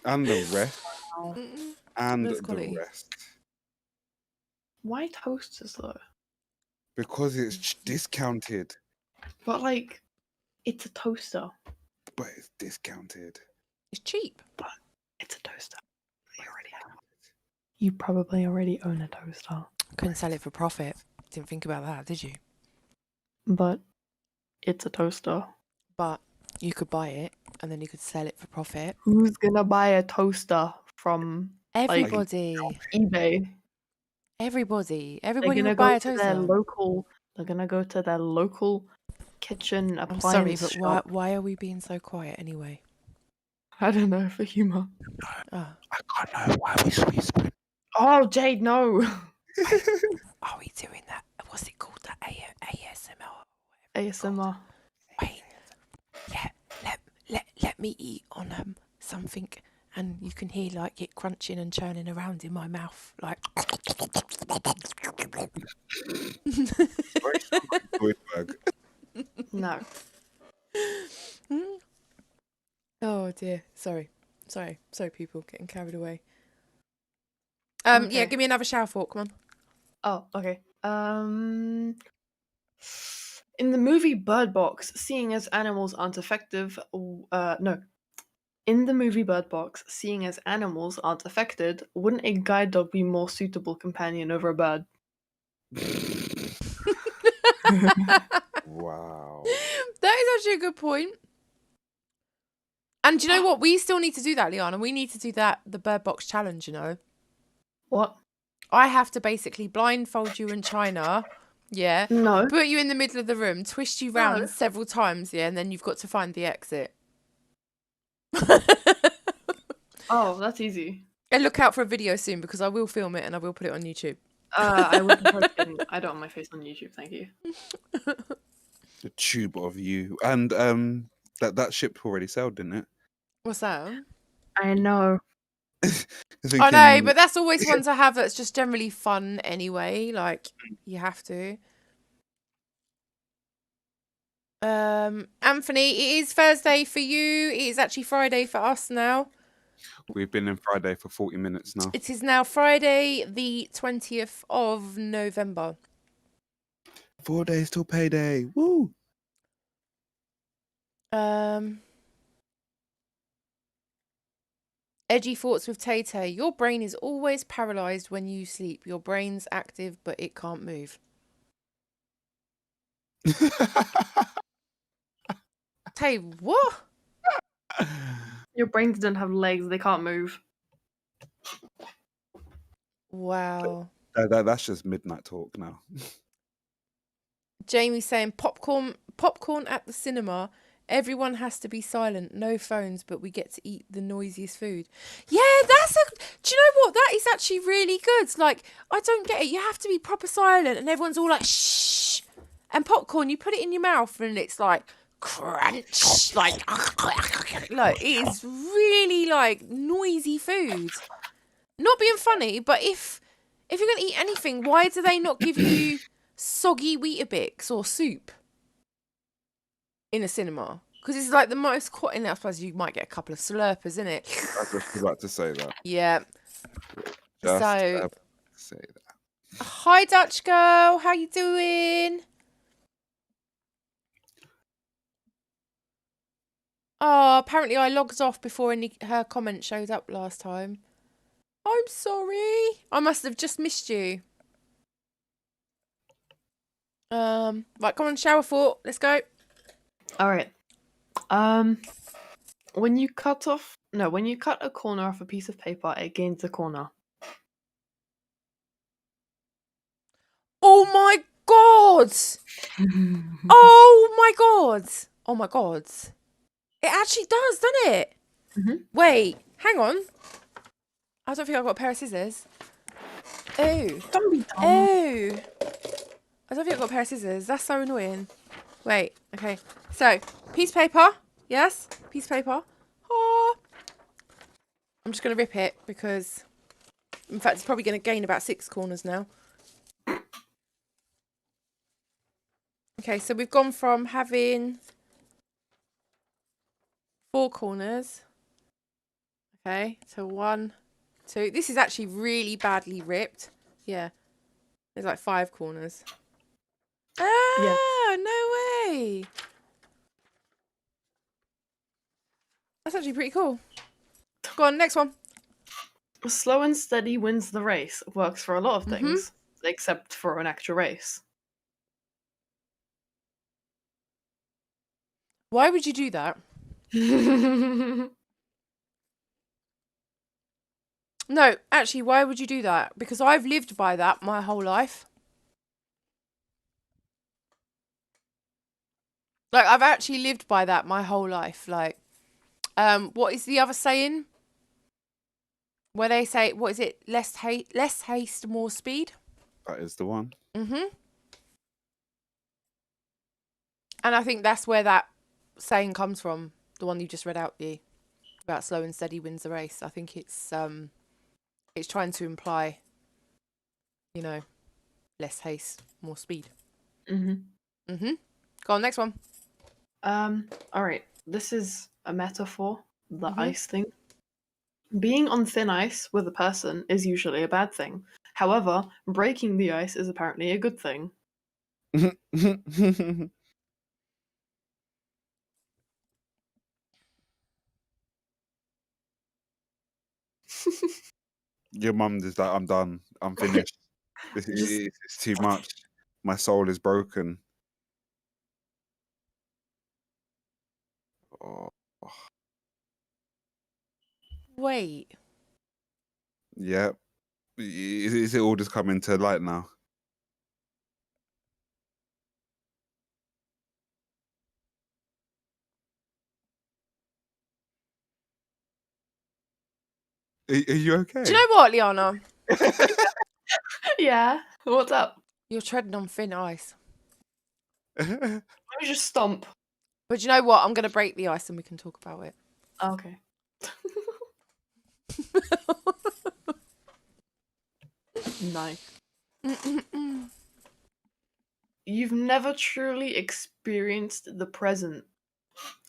S3: And the rest.
S2: Wow.
S3: And
S1: That's
S3: the
S1: quality.
S3: rest.
S2: Why toasters though?
S3: Because it's discounted.
S2: But like, it's a toaster.
S3: But it's discounted.
S1: It's cheap.
S2: It's a toaster. You probably already own a toaster.
S1: Couldn't sell it for profit. Didn't think about that, did you?
S2: But it's a toaster.
S1: But you could buy it and then you could sell it for profit.
S2: Who's gonna buy a toaster from
S1: Everybody.
S2: eBay?
S1: Everybody
S2: They're
S1: would
S2: gonna
S1: buy
S2: go
S1: a
S2: to their
S1: toaster.
S2: local. They're gonna go to their local kitchen
S1: I'm
S2: appliance
S1: sorry, but
S2: shop.
S1: why are we being so quiet anyway?
S2: I don't know, for humor.
S1: Oh.
S3: I can't know why we whispering.
S2: Oh, Jade, no.
S1: Are we doing that? What's it called? That ASMR?
S2: ASMR.
S1: Wait. Yeah. Let me eat on something, and you can hear like it crunching and churning around in my mouth, like.
S2: No.
S1: Oh dear. Sorry, people, getting carried away.
S2: Okay.
S1: Yeah, give me another shower fork, come on.
S2: Oh, okay. In the movie Bird Box, seeing as animals aren't effective. No. In the movie Bird Box, seeing as animals aren't affected, wouldn't a guide dog be more suitable companion over a bird?
S3: Wow.
S1: That is actually a good point. And do you know what? We still need to do that, Liana. We need to do the Bird Box challenge, you know.
S2: What?
S1: I have to basically blindfold you in China, yeah,
S2: No.
S1: put you in the middle of the room, twist you round
S2: No.
S1: several times, yeah, and then you've got to find the exit.
S2: Oh, that's easy.
S1: And look out for a video soon, because I will film it and I will put it on YouTube.
S2: I would prefer to get I don't want my face on YouTube, thank you.
S3: The tube of you. And that ship already sailed, didn't it?
S1: What's that?
S2: I know.
S1: I know, but that's always one to have that's just generally fun anyway. Like, you have to. Anthony, it is Thursday for you. It is actually Friday for us now.
S3: We've been in Friday for 40 minutes now.
S1: It is now Friday, the 20th of November.
S3: 4 days till payday. Woo!
S1: Edgy thoughts with Tay Tay. Your brain is always paralysed when you sleep. Your brain's active, but it can't move. Tay, what?
S2: Your brains don't have legs, they can't move.
S1: Wow.
S3: That's just midnight talk now.
S1: Jamie's saying popcorn at the cinema. Everyone has to be silent, no phones, but we get to eat the noisiest food. Yeah, do you know what? That is actually really good. Like, I don't get it. You have to be proper silent and everyone's all like, shh. And popcorn, you put it in your mouth and it's like, crunch. Like it is really like noisy food. Not being funny, but if you're going to eat anything, why do they not give you soggy Weetabix or soup in a cinema? Because it's like the most and I suppose you might get a couple of slurpers in it.
S3: I was just about to say that.
S1: Yeah.
S3: Just
S1: So
S3: about to say that.
S1: hi Dutch girl, how you doing? Oh, apparently I logged off before her comment showed up last time. I'm sorry. I must have just missed you. Right, come on, shower fort. Let's go.
S2: All right. When you cut a corner off a piece of paper, it gains a corner.
S1: Oh my god! Oh my god! Oh my god! It actually does, doesn't it?
S2: Mhm.
S1: Wait, hang on. I don't think I've got a pair of scissors. Oh.
S2: Don't be dumb.
S1: Oh. I don't think I've got a pair of scissors. That's so annoying. Wait, okay. So, piece of paper. Yes, piece of paper. Oh. I'm just going to rip it because, in fact, it's probably going to gain about 6 corners now. Okay, so we've gone from having 4 corners. Okay, so 1, 2. This is actually really badly ripped. Yeah, there's like 5 corners. Ah,
S2: Yeah.
S1: no way. That's actually pretty cool. Go on, next one.
S2: Slow and steady wins the race. Works for a lot of things, except for an actual race.
S1: Why would you do that? No, actually, why would you do that? Because I've lived by that my whole life. Like, I've actually lived by that my whole life. Like, what is the other saying? Where they say, what is it? Less haste, more speed.
S3: That is the one.
S1: And I think that's where that saying comes from. The one you just read out, the about slow and steady wins the race. I think it's trying to imply, you know, less haste, more speed. Go on, next one.
S2: All right. This is a metaphor. The ice thing. Being on thin ice with a person is usually a bad thing. However, breaking the ice is apparently a good thing.
S3: Your mum is like, I'm done. I'm finished. It's too much. My soul is broken. Oh,
S1: Wait.
S3: yeah. Is it all just coming to light now? Are you okay?
S1: Do you know what, Liana?
S2: Yeah. What's up?
S1: You're treading on thin ice.
S2: Let me just stomp.
S1: But you know what? I'm going to break the ice and we can talk about it.
S2: Okay. Nice. You've never truly experienced the present.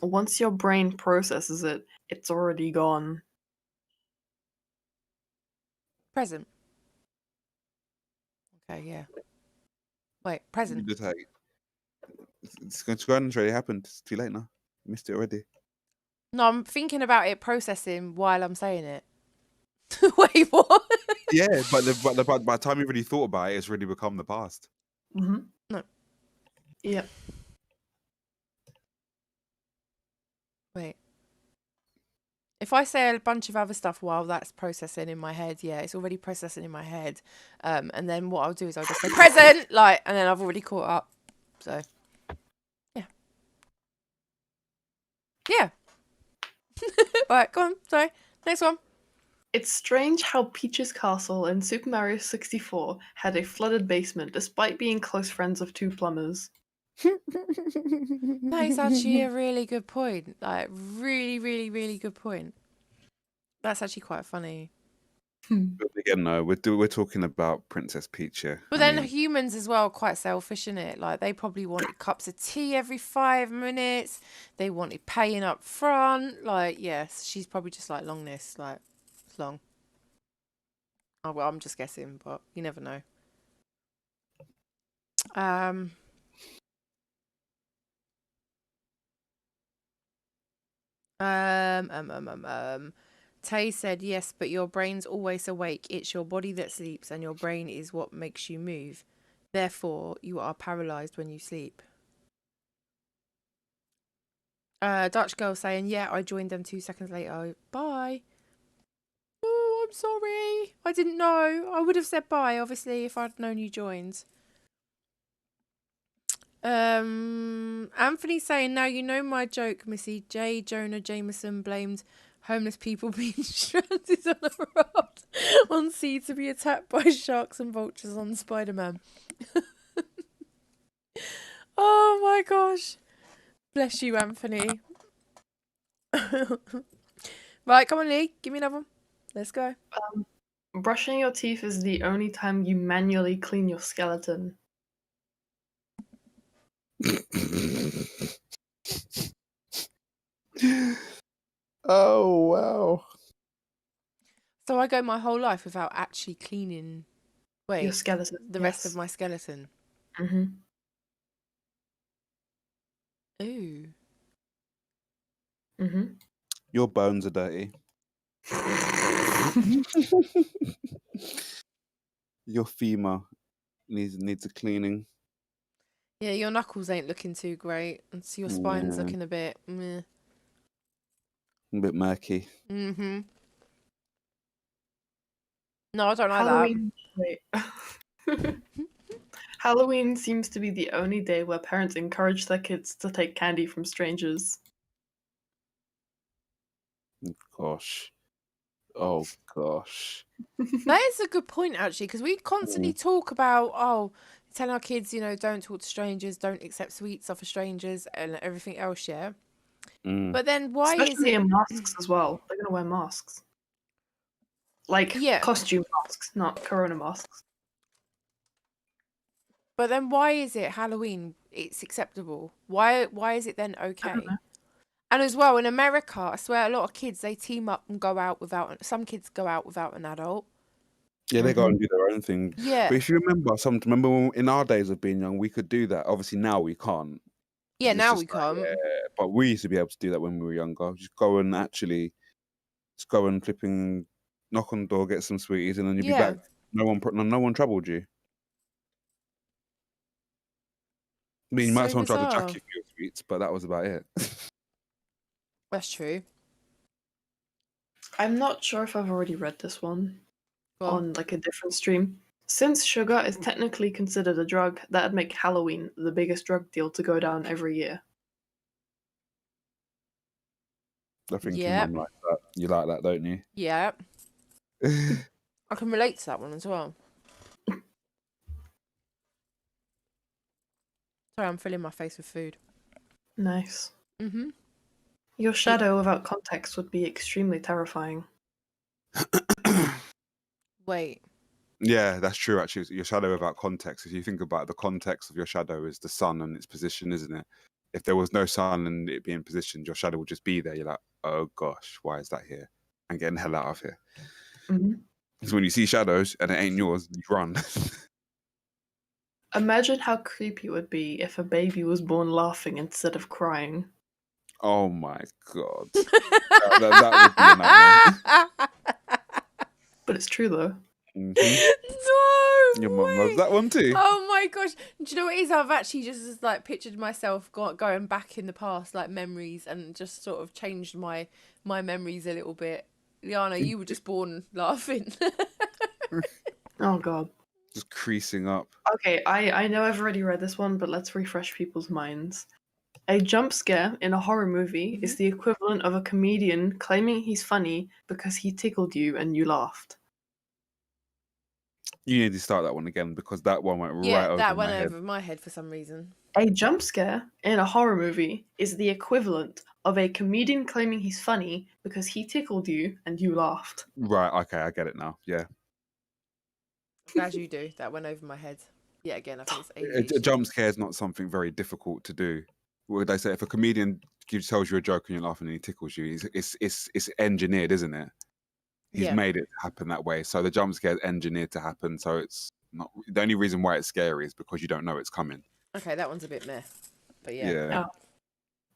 S2: Once your brain processes it, it's already gone.
S1: Present. Okay, yeah. Wait, present.
S3: Just like, it's going to go on and already happened. It's too late now. Missed it already.
S1: No, I'm thinking about it processing while I'm saying it. Wait, what?
S3: Yeah, but by the time you really thought about it, it's really become the past.
S1: No.
S2: Yep.
S1: Wait. If I say a bunch of other stuff while that's processing in my head, yeah, it's already processing in my head. And then what I'll do is I'll just say present, like, and then I've already caught up. So, yeah. Yeah. Right, go on. Sorry. Next one.
S2: It's strange how Peach's castle in Super Mario 64 had a flooded basement despite being close friends of 2 plumbers.
S1: That is actually a really good point. Like, really, really, really good point. That's actually quite funny.
S3: But again, no, we're talking about Princess Peach here.
S1: But then humans as well are quite selfish, isn't it? Like, they probably wanted cups of tea every 5 minutes. They wanted paying up front. Like, yes, she's probably just like, long this. Like, it's long. Oh, well, I'm just guessing, but you never know. Tay said yes, but your brain's always awake. It's your body that sleeps, and your brain is what makes you move. Therefore, you are paralyzed when you sleep. Dutch girl saying, yeah, I joined them 2 seconds later. Bye. Oh, I'm sorry. I didn't know. I would have said bye, obviously, if I'd known you joined. Anthony saying, now you know my joke, Missy. J. Jonah Jameson blamed homeless people being stranded on a raft on sea to be attacked by sharks and vultures on Spider-Man. Oh my gosh. Bless you, Anthony. Right, come on, Lee. Give me another one. Let's go.
S2: Brushing your teeth is the only time you manually clean your skeleton.
S3: Oh wow.
S1: So I go my whole life without actually cleaning
S2: Your skeleton.
S1: the rest of my skeleton.
S2: Mm-hmm.
S1: Ooh.
S2: Mm-hmm.
S3: Your bones are dirty. Your femur needs a cleaning.
S1: Yeah, your knuckles ain't looking too great. And so your spine's
S3: Yeah.
S1: looking a bit meh.
S3: A bit murky.
S1: Mm-hmm. No, I don't like
S2: Halloween. Wait. Halloween seems to be the only day where parents encourage their kids to take candy from strangers.
S3: Gosh. Oh gosh.
S1: That is a good point, actually, because we constantly talk about, telling our kids, don't talk to strangers, don't accept sweets off of strangers and everything else, yeah?
S3: Mm.
S1: But then why
S2: Especially
S1: is it...
S2: in masks as well. They're going to wear masks. Like
S1: Yeah.
S2: costume masks, not corona masks.
S1: But then why is it Halloween, it's acceptable? Why is it then okay?
S2: know.
S1: And as well, in America, I swear a lot of kids, they team up and go out without... Some kids go out without an adult.
S3: Yeah, they go and do their own thing.
S1: Yeah.
S3: But if you remember when, in our days of being young, we could do that. Obviously now we can't.
S1: Yeah,
S3: It's
S1: now
S3: just
S1: we can't.
S3: but we used to be able to do that when we were younger. Just go and flipping, knock on the door, get some sweeties, and then you'd be back. No one troubled you. I mean, you might as well try to jack you for your sweets, but that was about it.
S1: That's true.
S2: I'm not sure if I've already read this one on like a different stream. Since sugar is technically considered a drug, that'd make Halloween the biggest drug deal to go down every year.
S3: I think your mum likes that. You like that, don't you?
S1: Yeah. I can relate to that one as well. Sorry, I'm filling my face with food.
S2: Nice.
S1: Mm-hmm.
S2: Your shadow without context would be extremely terrifying.
S1: Wait.
S3: Yeah, that's true, actually. Your shadow without context. If you think about it, the context of your shadow is the sun and its position, isn't it? If there was no sun and it being positioned, your shadow would just be there. You're like, oh gosh, why is that here? And getting the hell out of here.
S2: Mm-hmm.
S3: So when you see shadows and it ain't yours, you run.
S2: Imagine how creepy it would be if a baby was born laughing instead of crying.
S3: Oh my god. that would be a nightmare.
S2: But it's true though.
S3: Mm-hmm.
S1: No,
S3: your mum loves that one too.
S1: Oh my gosh. Do you know what it is? I've actually just like pictured myself going back in the past, like memories, and just sort of changed my memories a little bit. Liana, you were just born laughing.
S2: Oh god.
S3: Just creasing up.
S2: Okay, I know I've already read this one, but let's refresh people's minds. A jump scare in a horror movie is the equivalent of a comedian claiming he's funny because he tickled you and you laughed.
S3: You need to start that one again because that one went right over
S1: that
S3: my
S1: went
S3: head.
S1: over my head for some reason.
S2: A jump scare in a horror movie is the equivalent of a comedian claiming he's funny because he tickled you and you laughed.
S3: Right, okay, I get it now. Yeah.
S1: Glad you do. That went over my head. Yeah, again, I think it's
S3: A
S1: ADHD.
S3: jump scare is not something very difficult to do. What would they say? If a comedian tells you a joke and you're laughing and he tickles you, it's engineered, isn't it? He's made it happen that way. So the jump scare is engineered to happen. So it's not the only reason why it's scary is because you don't know it's coming.
S1: Okay, that one's a bit meh. But yeah.
S3: Yeah.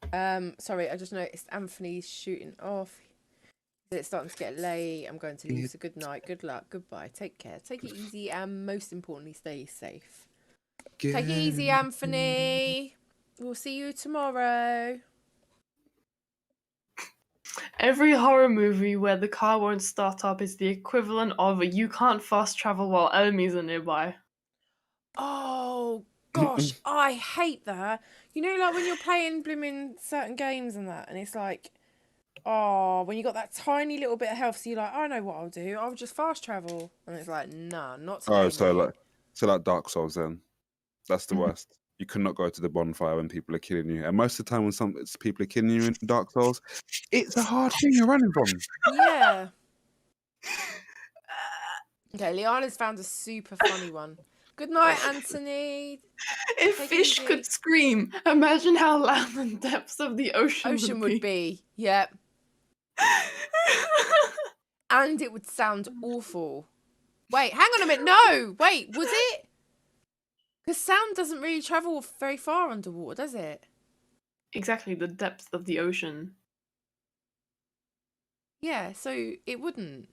S1: Sorry, I just noticed Anthony's shooting off. It's starting to get late. I'm going to leave. So good night, good luck, goodbye. Take care. Take it easy, and most importantly, stay safe. Take it easy, Anthony. We'll see you tomorrow.
S2: Every horror movie where the car won't start up is the equivalent of you can't fast travel while enemies are nearby.
S1: Oh gosh, I hate that. You know, like when you're playing blooming certain games and that, and it's like, oh, when you got that tiny little bit of health, so you're like, I know what I'll do. I'll just fast travel, and it's like, nah, not today.
S3: Oh, so
S1: mate.
S3: like Dark Souls then. That's the worst. You cannot go to the bonfire when people are killing you. And most of the time when people are killing you in Dark Souls, it's a hard thing you're running from.
S1: Yeah. Okay, Liana's found a super funny one. Good night, Anthony.
S2: If
S1: Take it
S2: fish
S1: easy.
S2: could scream, imagine how loud the depths of the ocean
S1: Would be. Yep. And it would sound awful. Wait, hang on a minute. No, wait, was it? Because sound doesn't really travel very far underwater, does it?
S2: Exactly, the depth of the ocean.
S1: Yeah, so it wouldn't.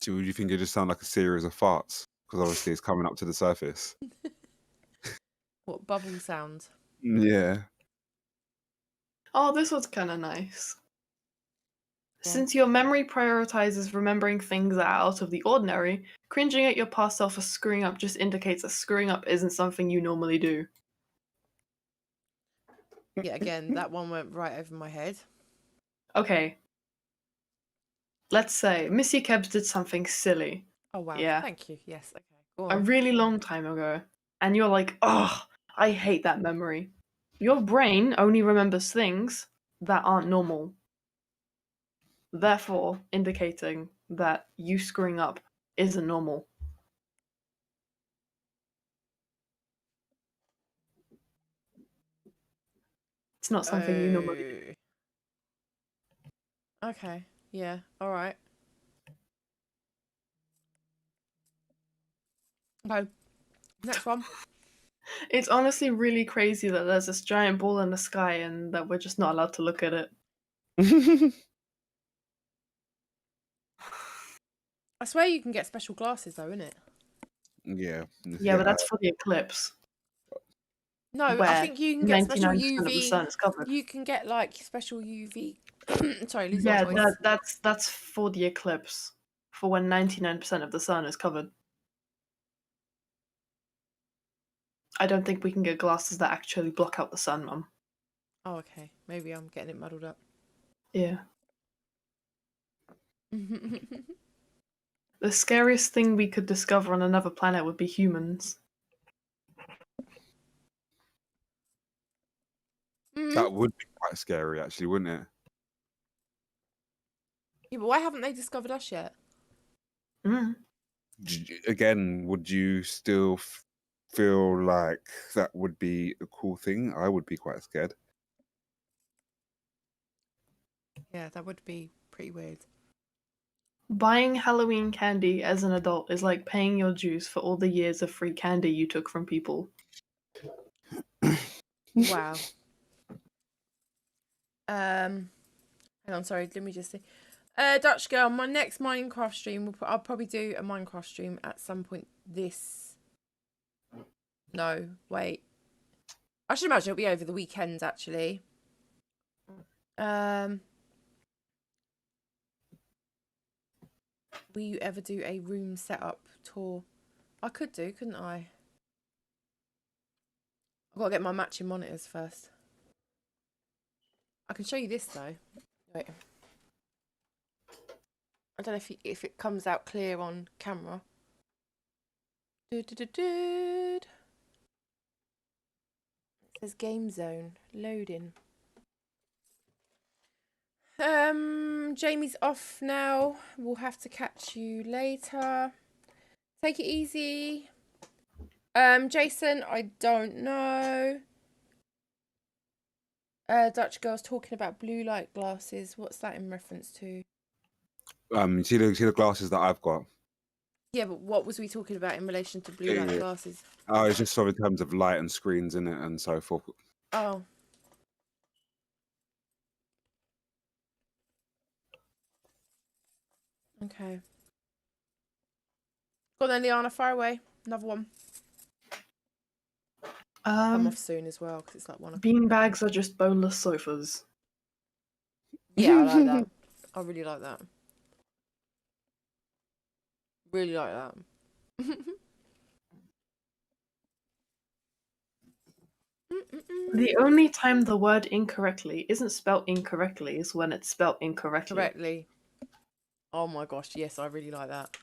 S3: Do you think it just sound like a series of farts? Because obviously it's coming up to the surface.
S1: What bubble sound?
S3: Yeah.
S2: Oh, this was kind of nice.
S1: Yeah.
S2: Since your memory prioritizes remembering things that are out of the ordinary, cringing at your past self for screwing up just indicates that screwing up isn't something you normally do.
S1: Yeah, again, that one went right over my head.
S2: Okay. Let's say Missy Kebs did something silly.
S1: Oh, wow.
S2: Yeah.
S1: Thank you. Yes, okay. Go
S2: A
S1: on.
S2: really long time ago. And you're like, oh, I hate that memory. Your brain only remembers things that aren't normal. Therefore, indicating that you screwing up isn't normal. It's not something you normally do.
S1: Okay. Yeah. All right. Okay. Next one.
S2: It's honestly really crazy that there's this giant ball in the sky and that we're just not allowed to look at it.
S1: I swear you can get special glasses though, innit?
S3: Yeah.
S2: Yeah, but that's for the eclipse.
S1: No, I
S2: Where
S1: think you can get special
S2: 99% of the
S1: UV.
S2: sun is covered.
S1: You can get like special UV. Sorry, lose
S2: Yeah,
S1: my voice.
S2: that's for the eclipse. For when 99% of the sun is covered. I don't think we can get glasses that actually block out the sun, Mum.
S1: Oh, okay. Maybe I'm getting it muddled up.
S2: Yeah. The scariest thing we could discover on another planet would be humans.
S3: That would be quite scary, actually, wouldn't it?
S1: Yeah, but why haven't they discovered us yet?
S2: Mm.
S3: Again, would you still feel like that would be a cool thing? I would be quite scared.
S1: Yeah, that would be pretty weird.
S2: Buying Halloween candy as an adult is like paying your dues for all the years of free candy you took from people.
S1: Wow. Hang on, sorry, let me just see. Dutch girl, my next Minecraft stream, I'll probably do a Minecraft stream at some point this... No, wait. I should imagine it'll be over the weekend, actually. Will you ever do a room setup tour? I could do, couldn't I? I've got to get my matching monitors first. I can show you this, though. Wait. I don't know if it comes out clear on camera. It says game zone loading. Jamie's off now. We'll have to catch you later. Take it easy. Jason, I don't know. Dutch girl's talking about blue light glasses. What's that in reference to?
S3: You see the glasses that I've got?
S1: Yeah, but what was we talking about in relation to blue light glasses?
S3: Oh, it's just sort of in terms of light and screens in it and so forth.
S1: Oh. Okay. Go on then, Liana, fire away. Another one. I'm off soon as well because it's like 1 o'clock.
S2: Beanbags are just boneless sofas.
S1: Yeah, I like that. I really like that. Really like that.
S2: The only time the word incorrectly isn't spelt incorrectly is when it's spelt incorrectly.
S1: Correctly. Oh my gosh, yes, I really like that.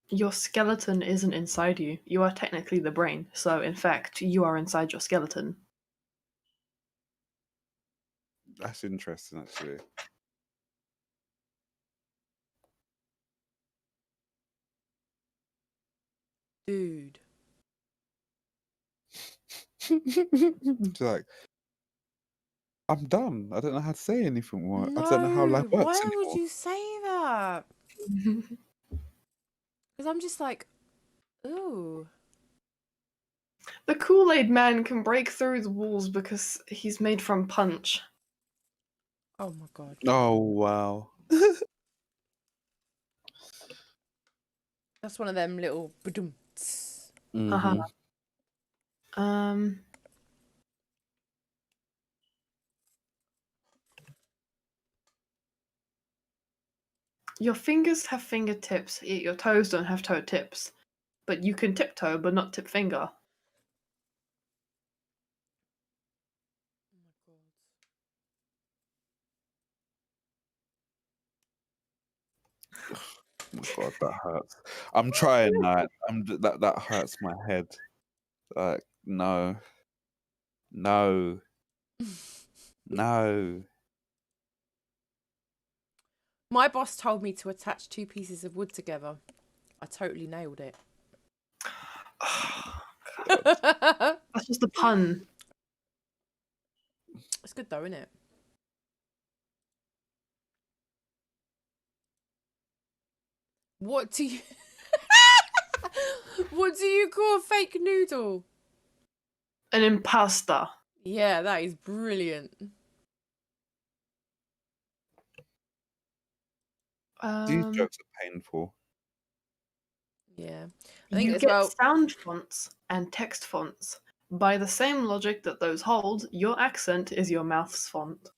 S2: Your skeleton isn't inside you. You are technically the brain, so in fact, you are inside your skeleton.
S3: That's interesting, actually.
S1: Dude.
S3: It's like, I'm done. I don't know how to say anything more. I don't know how life
S1: No,
S3: works
S1: why would
S3: anymore.
S1: you say that? Because I'm just like, ooh.
S2: The Kool-Aid Man can break through the walls because he's made from punch.
S1: Oh my god.
S3: Oh, wow.
S1: That's one of them little badumts.
S2: Uh-huh. Your fingers have fingertips, yet your toes don't have toe tips. But you can tiptoe, but not tip finger.
S3: Oh my god, that hurts. I'm trying that. That hurts my head. Like, no. No. No.
S1: My boss told me to attach 2 pieces of wood together. I totally nailed it.
S2: That's just a pun.
S1: It's good though, isn't it? What do you What do you call a fake noodle?
S2: An impasta.
S1: Yeah, that is brilliant.
S3: These jokes are painful.
S1: Yeah. I think
S2: You
S1: as
S2: get
S1: well.
S2: sound fonts and text fonts. By the same logic that those hold, your accent is your mouth's font.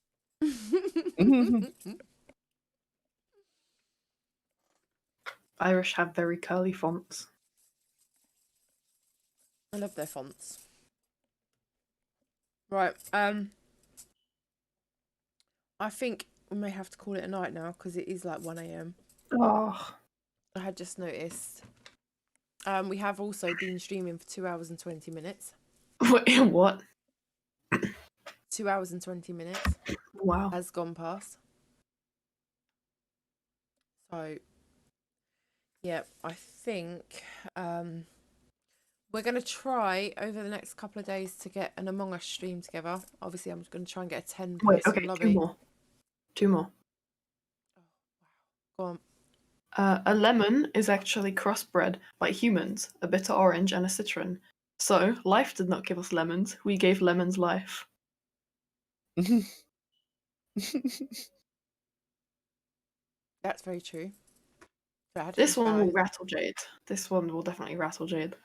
S2: Irish have very curly fonts.
S1: I love their fonts. Right. I think we may have to call it a night now because it is like 1 a.m.
S2: Oh.
S1: I had just noticed. We have also been streaming for 2 hours and 20 minutes.
S2: Wait, what?
S1: 2 hours and 20 minutes
S2: Wow.
S1: has gone past. So, yeah, I think we're going to try over the next couple of days to get an Among Us stream together. Obviously, I'm going to try and get a 10
S2: Wait,
S1: person
S2: okay,
S1: lobby.
S2: Two more.
S1: Go on.
S2: A lemon is actually crossbred by humans, a bitter orange and a citron. So, life did not give us lemons, we gave lemons life.
S1: That's very true. So I had to
S2: This
S1: think
S2: one
S1: about
S2: will
S1: it.
S2: rattle Jade. This one will definitely rattle Jade.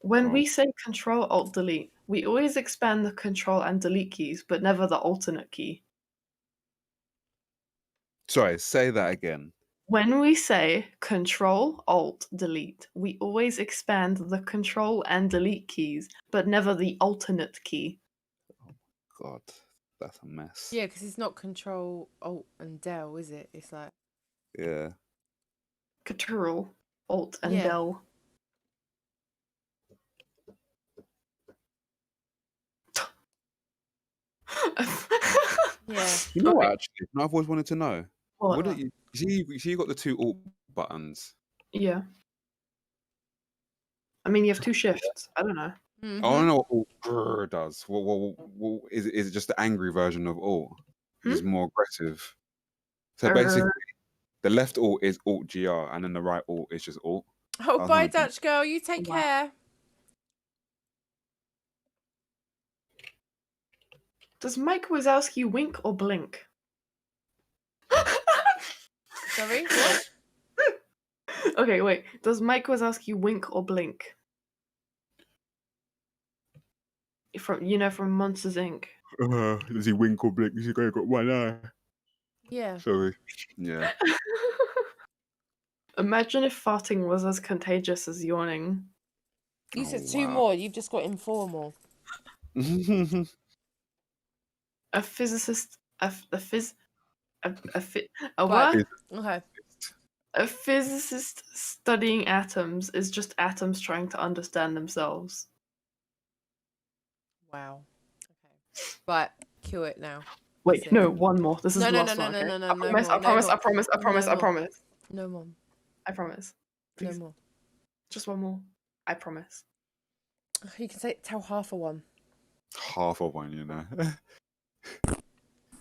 S2: When
S3: Oh.
S2: we say Control Alt Delete, we always expand the Control and Delete keys, but never the alternate key.
S3: Sorry, say that again.
S2: When we say Control Alt Delete, we always expand the Control and Delete keys, but never the alternate key.
S3: God, that's a mess.
S1: Yeah, because it's not Control, Alt, and Del, is it? It's like
S3: Yeah.
S2: Control Alt and
S1: Yeah.
S2: Del.
S1: yeah.
S3: You know what,
S2: Okay.
S3: actually? No, I've always wanted to know.
S2: What?
S3: Wouldn't you see you got the 2 alt buttons.
S2: Yeah. I mean, you have 2 shifts. I don't know.
S1: Mhm.
S3: I don't know what alt does. What is it just the angry version of alt? It's more aggressive. So basically, the left alt is alt GR, and then the right alt is just alt.
S1: Oh,
S3: I was
S1: bye,
S3: wondering.
S1: Dutch girl. You take
S2: Wow.
S1: care.
S2: Does Mike Wazowski wink or blink?
S1: Sorry, what?
S2: Okay, wait. Does Mike Wazowski wink or blink? From Monsters Inc.
S3: Does he wink or blink? He's got one eye.
S1: Yeah.
S3: Sorry. Yeah.
S2: Imagine if farting was as contagious as yawning.
S1: You
S3: Oh,
S1: said 2
S3: wow.
S1: more. You've just got informal.
S2: A physicist, a
S1: Right.
S2: what?
S1: Okay.
S2: A physicist studying atoms is just atoms trying to understand themselves.
S1: Wow. Okay. Right. Cue it now.
S2: Wait,
S1: That's it.
S2: no, one more. This is
S1: No,
S2: the
S1: no,
S2: last
S1: no,
S2: one.
S1: no,
S2: Okay?
S1: no, no,
S2: I
S1: no
S2: promise.
S1: more,
S2: I
S1: no
S2: promise.
S1: more.
S2: I promise. I promise.
S1: No
S2: I promise.
S1: No more.
S2: I promise.
S1: No
S2: Please,
S1: more.
S2: just one more. I promise.
S1: You can tell half of one.
S3: Half of one, you know.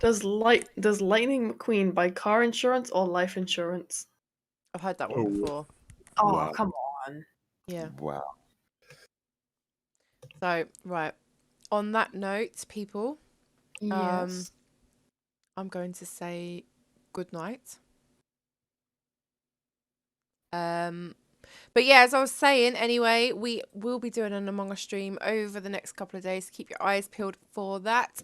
S2: Does Lightning McQueen buy car insurance or life insurance?
S1: I've heard that one
S3: Oh.
S1: before.
S2: Oh,
S3: Wow.
S2: come on.
S1: Yeah.
S3: Wow.
S1: So, right. On that note, people,
S2: Yes.
S1: I'm going to say good night. But yeah, as I was saying, anyway, we will be doing an Among Us stream over the next couple of days. Keep your eyes peeled for that.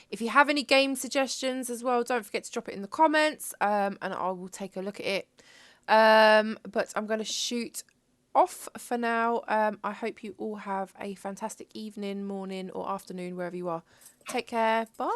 S1: If you have any game suggestions as well, don't forget to drop it in the comments, and I will take a look at it. But I'm going to shoot off for now. I hope you all have a fantastic evening, morning, or afternoon, wherever you are. Take care. Bye.